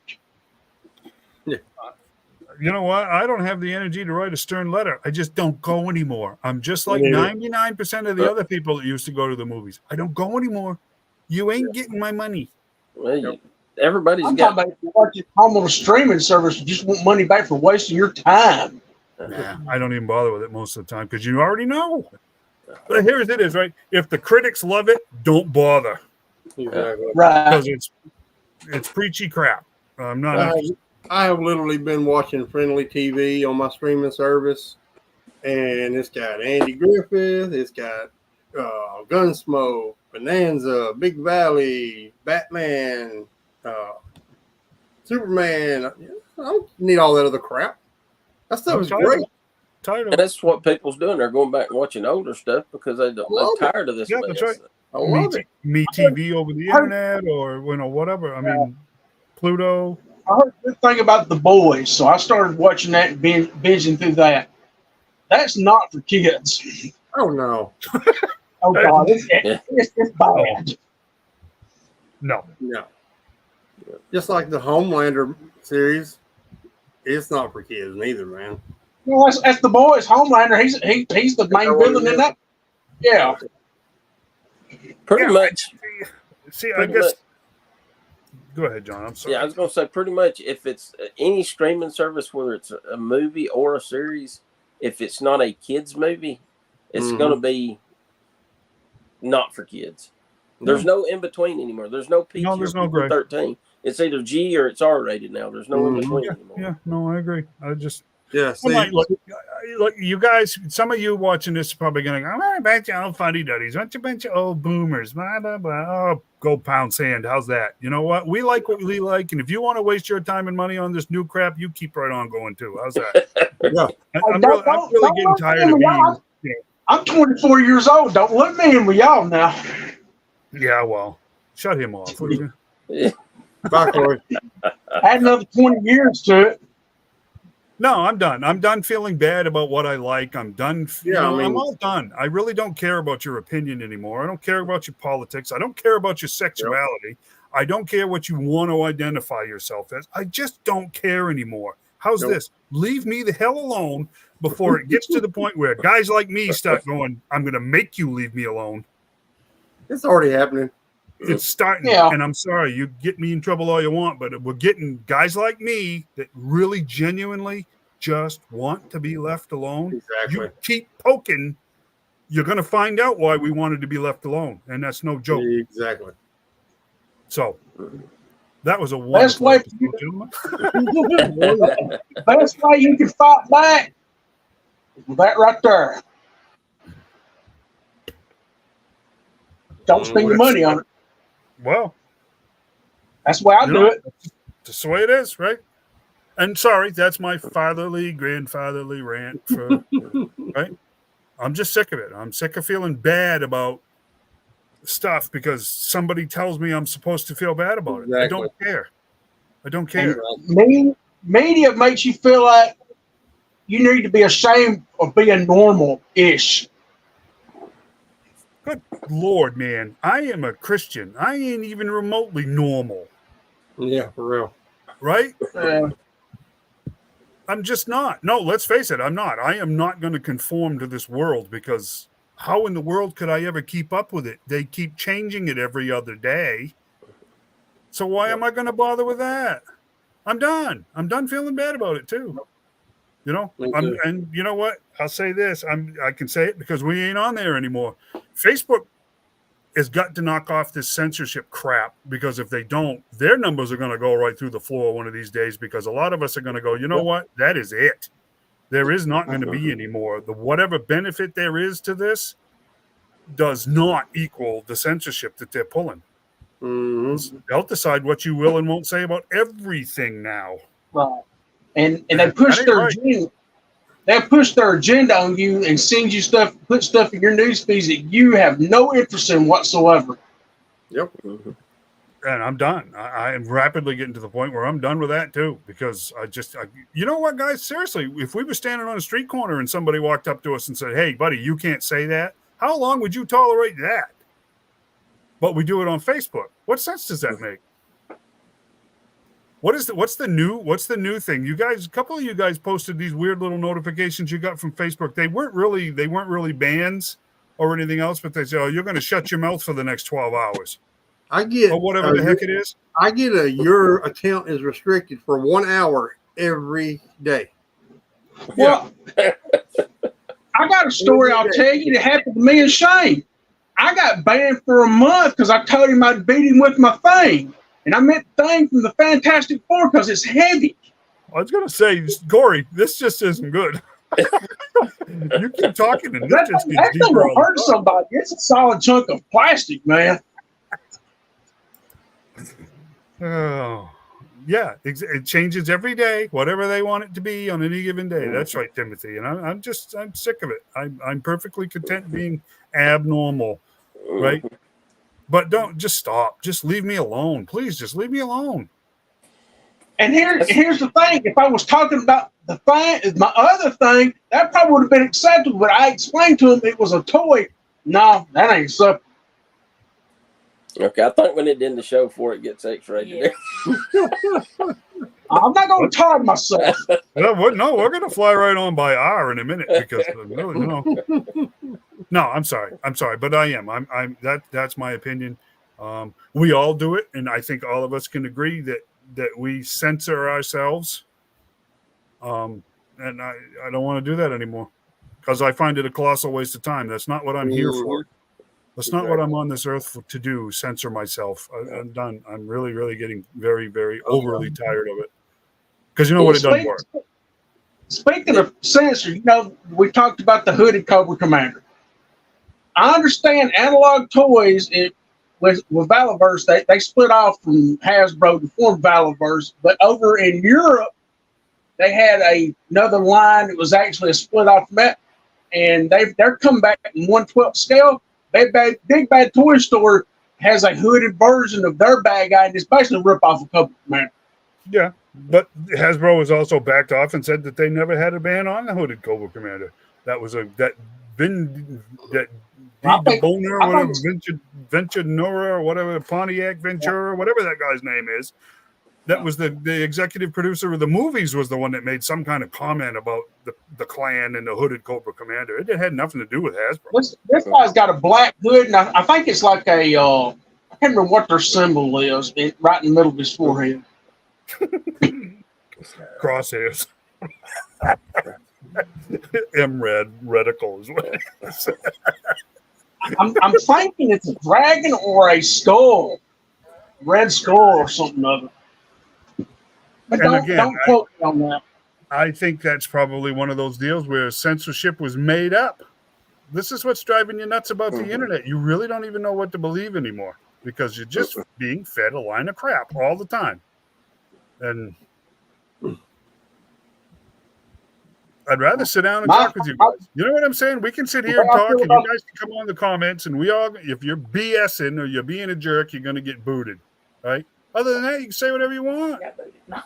You know what? I don't have the energy to write a stern letter. I just don't go anymore. I'm just like 99% of the other people that used to go to the movies. I don't go anymore. You ain't getting my money. Well, everybody's I'm got. talking about watching home on a streaming service. You just want money back for wasting your time. Nah, I don't even bother with it most of the time because you already know. But here's it is, right? If the critics love it, don't bother. Exactly. Right. Because it's preachy crap. I'm not. I have literally been watching friendly TV on my streaming service, and it's got Andy Griffith, it's got Gunsmoke, Bonanza, Big Valley, Batman, Superman. I don't need all that other crap. That stuff is great. And that's what people's doing. They're going back and watching older stuff because they're tired of this. Yeah, that's right. Me TV over the internet or whatever. I mean, Pluto. I heard a good thing about The Boys, so I started watching that and binging through that. That's not for kids. Oh, no. Oh, God. It's bad. No. Just like the Homelander series, it's not for kids neither, man. Well, that's The Boys. Homelander, he's the main villain in that. Yeah. Pretty much. See, I guess. Go ahead, John. I'm sorry. Yeah, I was going to say pretty much if it's any streaming service, whether it's a movie or a series, if it's not a kids movie, it's going to be not for kids. There's no in between anymore. There's no PG or PG-13. It's either G or it's R-rated now. There's no in between anymore. Yeah, no, I agree. I just. Yeah, look, you guys, some of you watching this are probably going, a bunch of old fuddy-duddies, a bunch of old boomers, blah, blah, blah. Oh, go pound sand. How's that? You know what? We like what we like, and if you want to waste your time and money on this new crap, you keep right on going too. How's that? I'm really getting tired of being. I'm 24 years old. Don't let me in with y'all now. Yeah, well, shut him off. Bye, Corey. Add another 20 years to it. No, I'm done. I'm done feeling bad about what I like. I'm done. I'm all done. I really don't care about your opinion anymore. I don't care about your politics. I don't care about your sexuality. I don't care what you want to identify yourself as. I just don't care anymore. How's this? Leave me the hell alone before it gets to the point where guys like me start going, I'm going to make you leave me alone. It's already happening. It's starting, and I'm sorry, you get me in trouble all you want, but we're getting guys like me that really genuinely just want to be left alone. Exactly. You keep poking, you're going to find out why we wanted to be left alone, and that's no joke. Exactly. So that was a wonderful episode, gentlemen. Best way you can fight back is that right there. Don't spend your money on it. Well, that's the way I do it. That's the way it is, right? And sorry, that's my fatherly, grandfatherly rant for right. I'm just sick of it. I'm sick of feeling bad about stuff because somebody tells me I'm supposed to feel bad about it. I don't care. I don't care. And media makes you feel like you need to be ashamed of being normal-ish. Good Lord, man. I am a Christian. I ain't even remotely normal. Yeah, for real. Right? Uh, I'm just not. No, let's face it. I'm not. I am not going to conform to this world because how in the world could I ever keep up with it? They keep changing it every other day. So why am I going to bother with that? I'm done. I'm done feeling bad about it too. You know, and you know what? I'll say this. I can say it because we ain't on there anymore. Facebook has got to knock off this censorship crap because if they don't, their numbers are going to go right through the floor one of these days because a lot of us are going to go, you know what? That is it. There is not going to be any more. The whatever benefit there is to this does not equal the censorship that they're pulling. Mm-hmm. They'll decide what you will and won't say about everything now. right. And they push their agenda. They push their agenda on you and send you stuff, put stuff in your news feeds that you have no interest in whatsoever. Yep. And I'm done. I am rapidly getting to the point where I'm done with that too, because you know what, guys? Seriously, if we were standing on a street corner and somebody walked up to us and said, "Hey, buddy, you can't say that," how long would you tolerate that? But we do it on Facebook. What sense does that make? What's the new thing? You guys, a couple of you guys posted these weird little notifications you got from Facebook. They weren't really bans or anything else, but they say, "Oh, you're going to shut your mouth for the next 12 hours." I get or whatever the heck it is. I get your account is restricted for 1 hour every day. Well, I got a story I'll tell you that happened to me and Shane. I got banned for a month because I told him I'd beat him with my thing. And I meant thing from the Fantastic Four because it's heavy. I was going to say, Corey, this just isn't good. You keep talking and this just gets deeper. That thing will hurt somebody. It's a solid chunk of plastic, man. Oh, yeah. It changes every day, whatever they want it to be on any given day. That's right, Timothy. And I'm sick of it. I'm perfectly content being abnormal, right? But don't just stop. Just leave me alone. Please just leave me alone. And here's the thing. If I was talking about the thing, my other thing, that probably would have been acceptable. But I explained to him it was a toy. No, that ain't acceptable. Okay, I think we need to end the show before it gets X-rated. Yeah. I'm not going to tire myself. No, we're going to fly right on by R in a minute because No, I'm sorry, but I am. That's my opinion. We all do it, and I think all of us can agree that we censor ourselves. And I don't want to do that anymore because I find it a colossal waste of time. That's not what I'm here for. That's not what I'm on this earth to do. Censor myself. I'm done. I'm really, really getting very, very overly tired of it. Because you know what? It doesn't work. Speaking of censor, we talked about the hooded Cobra Commander. I understand Analog Toys with Valaverse, they split off from Hasbro to form Valaverse, but over in Europe, they had another line that was actually a split off from that, and they're come back in 1/12 scale. Big Bad Toy Store has a hooded version of their bad guy, and it's basically a rip-off of Cobra Commander. Yeah, but Hasbro has also backed off and said that they never had a ban on the hooded Cobra Commander. That was Boner, whatever, Ventura, or whatever, Pontiac Ventura, whatever that guy's name is. That was the executive producer of the movies was the one that made some kind of comment about the Klan and the hooded Cobra Commander. It had nothing to do with Hasbro. This guy's got a black hood, and I think it's like I can't remember what their symbol is, right in the middle of his forehead. Crosshairs. Emmeett reticle is what it is. I'm thinking it's a dragon or a skull, red skull or something other. But don't quote me on that. I think that's probably one of those deals where censorship was made up. This is what's driving you nuts about the internet. You really don't even know what to believe anymore because you're just being fed a line of crap all the time. And I'd rather sit down and My- talk with you guys. You know what I'm saying? We can sit here and Well, I talk, feel and you about- guys can come on in the comments, and we all, if you're BSing or you're being a jerk, you're going to get booted, right? Other than that, you can say whatever you want.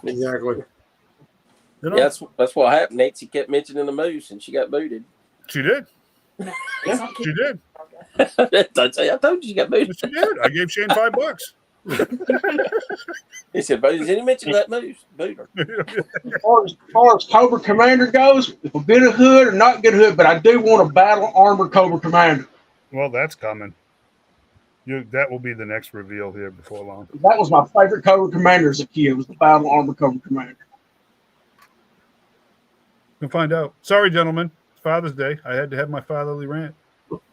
Exactly. You know? Yeah, that's what happened. Nancy kept mentioning the moose, and she got booted. She did. She did. I told you she got booted. She did. I gave Shane $5. He said, "But did he mention that moose?" Boot her. As far as Cobra Commander goes, if I get a hood or not get a hood, but I do want a battle armor Cobra Commander. Well, that's coming. That will be the next reveal here before long. That was my favorite Cobra Commander as a kid. Was the battle armor Cobra Commander. We'll find out. Sorry, gentlemen. It's Father's Day. I had to have my fatherly rant.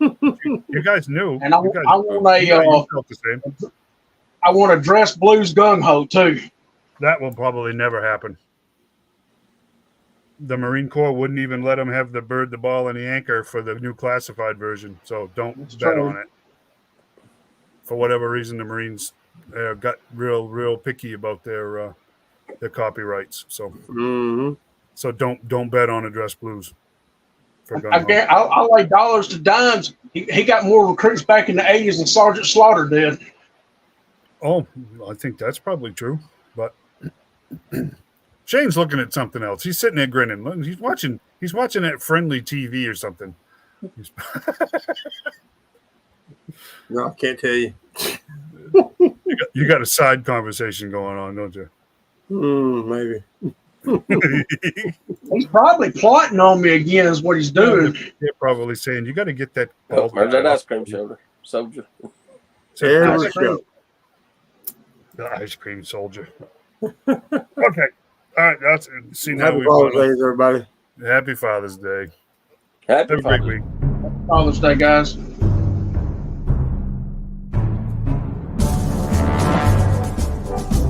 You guys knew. And I You guys- want you a felt the same. I want a dress blues gung ho too. That will probably never happen. The Marine Corps wouldn't even let them have the bird, the ball, and the anchor for the new classified version. So don't That's bet true. on it. For whatever reason, the Marines got real picky about their copyrights. So Mm-hmm. so don't bet on a dress blues. For gun I'll lay dollars to dimes. He got more recruits back in the 80s than Sergeant Slaughter did. Oh, I think that's probably true. But Shane's looking at something else. He's sitting there grinning. He's watching that friendly TV or something. No, I can't tell you. You got a side conversation going on, don't you? Maybe. He's probably plotting on me again, is what he's doing. They're probably saying you got to get that. Oh, there's that ice cream soldier. Every show. The ice cream soldier. Okay. All right. That's see now Happy we've Father's got Day, everybody. Happy Father's Day. Happy Have a great Father's week. Father's Day, guys.